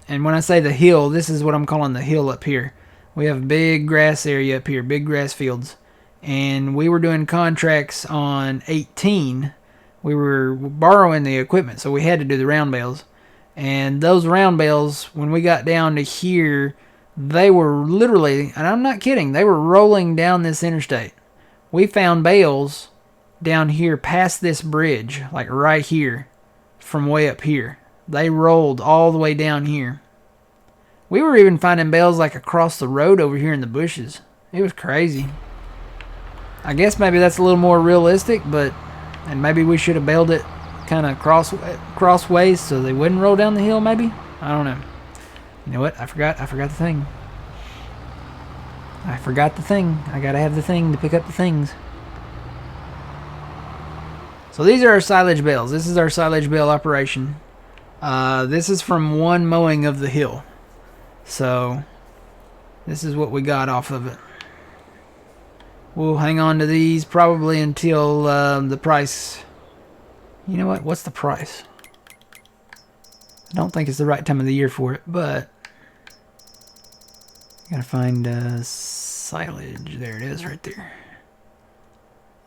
when I say the hill, this is what I'm calling the hill up here. We have a big grass area up here, big grass fields. And we were doing contracts on 18. We were borrowing the equipment, so we had to do the round bales. And those round bales, when we got down to here, they were literally, and I'm not kidding, they were rolling down this interstate. We found bales down here past this bridge, like right here, from way up here. They rolled all the way down here. We were even finding bales like across the road over here in the bushes. It was crazy. I guess maybe that's a little more realistic, and maybe we should have baled it kind of crossways so they wouldn't roll down the hill, maybe? I don't know. You know what? I forgot the thing. I forgot the thing. I gotta have the thing to pick up the things. So these are our silage bales. This is our silage bale operation. This is from one mowing of the hill. So this is what we got off of it. We'll hang on to these probably until the price. You know what? What's the price? I don't think it's the right time of the year for it, but gotta find silage. There it is, right there.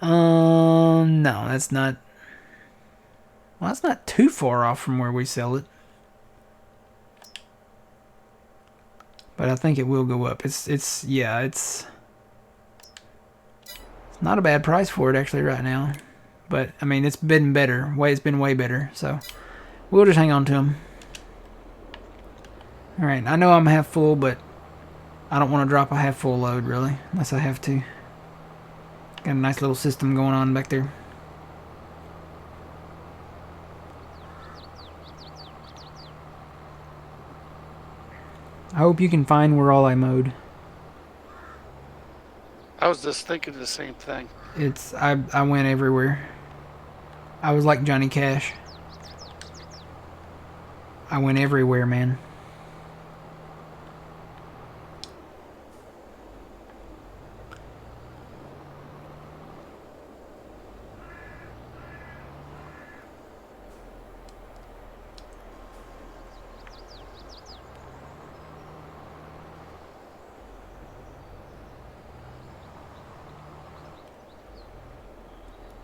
No, that's not. Well, that's not too far off from where we sell it. But I think it will go up. It's not a bad price for it actually right now. But I mean, it's been better. It's been way better. So we'll just hang on to them. All right, I know I'm half full, but I don't want to drop a half full load really, unless I have to. Got a nice little system going on back there. I hope you can find where all I mowed.
I was just thinking the same thing.
I went everywhere. I was like Johnny Cash. I went everywhere, man.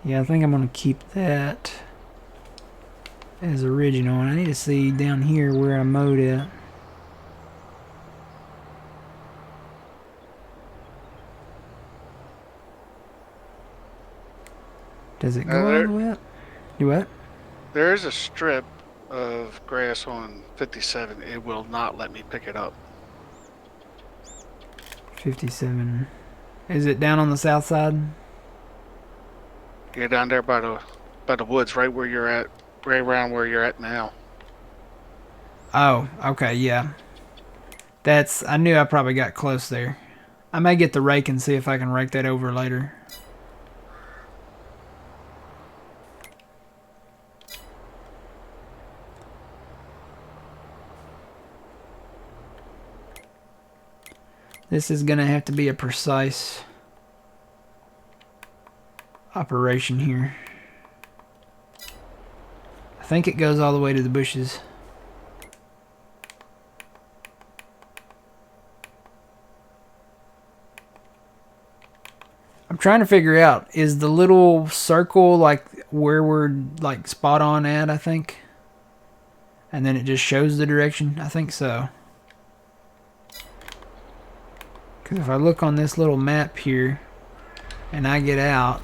Yeah, I think I'm going to keep that as original. And I need to see down here where I mowed it. Does it go all the way up? Do what?
There is a strip of grass on 57. It will not let me pick it up.
57. Is it down on the south side?
You're down there by the woods, right where you're at, right around where you're at now.
Oh, okay, yeah. I knew I probably got close there. I may get the rake and see if I can rake that over later. This is gonna have to be a precise operation here. I think it goes all the way to the bushes. trying to figure out, is the little circle like where we're like spot on at, I think? And then it just shows the direction? I think so. Because if I look on this little map here, and I get out,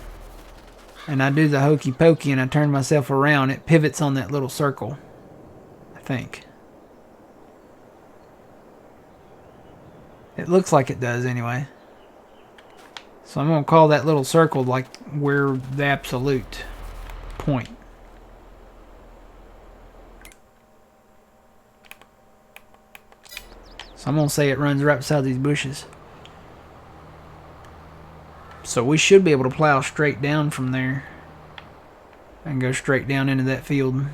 and I do the hokey pokey and I turn myself around, it pivots on that little circle. I think. It looks like it does anyway. So I'm going to call that little circle like we're the absolute point. So I'm going to say it runs right beside these bushes. So we should be able to plow straight down from there and go straight down into that field.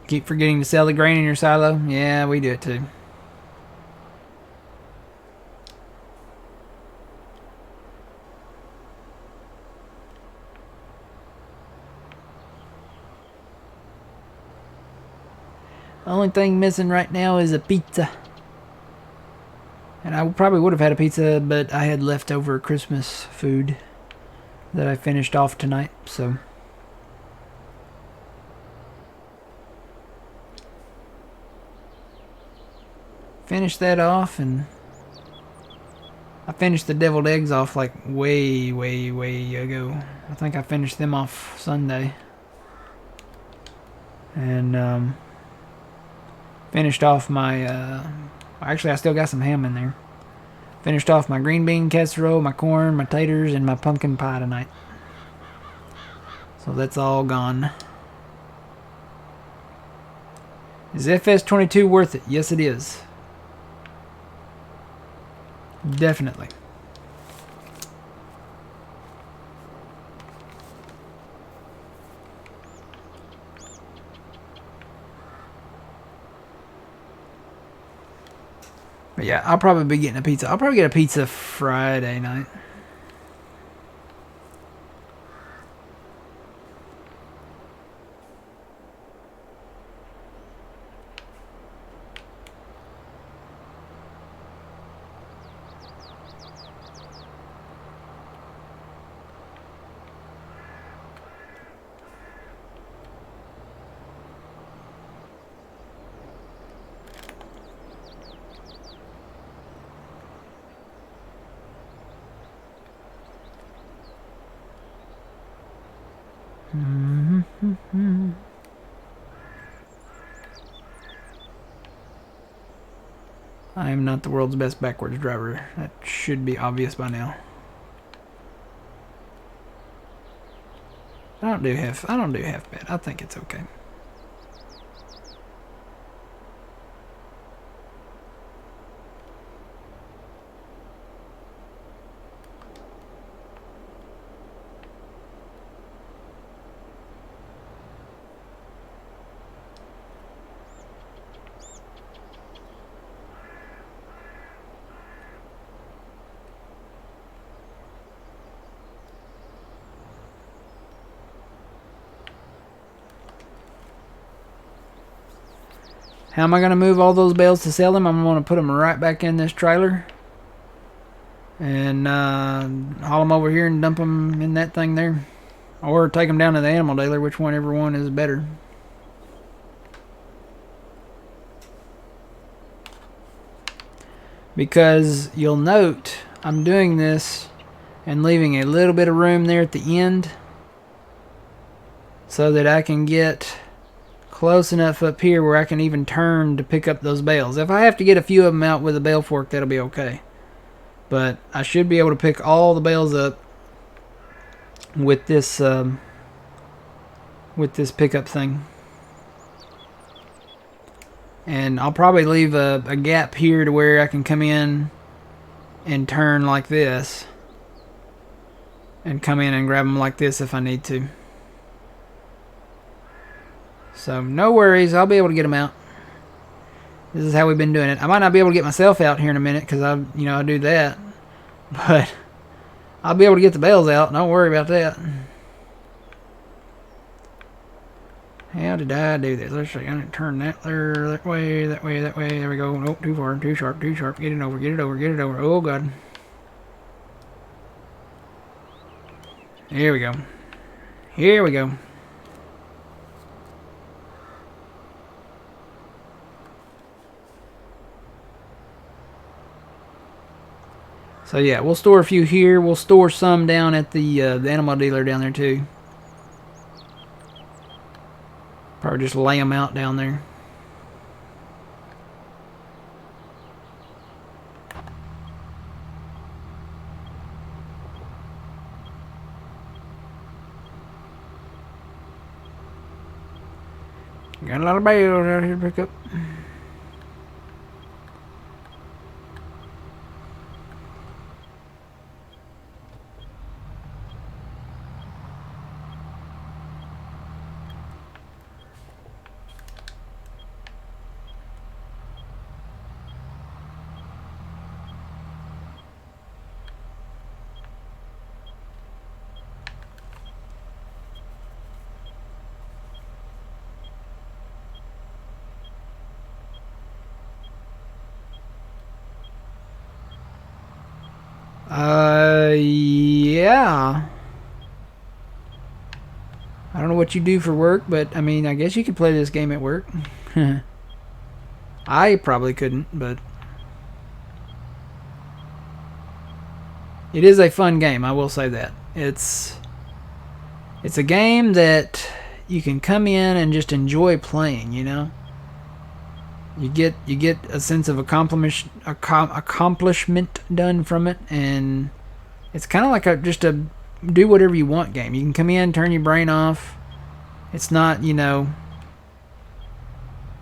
Keep forgetting to sell the grain in your silo? Yeah, we do it too. The only thing missing right now is a pizza. And I probably would have had a pizza, but I had leftover Christmas food that I finished off tonight, so... Finished that off, and I finished the deviled eggs off like way ago. I think I finished them off Sunday. And finished off my actually I still got some ham in there. Finished off my green bean casserole, my corn, my taters, and my pumpkin pie tonight. So that's all gone. Is FS22 worth it? Yes, it is. Definitely. But yeah, I'll probably be getting a pizza. I'll probably get a pizza Friday night. I am not the world's best backwards driver. That should be obvious by now. I don't do half bad. I think it's okay. How am I going to move all those bales to sell them? I'm going to put them right back in this trailer. And haul them over here and dump them in that thing there. Or take them down to the animal dealer, whichever one is better. Because you'll note I'm doing this and leaving a little bit of room there at the end. So that I can get close enough up here where I can even turn to pick up those bales. If I have to get a few of them out with a bale fork, that'll be okay. But I should be able to pick all the bales up with this pickup thing. And I'll probably leave a gap here to where I can come in and turn like this. And come in and grab them like this if I need to. So, no worries. I'll be able to get them out. This is how we've been doing it. I might not be able to get myself out here in a minute because I do that. But I'll be able to get the bales out. Don't worry about that. How did I do this? Let's see. I'm going to turn that there, that way, that way, that way. There we go. Nope, too far, too sharp, too sharp. Get it over, get it over, get it over. Oh, God. Here we go. Here we go. So yeah, we'll store a few here. We'll store some down at the animal dealer down there too. Probably just lay them out down there. Got a lot of bales out here to pick up. Yeah. I don't know what you do for work, but I mean, I guess you could play this game at work. I probably couldn't, but it is a fun game, I will say that. It's a game that you can come in and just enjoy playing, you know? You get a sense of accomplishment done from it, and it's kind of like just a do whatever you want game. You can come in, turn your brain off. It's not, you know,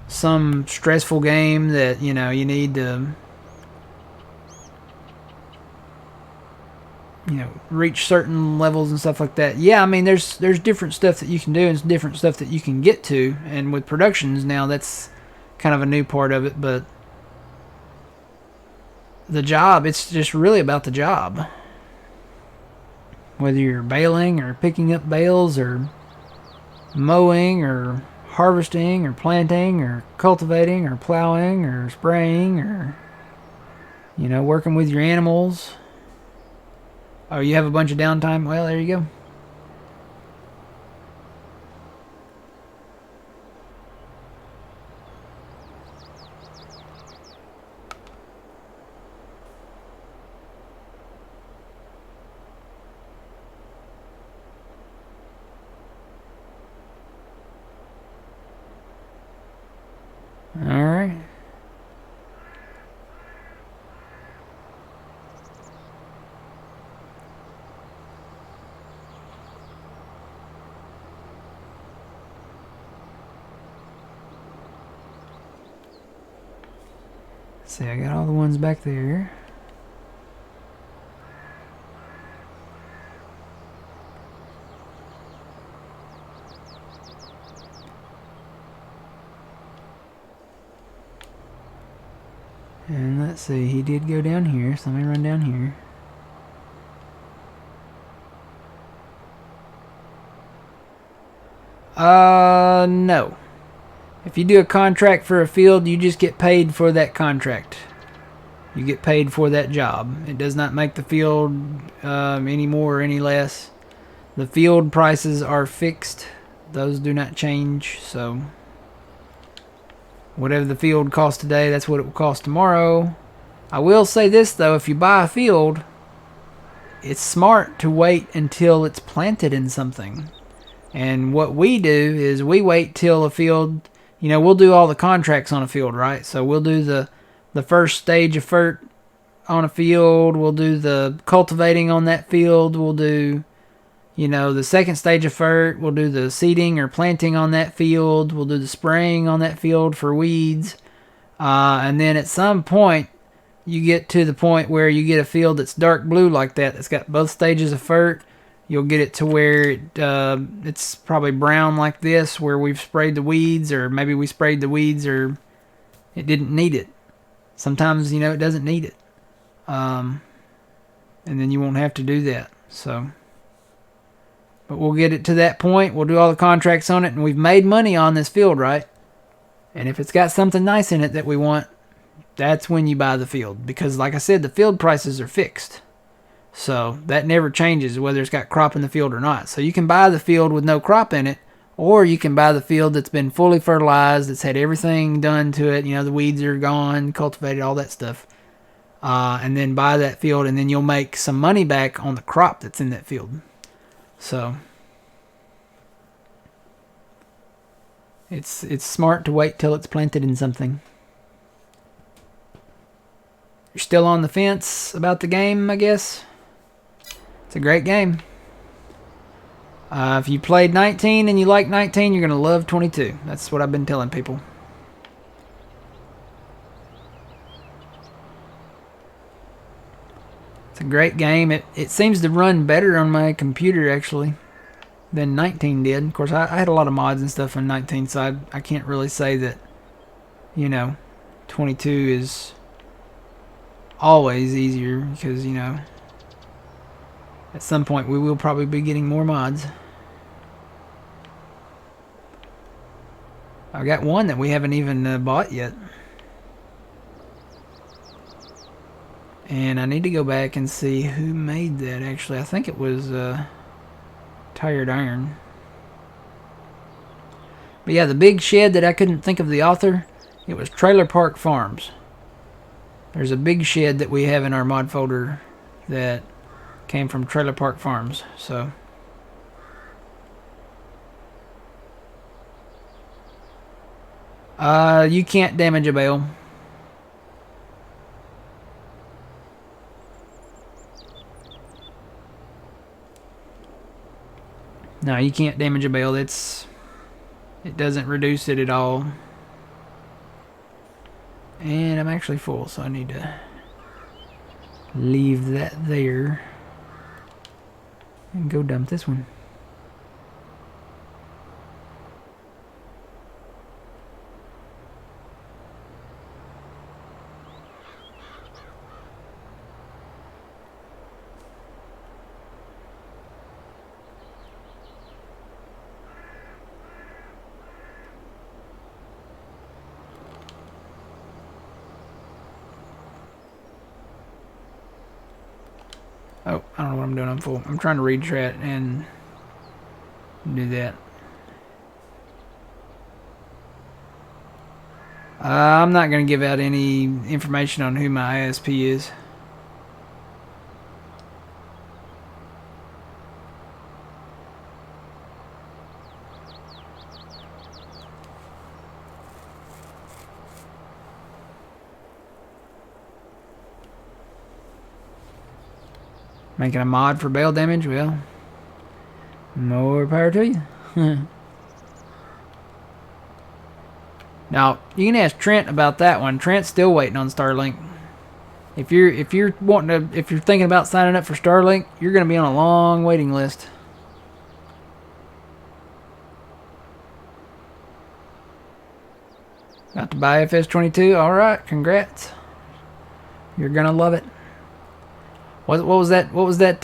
some stressful game that, you know, you need to, you know, reach certain levels and stuff like that. Yeah, I mean, there's different stuff that you can do and different stuff that you can get to, and with productions now, that's kind of a new part of it, but the job, it's just really about the job. Whether you're baling or picking up bales or mowing or harvesting or planting or cultivating or plowing or spraying or, you know, working with your animals. Oh, you have a bunch of downtime? Well, there you go. Alright. See, I got all the ones back there. And let's see, he did go down here, so let me run down here. No. If you do a contract for a field, you just get paid for that contract. You get paid for that job. It does not make the field any more or any less. The field prices are fixed. Those do not change, so whatever the field costs today, that's what it will cost tomorrow. I will say this, though. If you buy a field, it's smart to wait until it's planted in something. And what we do is we wait till a field, you know, we'll do all the contracts on a field, right? So we'll do the first stage of FERT on a field. We'll do the cultivating on that field. We'll do, you know, the second stage of FERT. We'll do the seeding or planting on that field. We'll do the spraying on that field for weeds. And then at some point, you get to the point where you get a field that's dark blue like that, that's got both stages of FERT. You'll get it to where it's probably brown like this, where we've sprayed the weeds, or maybe we sprayed the weeds or it didn't need it. Sometimes, you know, it doesn't need it. And then you won't have to do that. So, But we'll get it to that point. We'll do all the contracts on it, and we've made money on this field, right? And if it's got something nice in it that we want, that's when you buy the field. Because like I said, the field prices are fixed. So that never changes whether it's got crop in the field or not. So you can buy the field with no crop in it, or you can buy the field that's been fully fertilized, that's had everything done to it. You know, the weeds are gone, cultivated, all that stuff. And then buy that field, and then you'll make some money back on the crop that's in that field. So it's smart to wait till it's planted in something. You're still on the fence about the game, I guess. It's a great game. If you played 19 and you like 19, you're going to love 22. That's what I've been telling people. It's a great game. It seems to run better on my computer, actually, than 19 did. Of course, I had a lot of mods and stuff on 19, so I can't really say that, you know, 22 is always easier, because, you know, at some point we will probably be getting more mods. I got one that we haven't even bought yet. And I need to go back and see who made that, actually. I think it was Tired Iron. But yeah, the big shed that I couldn't think of the author, it was Trailer Park Farms. There's a big shed that we have in our mod folder that came from Trailer Park Farms. So you can't damage a bale. No, you can't damage a bale. It doesn't reduce it at all. And I'm actually full, so I need to leave that there and go dump this one. Oh, I don't know what I'm doing. I'm full. I'm trying to read chat and do that. I'm not going to give out any information on who my ISP is. Making a mod for bale damage? Well, more power to you. Now, you can ask Trent about that one. Trent's still waiting on Starlink. If you're thinking about signing up for Starlink, you're going to be on a long waiting list. About to buy FS22? All right, congrats. You're going to love it. What was that? What was that?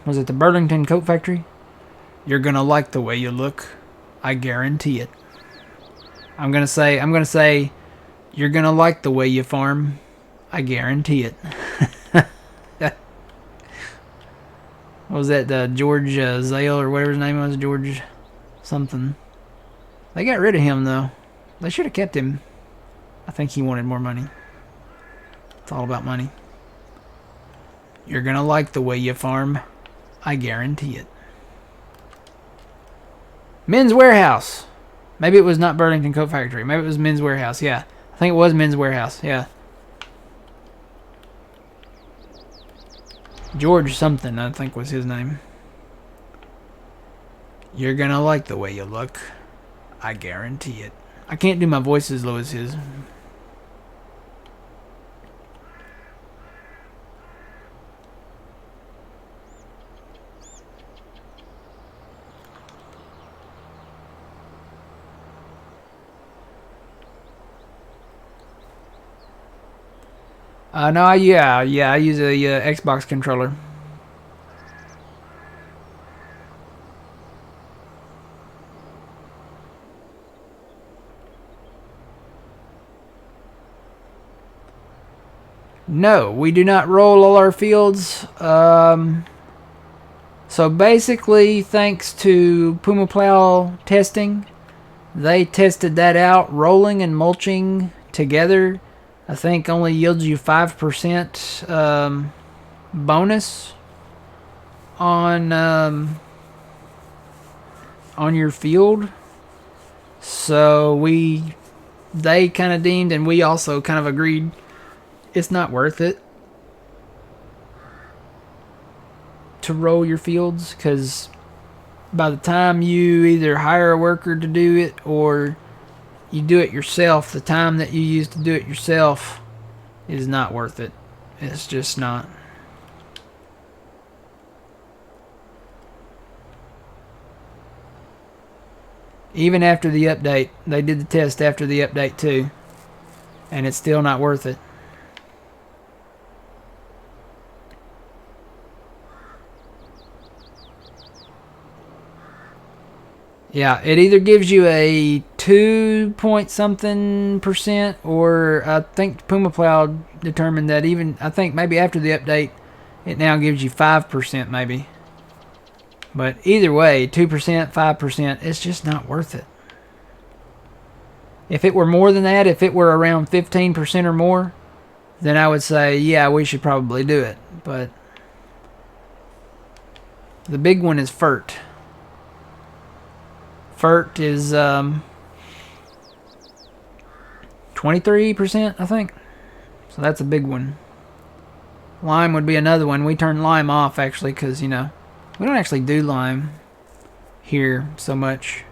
Was it the Burlington Coat Factory? You're gonna like the way you look. I guarantee it. I'm gonna say, you're gonna like the way you farm. I guarantee it. What was that? George Zale or whatever his name was, George something. They got rid of him though. They should have kept him. I think he wanted more money. It's all about money. You're gonna like the way you farm. I guarantee it. Men's Warehouse. Maybe it was not Burlington Coat Factory. Maybe it was Men's Warehouse. Yeah. I think it was Men's Warehouse. Yeah. George something, I think was his name. You're gonna like the way you look. I guarantee it. I can't do my voice as low as his. No, I use a Xbox controller. No, we do not roll all our fields. So basically, thanks to Puma Plow testing, they tested that out. Rolling and mulching together, I think, only yields you 5% bonus on your field. So they kind of deemed, and we also kind of agreed, it's not worth it to roll your fields, because by the time you either hire a worker to do it or you do it yourself, the time that you use to do it yourself is not worth it. It's just not. Even after the update, they did the test after the update too, and it's still not worth it. Yeah, it either gives you a 2 point something percent, or I think Puma Plow determined that even, I think maybe after the update, it now gives you 5% maybe. But either way, 2%, 5%, it's just not worth it. If it were more than that, if it were around 15% or more, then I would say, yeah, we should probably do it. But the big one is FERT. FERT is 23%, I think. So that's a big one. Lime would be another one. We turned lime off, actually, because, we don't actually do lime here so much.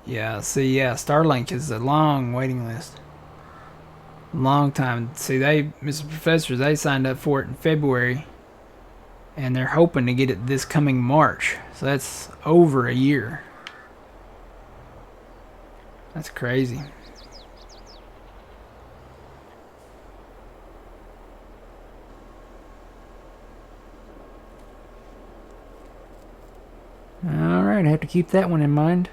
Yeah, see, yeah, Starlink is a long waiting list. Long time. See, Mr. Professor, they signed up for it in February, and they're hoping to get it this coming March. So that's over a year. That's crazy. Alright, I have to keep that one in mind.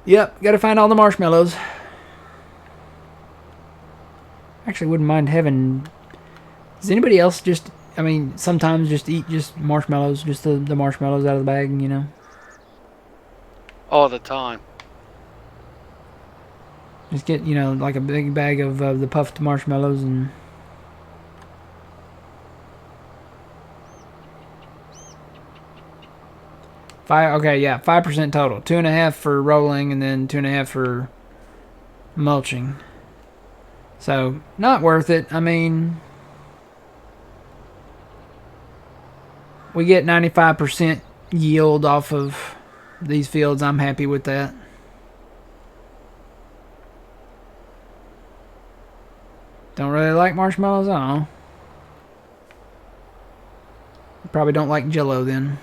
Yep, gotta find all the marshmallows. Actually, wouldn't mind having... Does anybody else just... sometimes just eat just marshmallows, just the marshmallows out of the bag,
All the time.
Just get, like a big bag of the puffed marshmallows and... Okay, yeah, 5% total. 2.5 for rolling, and then 2.5 for mulching. So, not worth it. We get 95% yield off of these fields. I'm happy with that. Don't really like marshmallows, I don't know. Probably don't like Jell-O then.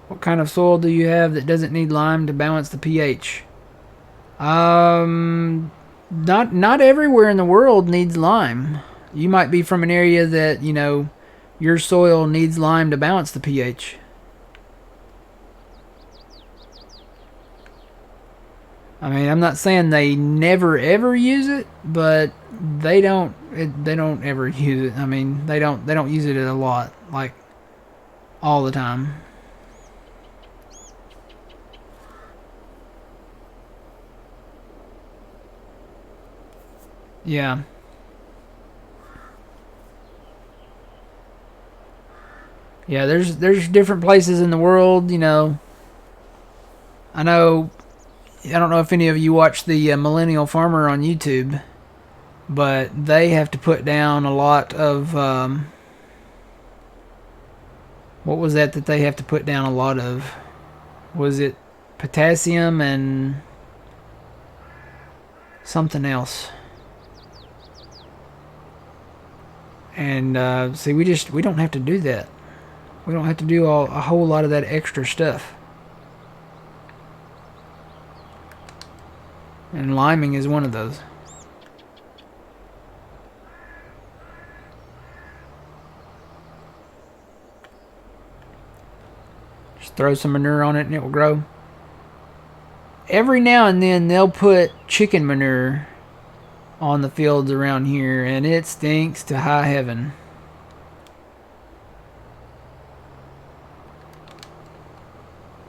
What kind of soil do you have that doesn't need lime to balance the pH? Not everywhere in the world needs lime. You might be from an area that, your soil needs lime to balance the pH. I'm not saying they never ever use it, but they don't ever use it. They don't use it a lot, like all the time. Yeah. Yeah, there's different places in the world, I know I don't know if any of you watch the Millennial Farmer on YouTube, but they have to put down a lot of what was that they have to put down a lot of? Was it potassium and something else? And see, we don't have to do that. We don't have to do a whole lot of that extra stuff. And liming is one of those. Just throw some manure on it and it will grow. Every now and then they'll put chicken manure on the fields around here, and it stinks to high heaven.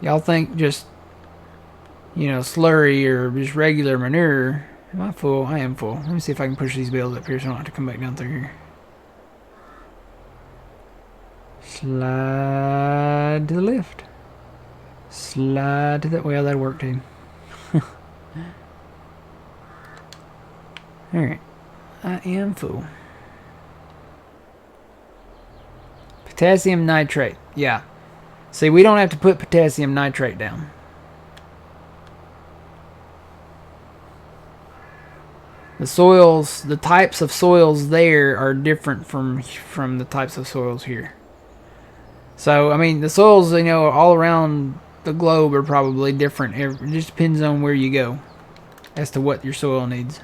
Y'all think just, you know, slurry or just regular manure. Am I full? I am full. Let me see if I can push these bales up here so I don't have to come back down through here. Slide to the left. Slide to that. Well, that'll work too. Alright. I am full. Potassium nitrate. Yeah. See, we don't have to put potassium nitrate down. The soils, the types of soils there are different from the types of soils here. So, I mean, the soils, you know, all around the globe are probably different. It just depends on where you go as to what your soil needs.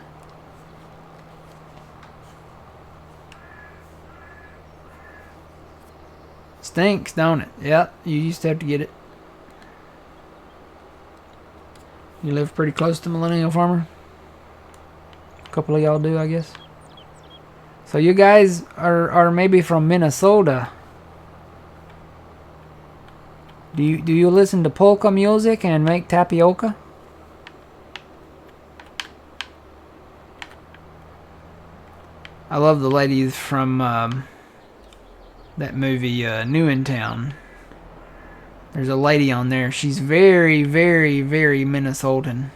Stinks, don't it? Yep, you used to have to get it. You live pretty close to Millennial Farmer? A couple of y'all do, I guess. So you guys are maybe from Minnesota. Do you listen to polka music and make tapioca? I love the ladies from that movie New in Town. There's a lady on there. She's very, very, very Minnesotan.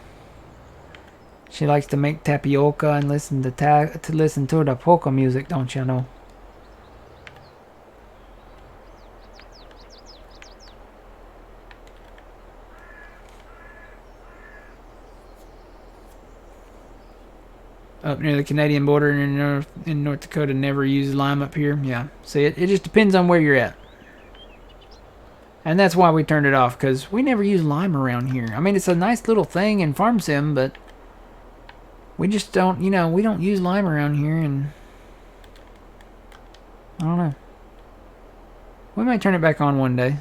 She likes to make tapioca and listen to the polka music, don't you know? Up near the Canadian border in North Dakota, never use lime up here. Yeah, see, it just depends on where you're at. And that's why we turned it off, because we never use lime around here. I mean, it's a nice little thing in farm sim, but we just don't, you know, we don't use lime around here, and I don't know. We might turn it back on one day,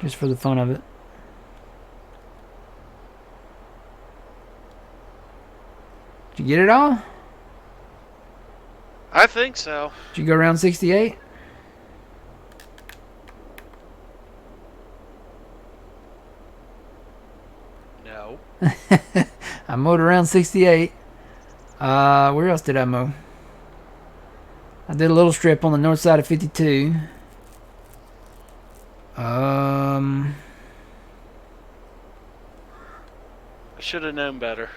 just for the fun of it. Did you get it all?
I think so.
Did you go around 68?
No.
I mowed around 68. Where else did I mow? I did a little strip on the north side of 52.
I should have known better.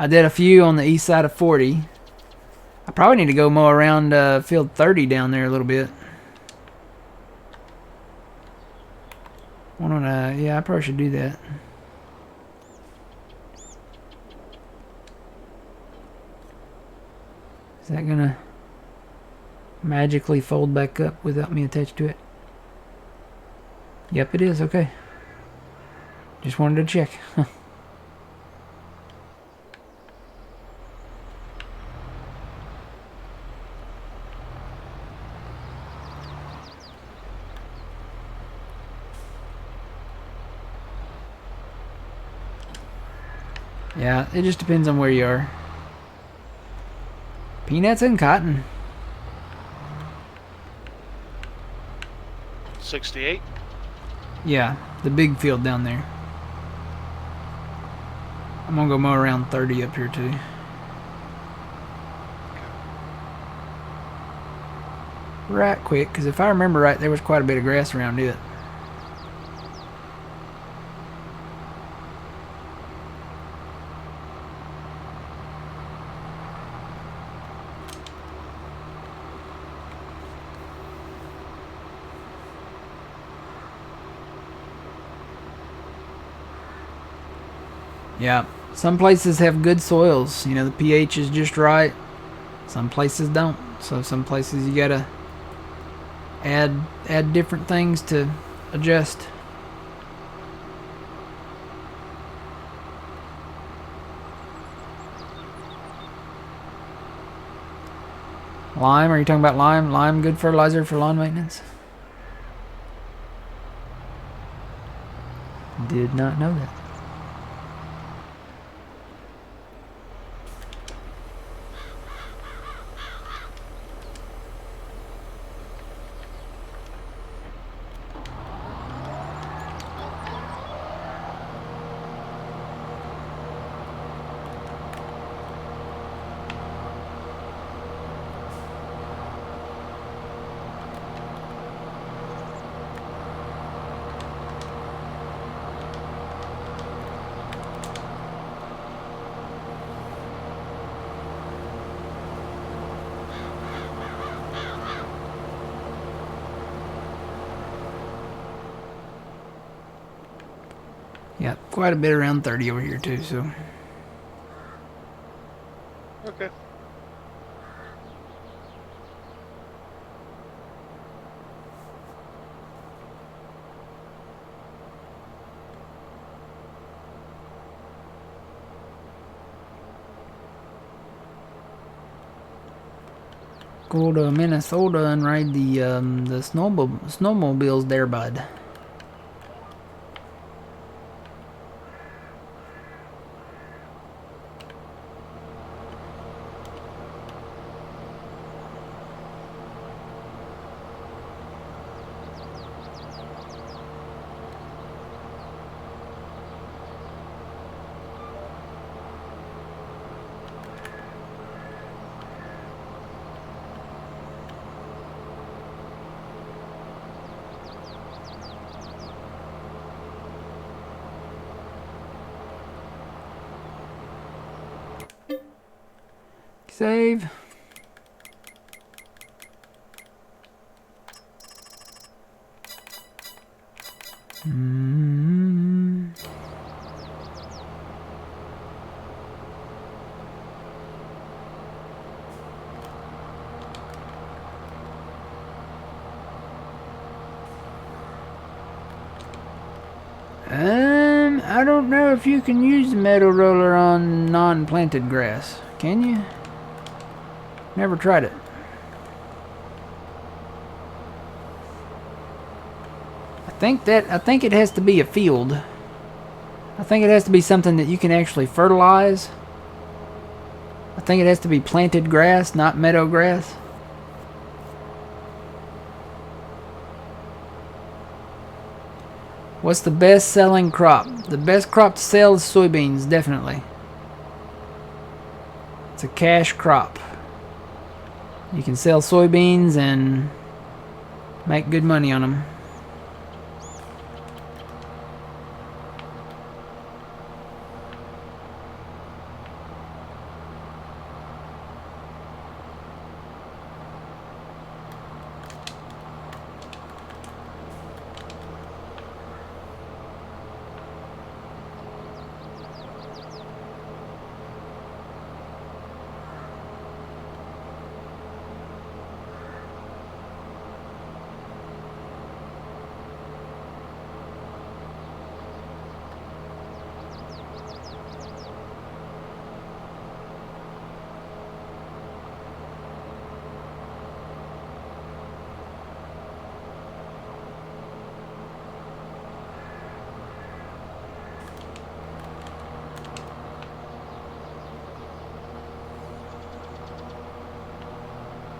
I did a few on the east side of 40. I probably need to go mow around field 30 down there a little bit. Yeah, I probably should do that. Is that gonna magically fold back up without me attached to it? Yep, it is. Okay. Just wanted to check. Yeah, it just depends on where you are. Peanuts and cotton.
68?
Yeah, the big field down there. I'm gonna go mow around 30 up here too. Right quick, because if I remember right, there was quite a bit of grass around it. Yeah. Some places have good soils. You know, the pH is just right. Some places don't. So some places you gotta add different things to adjust. Lime, are you talking about lime? Lime good fertilizer for lawn maintenance? Did not know that. Yeah, quite a bit around 30 over here too, so.
Okay.
Go to Minnesota and ride the snowmobiles there, bud. Save. I don't know if you can use the metal roller on non-planted grass. Can you? Never tried it. I think it has to be a field. I think it has to be something that you can actually fertilize. I think it has to be planted grass, not meadow grass. What's the best selling crop? The best crop to sell is soybeans, definitely. It's a cash crop. You can sell soybeans and make good money on them.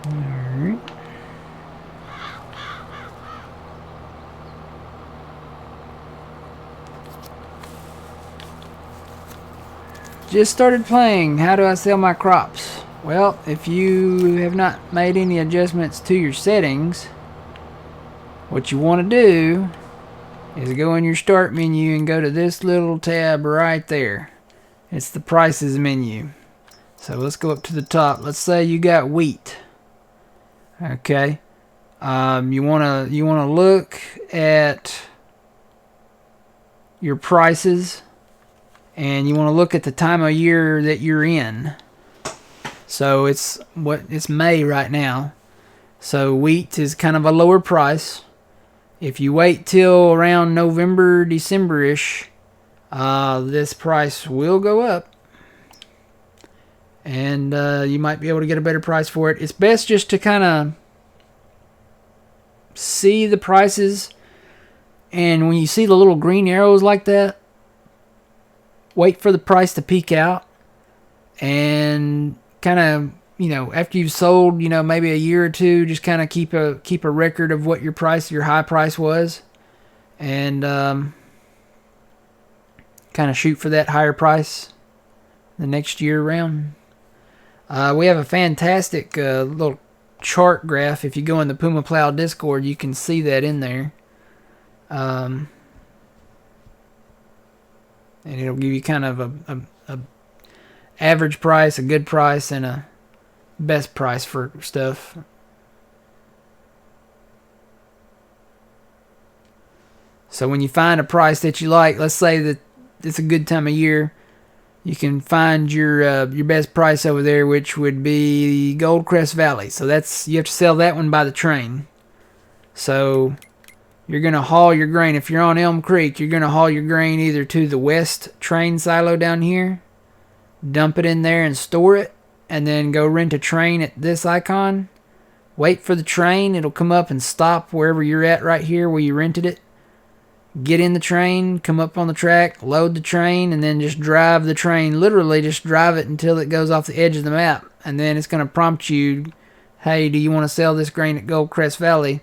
Alright. Just started playing. How do I sell my crops? Well, if you have not made any adjustments to your settings, what you want to do is go in your start menu and go to this little tab right there. It's the prices menu. So let's go up to the top. Let's say you got wheat. Okay. You wanna look at your prices and you want to look at the time of year that you're in. So it's May right now. So wheat is kind of a lower price. If you wait till around November, December-ish, this price will go up. And you might be able to get a better price for it. It's best just to kind of see the prices. And when you see the little green arrows like that, wait for the price to peak out. And kind of, after you've sold, maybe a year or two, just kind of keep a record of what your high price was. And kind of shoot for that higher price the next year around. We have a fantastic little chart graph. If you go in the Puma Plow Discord, you can see that in there. And it'll give you kind of a average price, a good price, and a best price for stuff. So when you find a price that you like, let's say that it's a good time of year, you can find your best price over there, which would be Goldcrest Valley. So you have to sell that one by the train. So you're going to haul your grain. If you're on Elm Creek, you're going to haul your grain either to the west train silo down here, dump it in there and store it, and then go rent a train at this icon. Wait for the train. It'll come up and stop wherever you're at right here where you rented it. Get in the train, come up on the track, load the train, and then just drive the train. Literally just drive it until it goes off the edge of the map. And then it's going to prompt you, hey, do you want to sell this grain at Goldcrest Valley?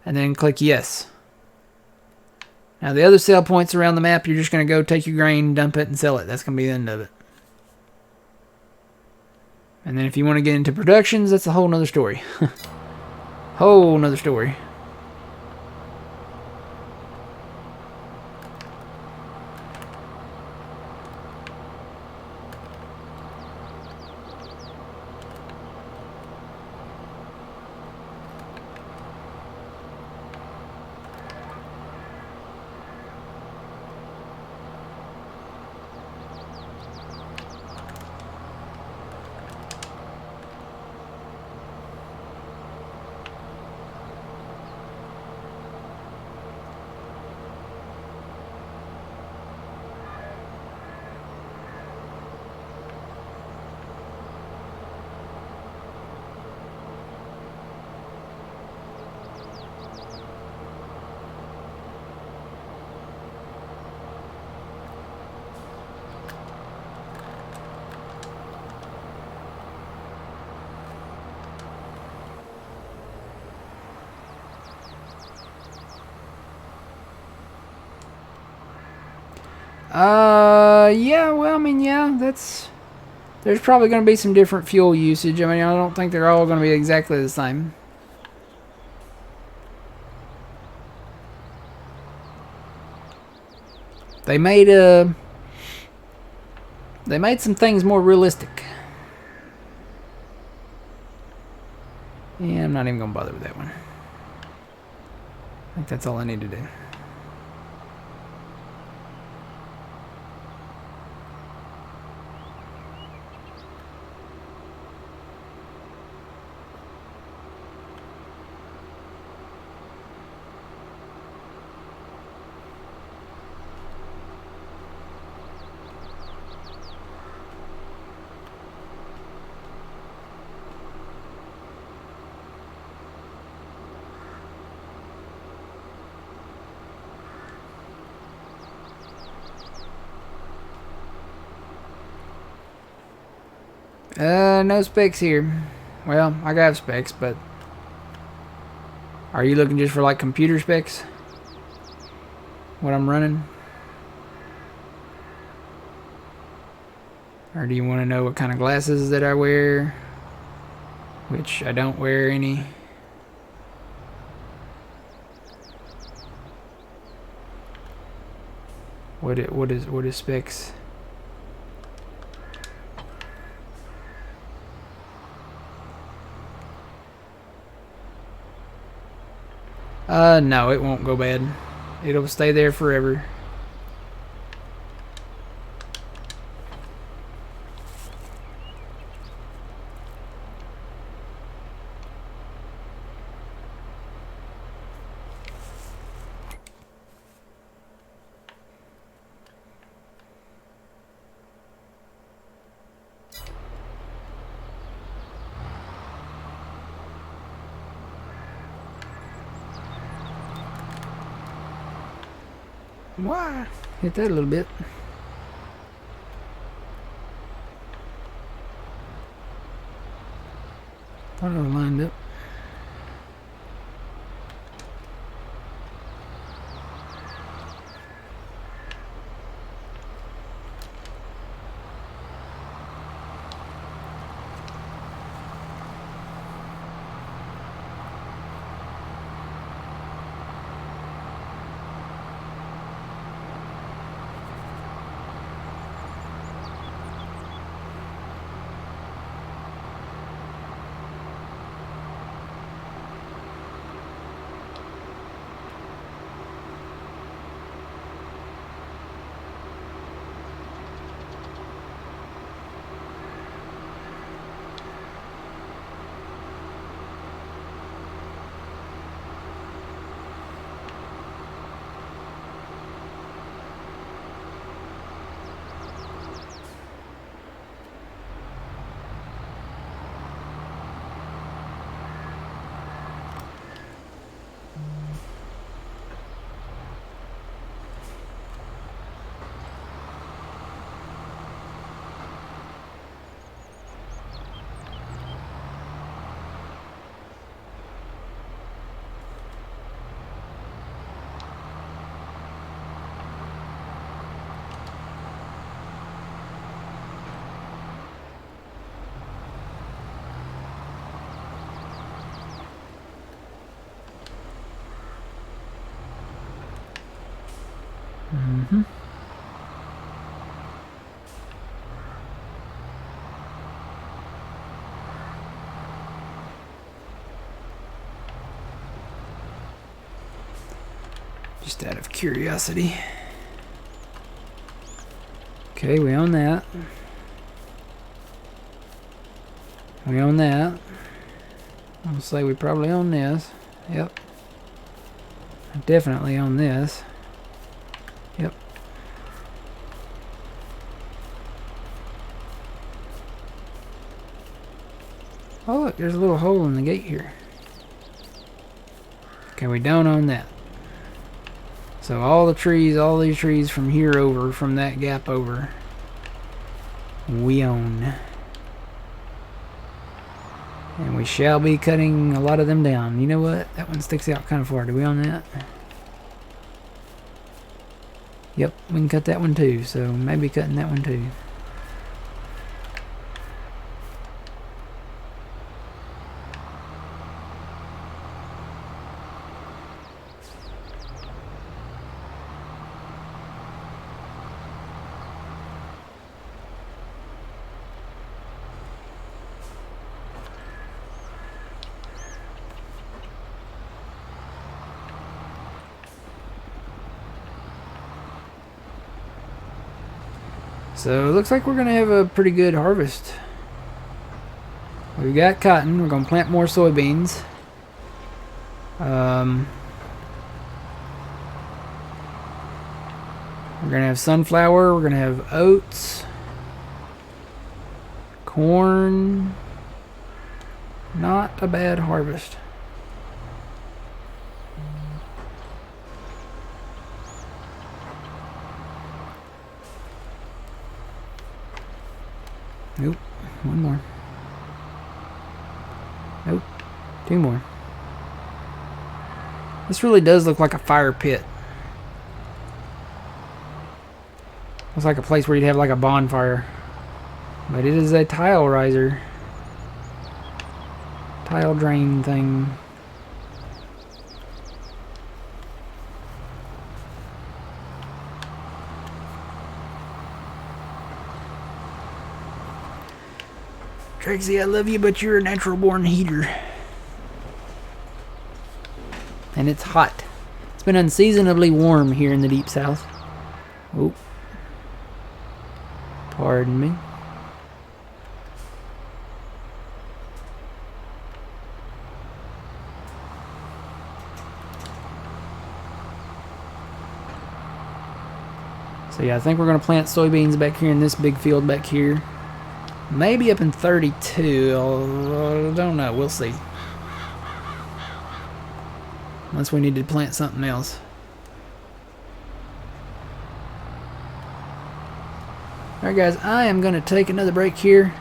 And then click yes. Now the other sell points around the map, you're just going to go take your grain, dump it, and sell it. That's going to be the end of it. And then if you want to get into productions, that's a whole nother story. Whole nother story. Yeah, well, I mean, yeah, there's probably going to be some different fuel usage. I mean, I don't think they're all going to be exactly the same. They made some things more realistic. Yeah, I'm not even going to bother with that one. I think that's all I need to do. No specs here. Well, I got specs, but are you looking just for like computer specs? What I'm running? Or do you want to know what kind of glasses that I wear? Which I don't wear any. What is specs? No, it won't go bad. It'll stay there forever. Why? Hit that a little bit. Thought I was lined up. Mm-hmm. Just out of curiosity. Okay, we own that. We own that. I'll say we probably own this. Yep. I definitely own this. Yep. Oh look, there's a little hole in the gate here. Okay, we don't own that. So all the trees, all these trees from here over, from that gap over, we own. And we shall be cutting a lot of them down. You know what? That one sticks out kind of far. Do we own that? Yep, we can cut that one too. So maybe cutting that one too. So it looks like we're going to have a pretty good harvest. We've got cotton. We're going to plant more soybeans. We're going to have sunflower. We're going to have oats. Corn. Not a bad harvest. Nope. One more. Nope. Two more. This really does look like a fire pit. Looks like a place where you'd have like a bonfire. But it is a tile riser. Tile drain thing. Trixie, I love you, but you're a natural born heater. And it's hot. It's been unseasonably warm here in the deep south. Oh. Pardon me. So yeah, I think we're going to plant soybeans back here in this big field back here. Maybe up in 32. I don't know. We'll see. Unless we need to plant something else. Alright guys, I am going to take another break here.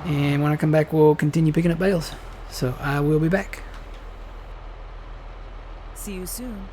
And when I come back, we'll continue picking up bales. So I will be back.
See you soon.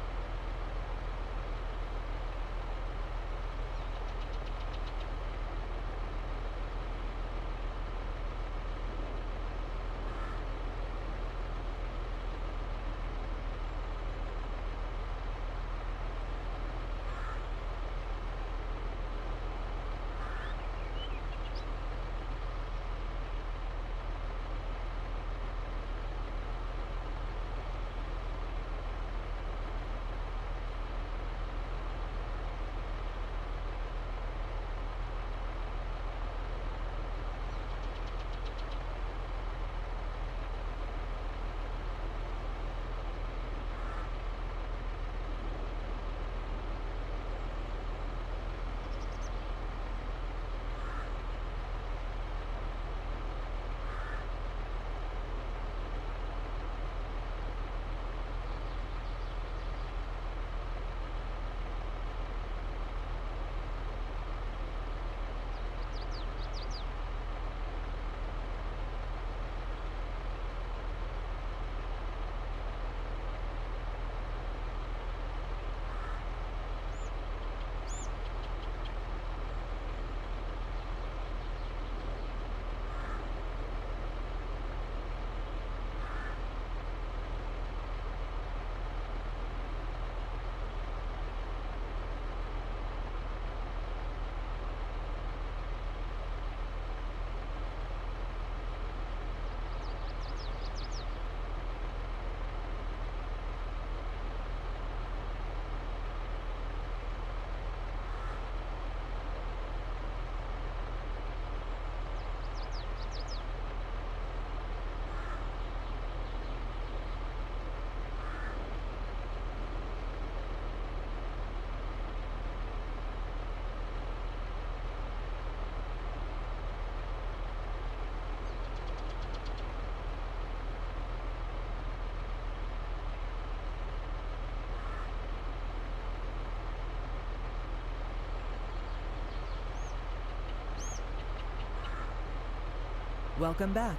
Welcome back.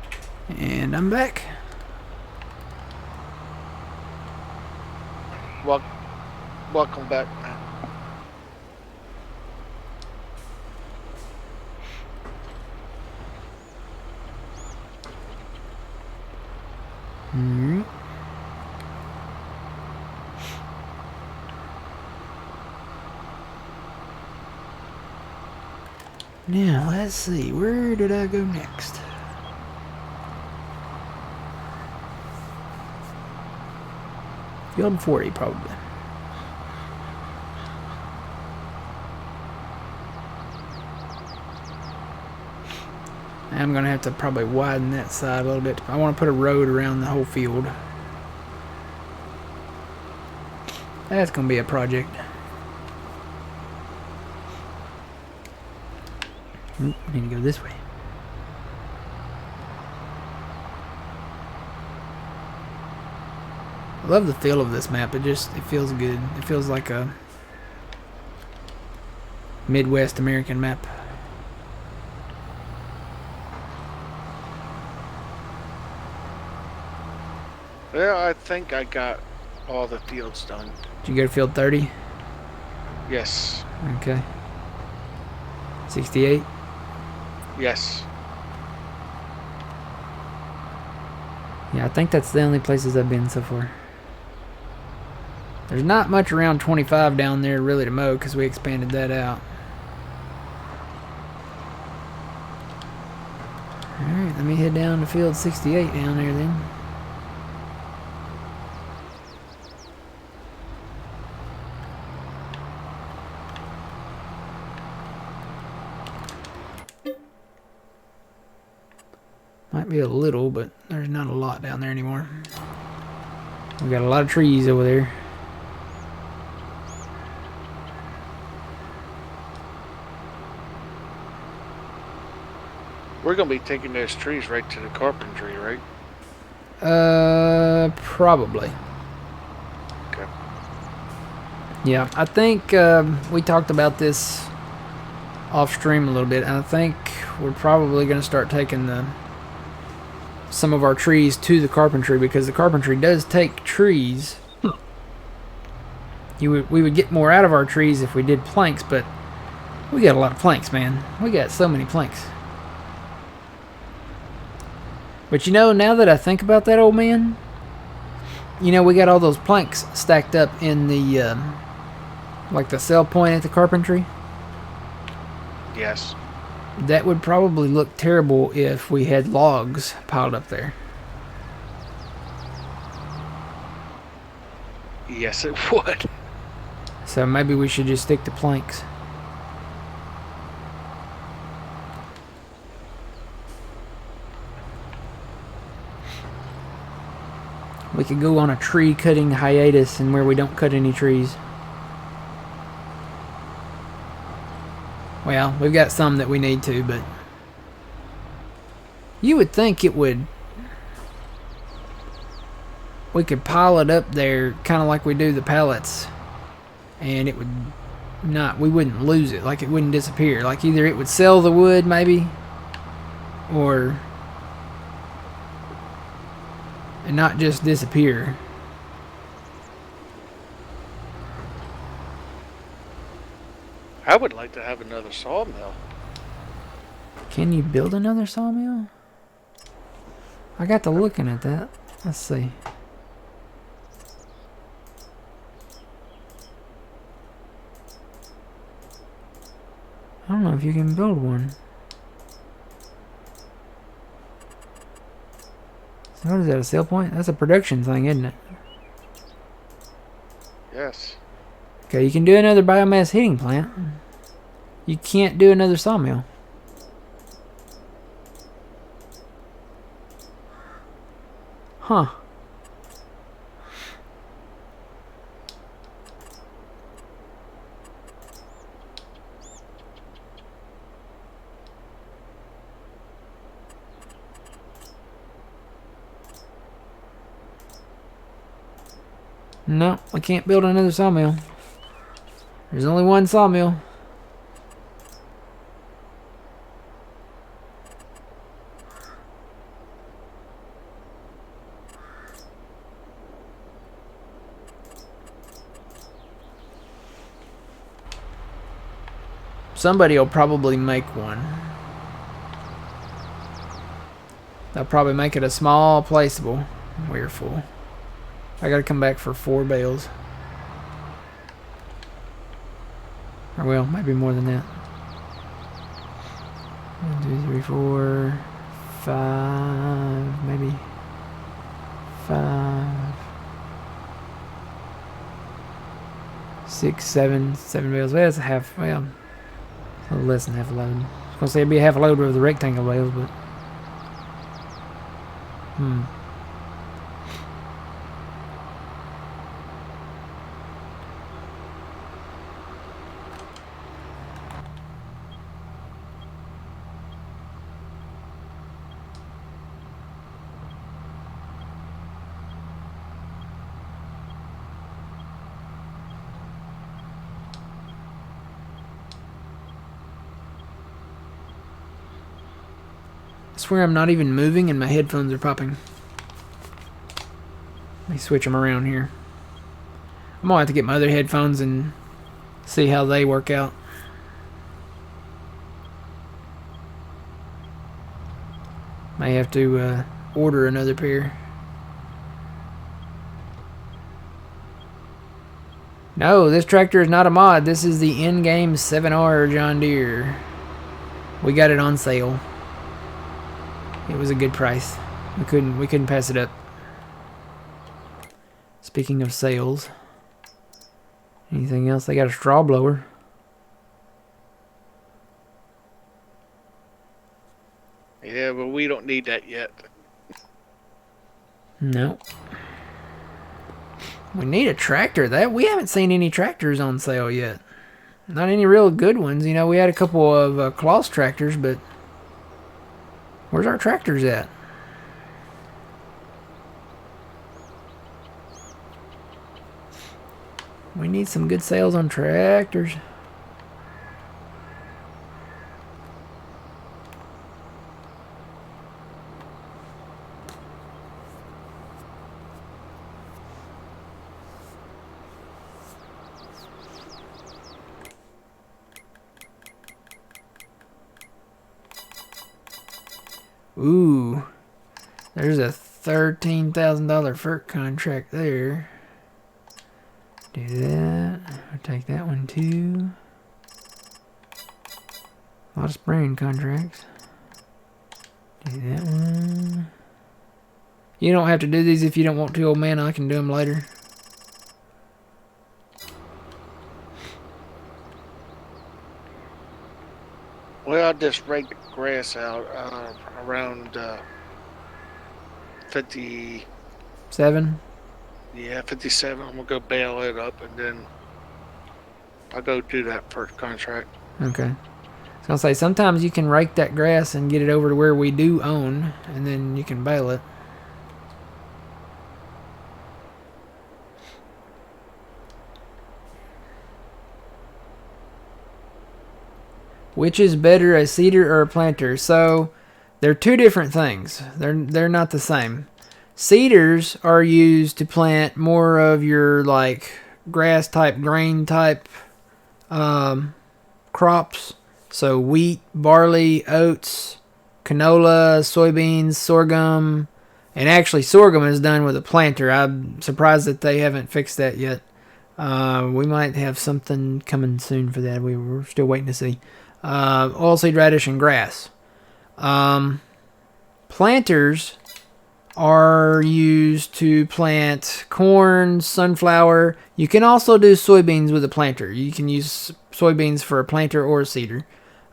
And I'm back.
Welcome back, man.
Alright. Now, let's see. Where did I go next? Field 40, probably. I'm going to have to probably widen that side a little bit. I want to put a road around the whole field. That's going to be a project. I need to go this way. I love the feel of this map. It feels good. It feels like a Midwest American map.
Yeah, I think I got all the fields done.
Did you go to field 30?
Yes.
Okay. 68?
Yes.
Yeah, I think that's the only places I've been so far. There's not much around 25 down there really to mow because we expanded that out. Alright, let me head down to field 68 down there then. Might be a little, but there's not a lot down there anymore. We got a lot of trees over there.
We're gonna be taking those trees right to the carpentry, right?
Probably.
Okay.
Yeah, I think we talked about this off stream a little bit. And I think we're probably going to start taking some of our trees to the carpentry, because the carpentry does take trees. We would get more out of our trees if we did planks, but we got a lot of planks, man. We got so many planks. But you know, now that I think about that, old man, you know, we got all those planks stacked up in the like the sell point at the carpentry.
Yes.
That would probably look terrible if we had logs piled up there.
Yes, it would.
So maybe we should just stick to planks. We could go on a tree cutting hiatus and where we don't cut any trees. Well, we've got some that we need to, but you would think it would. We could pile it up there kind of like we do the pallets, and it would not, we wouldn't lose it, like it wouldn't disappear. Like either it would sell the wood maybe, or and not just disappear.
I would like to have another sawmill.
Can you build another sawmill? I got to looking at that. Let's see. I don't know if you can build one. So what is that, a sale point? That's a production thing, isn't it?
Yes.
Okay, you can do another biomass heating plant. You can't do another sawmill. Huh. No, I can't build another sawmill. There's only one sawmill. Somebody will probably make one. They'll probably make it a small placeable. We're full. I gotta come back for 4 bales. Or well, maybe more than that. 1, 2, 3, 4, 5, maybe 5, 6, 7 bales. Well, that's a half. Well, a little less than half a load. I was gonna say it'd be a half a load with the rectangle bales, but I swear I'm not even moving and my headphones are popping. Let me switch them around here. I'm gonna have to get my other headphones and see how they work out. May have to order another pair. No, this tractor is not a mod. This is the in-game 7R John Deere. We got it on sale. It was a good price. We couldn't pass it up. Speaking of sales, anything else? They got a straw blower.
Yeah, but we don't need that yet.
No. We need a tractor. That we haven't seen any tractors on sale yet. Not any real good ones. You know, we had a couple of Kloss tractors, but where's our tractors at? We need some good sales on tractors. Ooh. There's a $13,000 FERC contract there. Do that. I'll take that one too. A lot of spraying contracts. Do that one. You don't have to do these if you don't want to, old man. I can do them later.
Well, I just raked the grass out around 50.
7.
Yeah, 57. I'm gonna go bale it up, and then I'll go do that first contract.
Okay. I was gonna say, sometimes you can rake that grass and get it over to where we do own, and then you can bale it. Which is better, a seeder or a planter? So, they're two different things. They're not the same. Seeders are used to plant more of your like grass type, grain type crops. So wheat, barley, oats, canola, soybeans, sorghum. And actually sorghum is done with a planter. I'm surprised that they haven't fixed that yet. We might have something coming soon for that. We're still waiting to see. Oilseed radish and grass. Planters are used to plant corn, sunflower. You can also do soybeans with a planter. You can use soybeans for a planter or a seeder.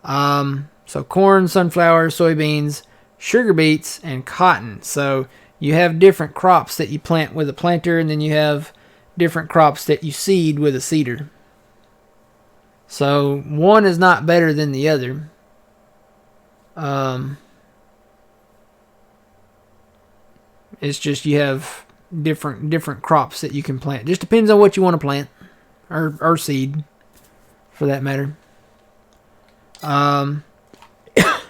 So corn, sunflower, soybeans, sugar beets, and cotton. So you have different crops that you plant with a planter, and then you have different crops that you seed with a seeder. So one is not better than the other. It's just you have different crops that you can plant. Just depends on what you want to plant, or seed, for that matter.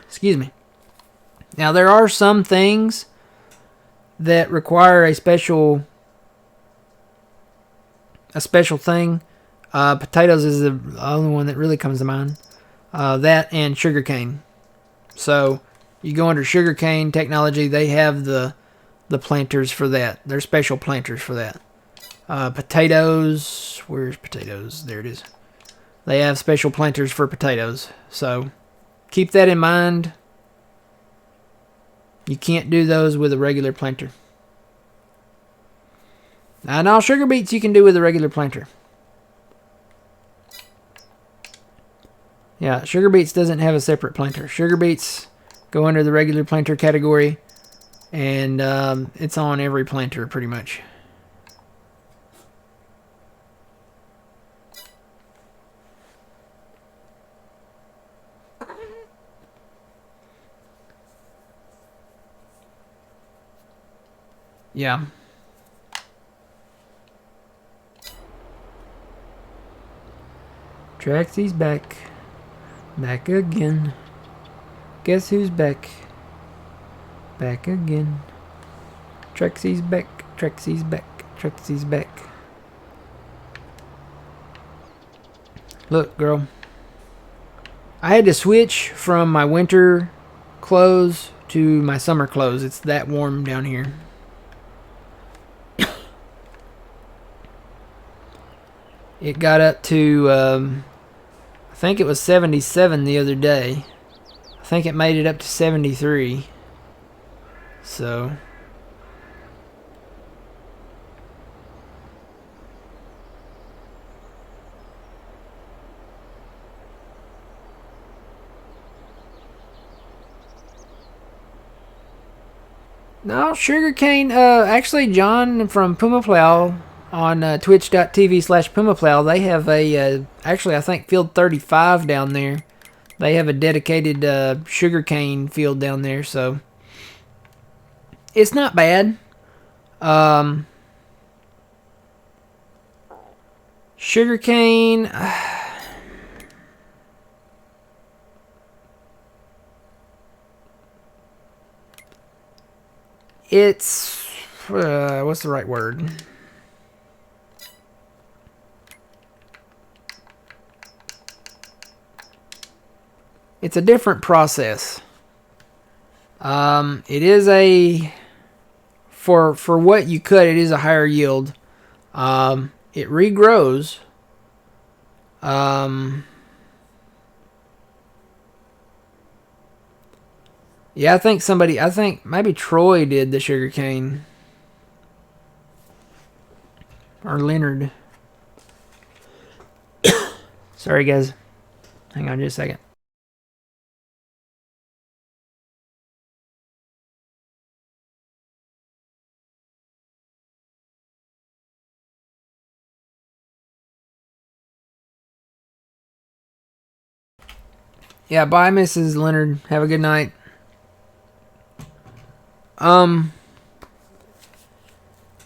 Excuse me. Now there are some things that require a special thing. Potatoes is the only one that really comes to mind. That and sugarcane. So you go under sugarcane technology, they have the planters for that. They're special planters for that. Potatoes, where's potatoes? There it is. They have special planters for potatoes. So keep that in mind. You can't do those with a regular planter. And all sugar beets you can do with a regular planter. Yeah, sugar beets doesn't have a separate planter. Sugar beets go under the regular planter category, and it's on every planter pretty much. Yeah. Traxie's back. Back again. Guess who's back? Back again. Traxie's back. Traxie's back. Traxie's back. Look, girl. I had to switch from my winter clothes to my summer clothes. It's that warm down here. It got up to, I think it was 77 the other day. I think it made it up to 73. So. No, sugarcane, actually John from Puma Plow on twitch.tv/PumaPlow, they have a, actually I think field 35 down there. They have a dedicated sugarcane field down there, so it's not bad. Sugarcane, it's, what's the right word? It's a different process. It is a for what you cut. It is a higher yield. It regrows. Yeah, I think maybe Troy did the sugarcane. Or Leonard. Sorry, guys. Hang on just a second. Yeah, bye, Mrs. Leonard. Have a good night.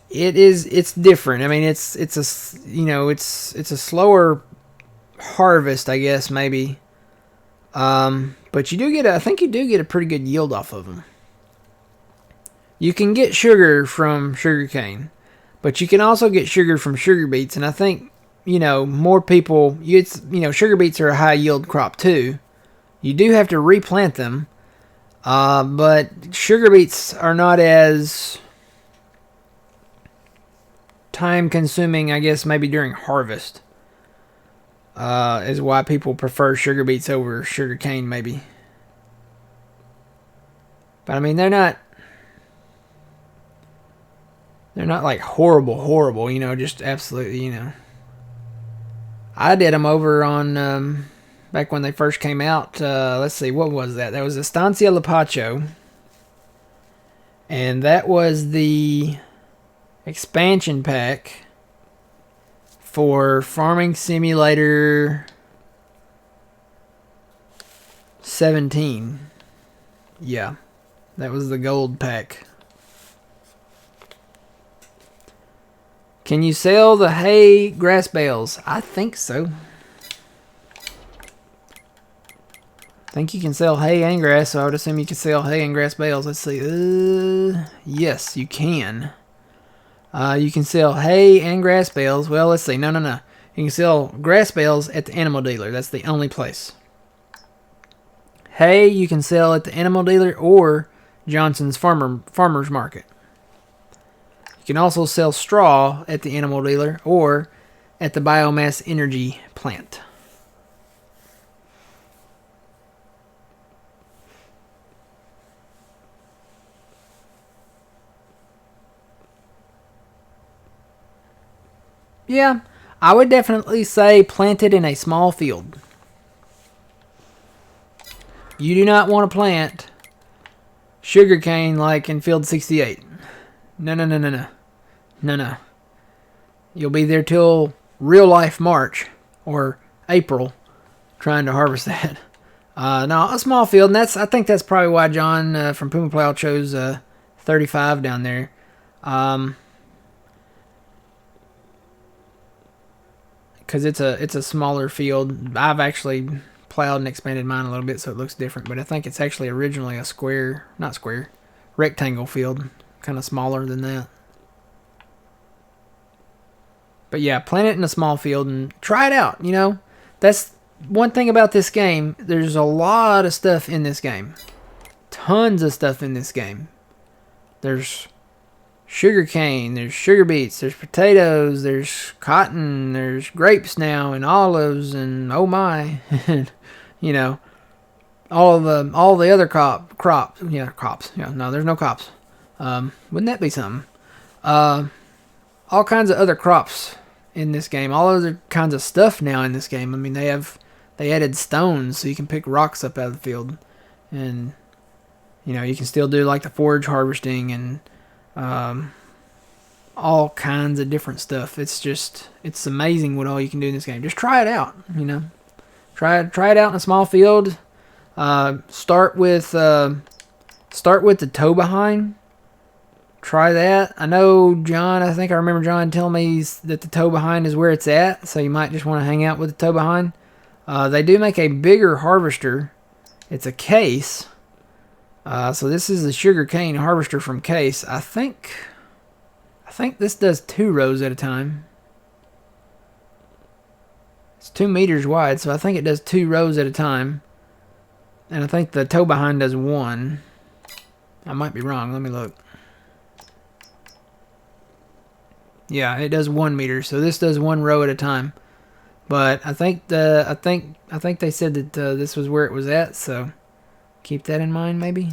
It's different. I mean, it's a slower harvest, I guess, maybe. But you do get I think you do get a pretty good yield off of them. You can get sugar from sugarcane, but you can also get sugar from sugar beets, and I think, more people, sugar beets are a high yield crop too. You do have to replant them, but sugar beets are not as time consuming, I guess, maybe during harvest. Is why people prefer sugar beets over sugar cane, maybe. But I mean, they're not like horrible, just absolutely, I did them over on, back when they first came out. Let's see, what was that? That was Estancia Lapacho. And that was the expansion pack for Farming Simulator 17. Yeah, that was the gold pack. Can you sell the hay grass bales? I think so. I think you can sell hay and grass, so I would assume you can sell hay and grass bales. Let's see. Yes, you can. You can sell hay and grass bales. Well, let's see. No. You can sell grass bales at the animal dealer. That's the only place. Hay you can sell at the animal dealer or Johnson's farmer's market. You can also sell straw at the animal dealer or at the biomass energy plant. Yeah, I would definitely say plant it in a small field. You do not want to plant sugarcane like in field 68. No. You'll be there till real life March or April trying to harvest that. No, a small field, and I think that's probably why John from Puma Plow chose 35 down there. Because it's a smaller field. I've actually plowed and expanded mine a little bit so it looks different, but I think it's actually originally a rectangle field, kind of smaller than that. But yeah, plant it in a small field and try it out. That's one thing about this game. There's a lot of stuff in this game. Tons of stuff in this game. There's sugarcane, there's sugar beets, there's potatoes, there's cotton, there's grapes now, and olives, and oh my, all the other crops. Yeah, crops. Yeah, no, there's no crops. Wouldn't that be something? All kinds of other crops in this game. All other kinds of stuff now in this game. I mean, they added stones so you can pick rocks up out of the field, and you can still do like the forage harvesting and all kinds of different stuff. It's amazing what all you can do in this game. Just try it out. Try it out in a small field. Start with the tow behind. Try that. I think I remember John telling me that the tow behind is where it's at, so you might just want to hang out with the tow behind. They do make a bigger harvester. It's a Case. So this is the sugarcane harvester from Case. I think this does 2 rows at a time. It's 2 meters wide, so I think it does 2 rows at a time. And I think the tow behind does 1. I might be wrong. Let me look. Yeah, it does 1 meter. So this does 1 row at a time. But I think they said that this was where it was at. So keep that in mind, maybe.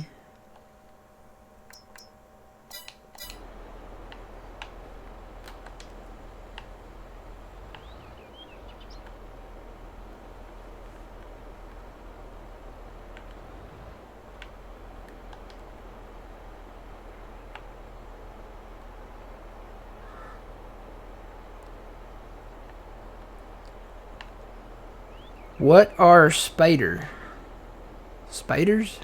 What are spaders? Spaders?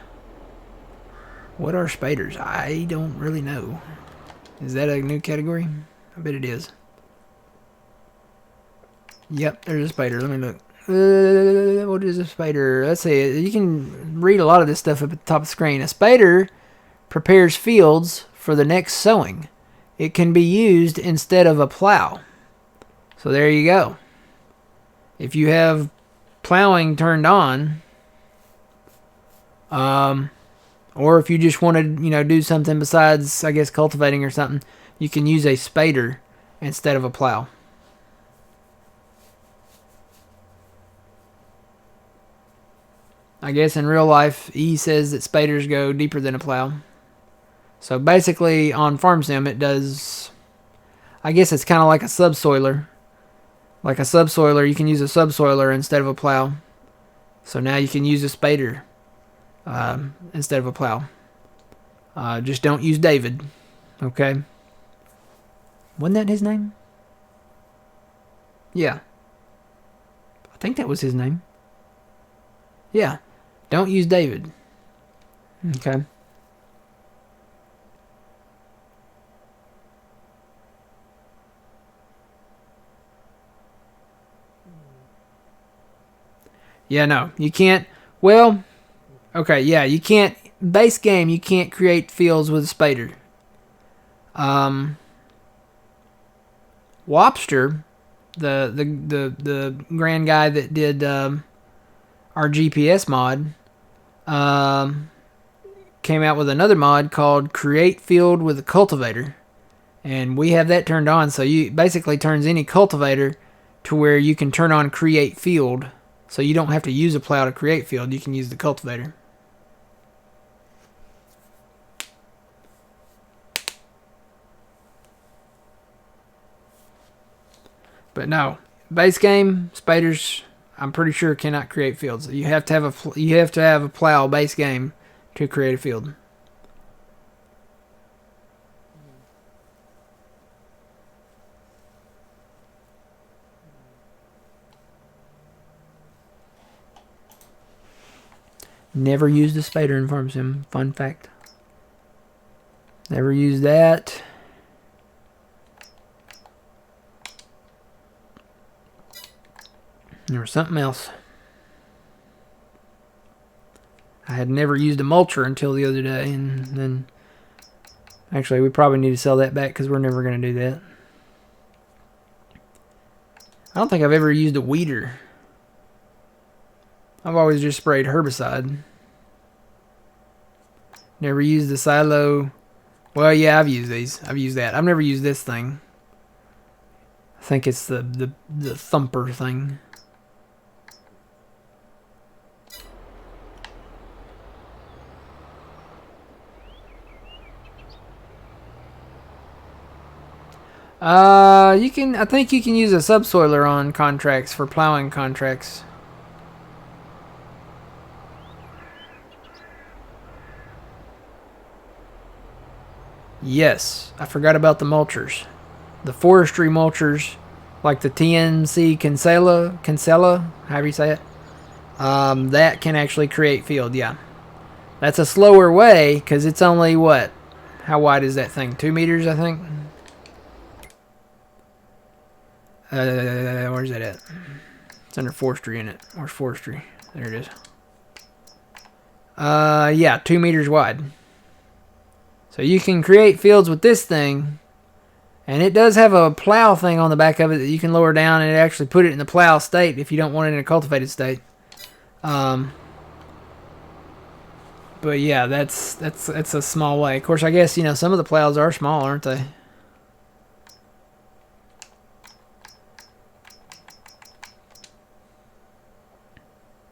What are spaders? I don't really know. Is that a new category? I bet it is. Yep, there's a spider. Let me look. What is a spider? Let's see. You can read a lot of this stuff up at the top of the screen. A spider prepares fields for the next sowing. It can be used instead of a plow. So there you go. If you have plowing turned on, or if you just want to, do something besides, I guess, cultivating or something, you can use a spader instead of a plow. I guess in real life, E says that spaders go deeper than a plow. So basically, on Farm Sim, it does, I guess it's kind of like a subsoiler. Like a subsoiler, you can use a subsoiler instead of a plow. So now you can use a spader instead of a plow. Just don't use David. Okay? Wasn't that his name? Yeah. I think that was his name. Yeah. Don't use David. Okay. Yeah, no. You can't. Well, okay, yeah, you can't. Base game, you can't create fields with a spader. Wobster, the grand guy that did our GPS mod, came out with another mod called Create Field with a Cultivator. And we have that turned on, so you basically turns any cultivator to where you can turn on Create Field. So you don't have to use a plow to create field. You can use the cultivator. But no, base game spaders, I'm pretty sure cannot create fields. You have to have a plow base game to create a field. Never used a spader in Farm Sim. Fun fact. Never used that. There was something else. I had never used a mulcher until the other day, and then actually we probably need to sell that back because we're never going to do that. I don't think I've ever used a weeder. I've always just sprayed herbicide. Never used the silo. Well, yeah, I've used these. I've used that. I've never used this thing. I think it's the thumper thing. I think you can use a subsoiler on contracts for plowing contracts. Yes, I forgot about the mulchers. The forestry mulchers, like the TNC Cancela, however you say it, that can actually create field, yeah. That's a slower way, because it's only, what? How wide is that thing? 2 meters, I think? Where's that at? It's under forestry, isn't it? Where's forestry? There it is. Yeah, 2 meters wide. So you can create fields with this thing, and it does have a plow thing on the back of it that you can lower down and actually put it in the plow state if you don't want it in a cultivated state. But yeah, that's a small way. Of course, I guess, you know, some of the plows are small, aren't they?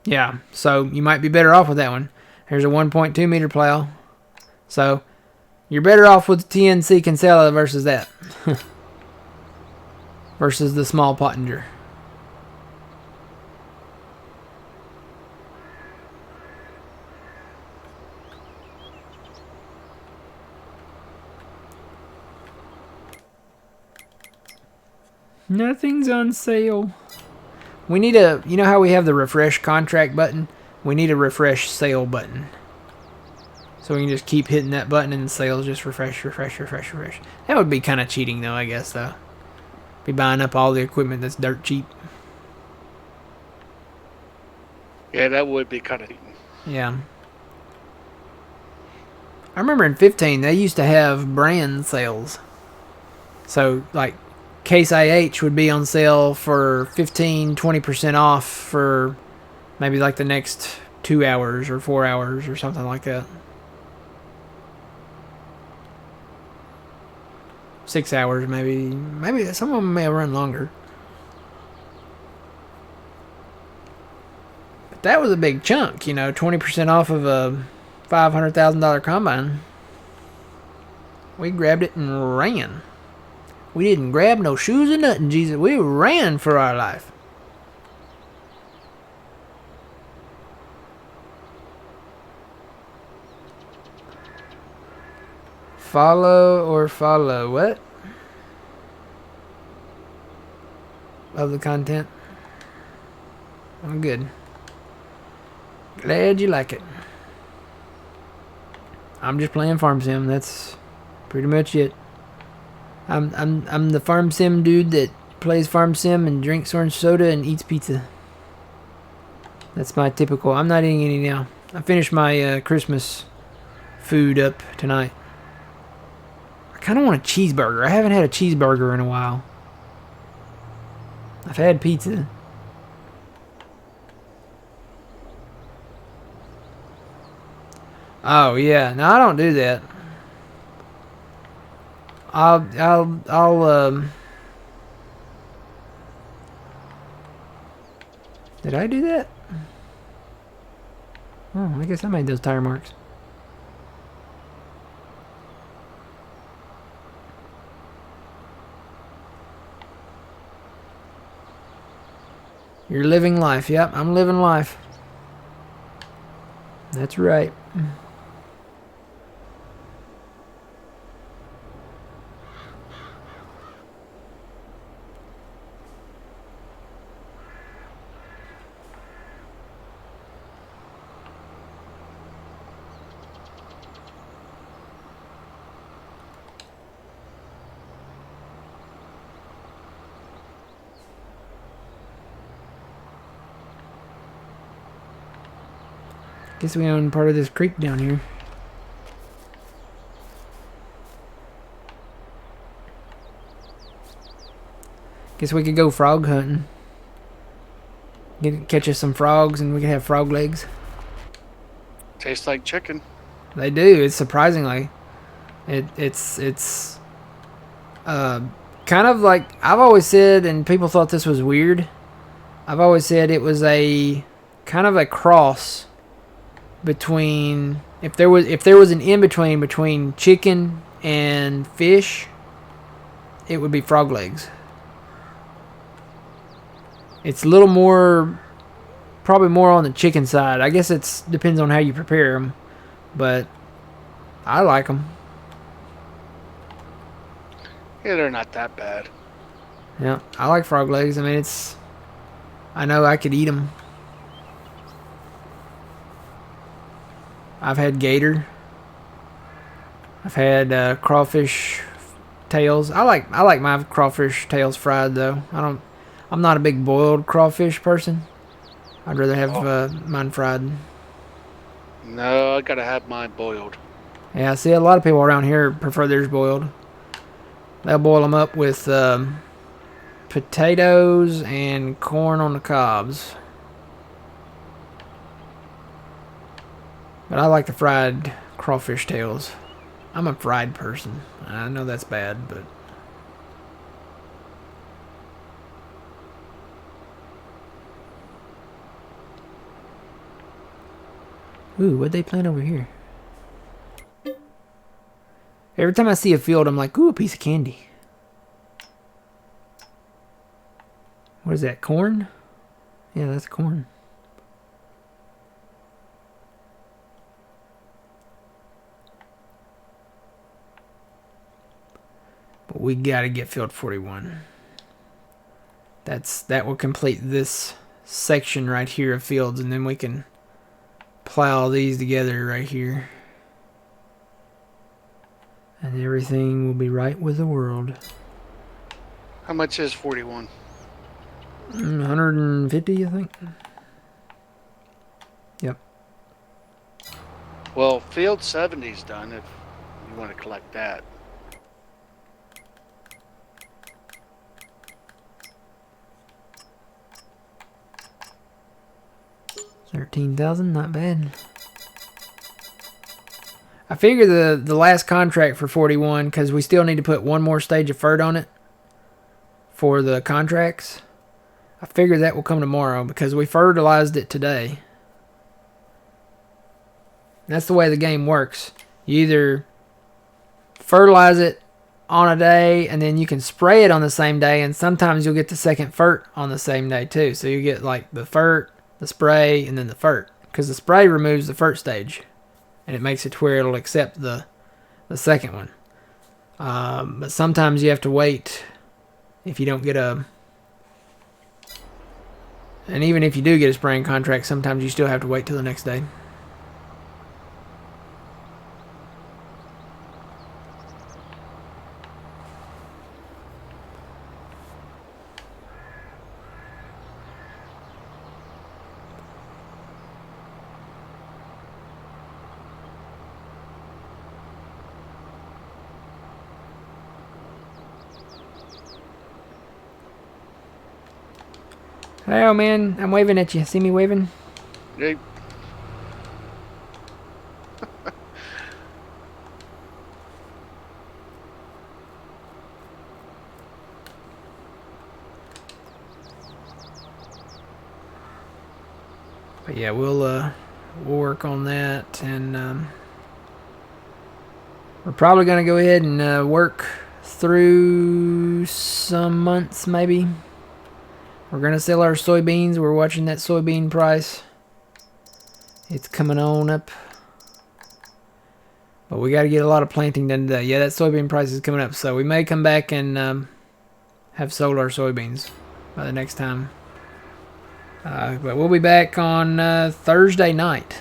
Yeah, so you might be better off with that one. Here's a 1.2 meter plow. So you're better off with TNC Kinsella versus that. Versus the small Pottinger. Nothing's on sale. We need a, you know how we have the refresh contract button? We need a refresh sale button. So we can just keep hitting that button and the sales just refresh, refresh, refresh, refresh. That would be kind of cheating though, I guess, though. Be buying up all the equipment that's dirt cheap.
Yeah, that would be kind of.
Yeah. I remember in 15, they used to have brand sales. So, like, Case IH would be on sale for 15-20% off for maybe like the next 2 hours or 4 hours or something like that. 6 hours maybe. Maybe some of them may run longer. But that was a big chunk, you know, 20% off of a $500,000 combine. We grabbed it and ran. We didn't grab no shoes or nothing, Jesus. We ran for our life. Follow or follow what? Love the content. I'm good. Glad you like it. I'm just playing Farm Sim. That's pretty much it. I'm the Farm Sim dude that plays Farm Sim and drinks orange soda and eats pizza. That's my typical. I'm not eating any now. I finished my Christmas food up tonight. I kind of want a cheeseburger. I haven't had a cheeseburger in a while. I've had pizza. Oh yeah, no, I don't do that. Did I do that? Oh, I guess I made those tire marks. You're living life. Yep, I'm living life. That's right. Guess we own part of this creek down here. Guess we could go frog hunting. Catch us some frogs and we could have frog legs.
Tastes like chicken.
They do. It's surprisingly. It's kind of like I've always said, and people thought this was weird. I've always said it was a kind of a cross between if there was an in between chicken and fish, it would be frog legs. It's a little more, probably more on the chicken side. I guess it depends on how you prepare them, but I like them.
Yeah, they're not that bad.
Yeah, I like frog legs. I mean, I know I could eat them. I've had gator. I've had crawfish tails. I like my crawfish tails fried though. I'm not a big boiled crawfish person. I'd rather have mine fried.
No, I gotta have mine boiled.
Yeah, see, a lot of people around here prefer theirs boiled. They'll boil them up with potatoes and corn on the cobs. But I like the fried crawfish tails. I'm a fried person. I know that's bad, but... Ooh, what'd they plant over here? Every time I see a field, I'm like, ooh, a piece of candy. What is that, corn? Yeah, that's corn. But we gotta get field 41. That will complete this section right here of fields, and then we can plow these together right here. And everything will be right with the world.
How much is 41?
150, I think. Yep.
Well, field 70's done if you want to collect that.
$13,000, not bad. I figure the last contract for 41, because we still need to put one more stage of fert on it for the contracts. I figure that will come tomorrow because we fertilized it today. That's the way the game works. You either fertilize it on a day and then you can spray it on the same day, and sometimes you'll get the second fert on the same day too. So you get like the fert, the spray, and then the fert, because the spray removes the fert stage and it makes it to where it'll accept the second one. But sometimes you have to wait if you don't get a... And even if you do get a spraying contract, sometimes you still have to wait till the next day. Hey, man, I'm waving at you. See me waving?
Hey,
But yeah, we'll work on that, and we're probably gonna go ahead and work through some months, maybe. We're gonna sell our soybeans. We're watching that soybean price. It's coming on up. But we got to get a lot of planting done today. Yeah, that soybean price is coming up. So we may come back and have sold our soybeans by the next time. But we'll be back on Thursday night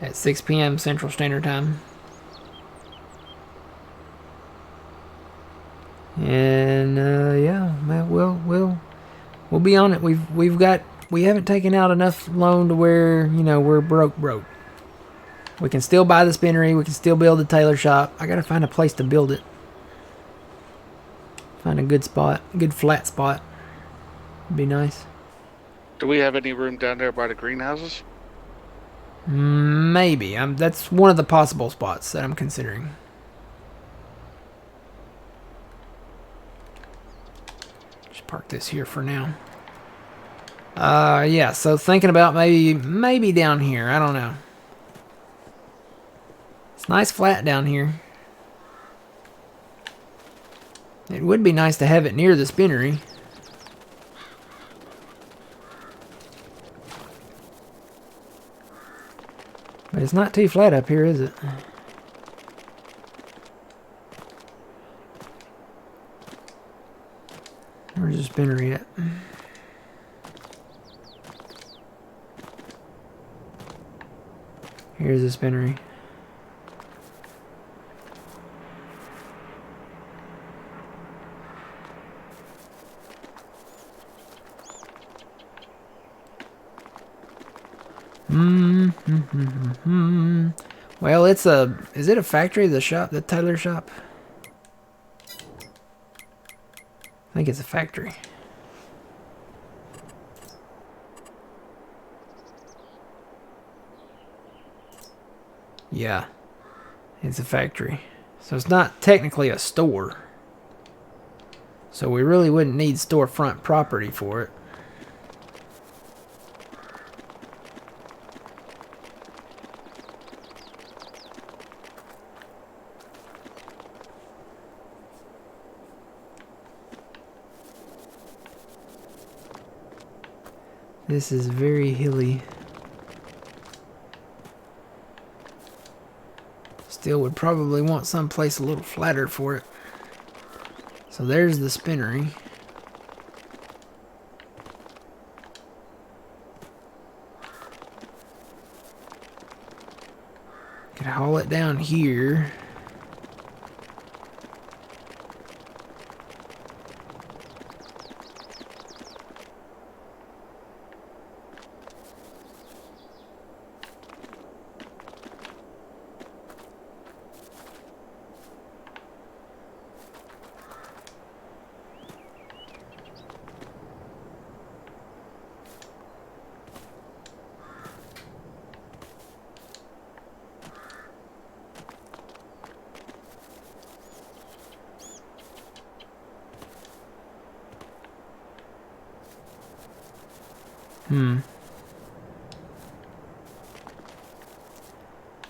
at 6 p.m. Central Standard Time. And yeah, we'll be on it. We haven't taken out enough loan to where, you know, we're broke. We can still buy the spinnery. We can still build the tailor shop. I gotta find a place to build it. Find a good spot, good flat spot. Would be nice.
do we have any room down there by the greenhouses?
Maybe. That's one of the possible spots that I'm considering. Just park this here for now. Yeah, so thinking about maybe down here. I don't know. It's nice flat down here. It would be nice to have it near the spinnery. But it's not too flat up here, is it? Where's the spinnery at? Here's the spinnery. Well, is it a factory, the shop, the tailor shop? I think it's a factory. Yeah, it's a factory. So it's not technically a store. So we really wouldn't need storefront property for it. This is very hilly. Still would probably want someplace a little flatter for it. So there's the spinnery. Could haul it down here.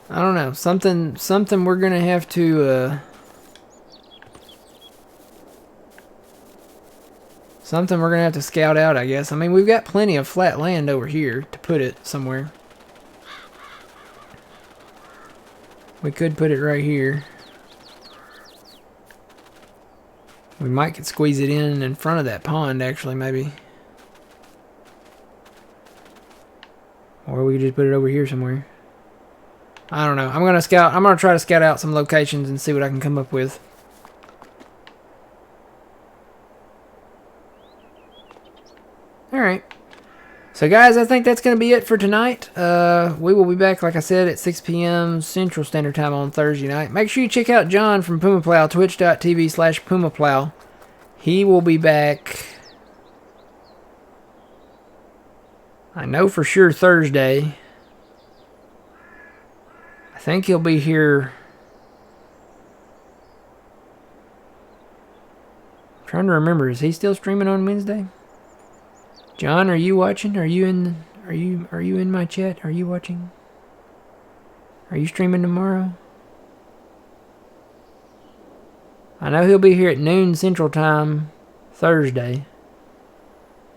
I don't know. Something we're gonna have to something we're gonna have to scout out, I guess. I mean, we've got plenty of flat land over here to put it somewhere. We could put it right here. We might could squeeze it in front of that pond, actually, maybe. Or we could just put it over here somewhere. I don't know. I'm gonna try to scout out some locations and see what I can come up with. Alright. So guys, I think that's gonna be it for tonight. We will be back, like I said, at 6 p.m. Central Standard Time on Thursday night. Make sure you check out John from PumaPlow, twitch.tv/PumaPlow. He will be back, I know for sure, Thursday. I think he'll be here. I'm trying to remember, is he still streaming on Wednesday? John, are you watching? Are you in my chat? Are you watching? Are you streaming tomorrow? I know he'll be here at noon Central Time Thursday.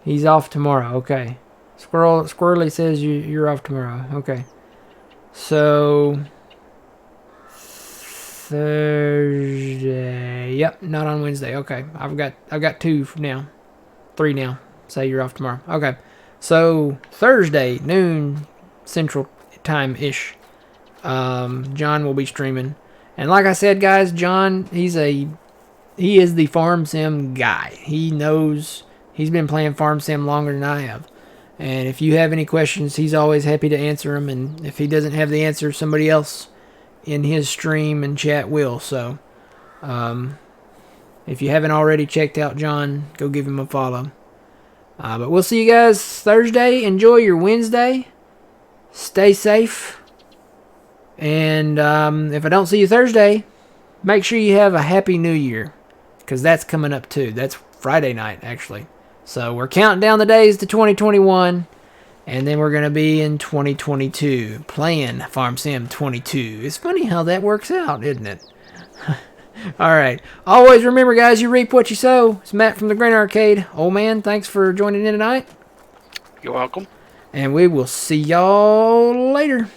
He's off tomorrow. Okay. Squirrely says you're off tomorrow. Okay. So Thursday. Yep, not on Wednesday. Okay. I've got 2 now. 3 now. Say you're off tomorrow. Okay. So Thursday, noon Central Time-ish. John will be streaming. And like I said, guys, John, he is the Farm Sim guy. He knows, he's been playing Farm Sim longer than I have. And if you have any questions, he's always happy to answer them. And if he doesn't have the answer, somebody else in his stream and chat will. So, if you haven't already checked out John, go give him a follow. But we'll see you guys Thursday. Enjoy your Wednesday. Stay safe. And if I don't see you Thursday, make sure you have a Happy New Year. Because that's coming up too. That's Friday night, actually. So we're counting down the days to 2021. And then we're going to be in 2022. Playing Farm Sim 22. It's funny how that works out, isn't it? Alright. Always remember, guys, you reap what you sow. It's Matt from the Green Arcade. Old man, thanks for joining in tonight.
You're welcome.
And we will see y'all later.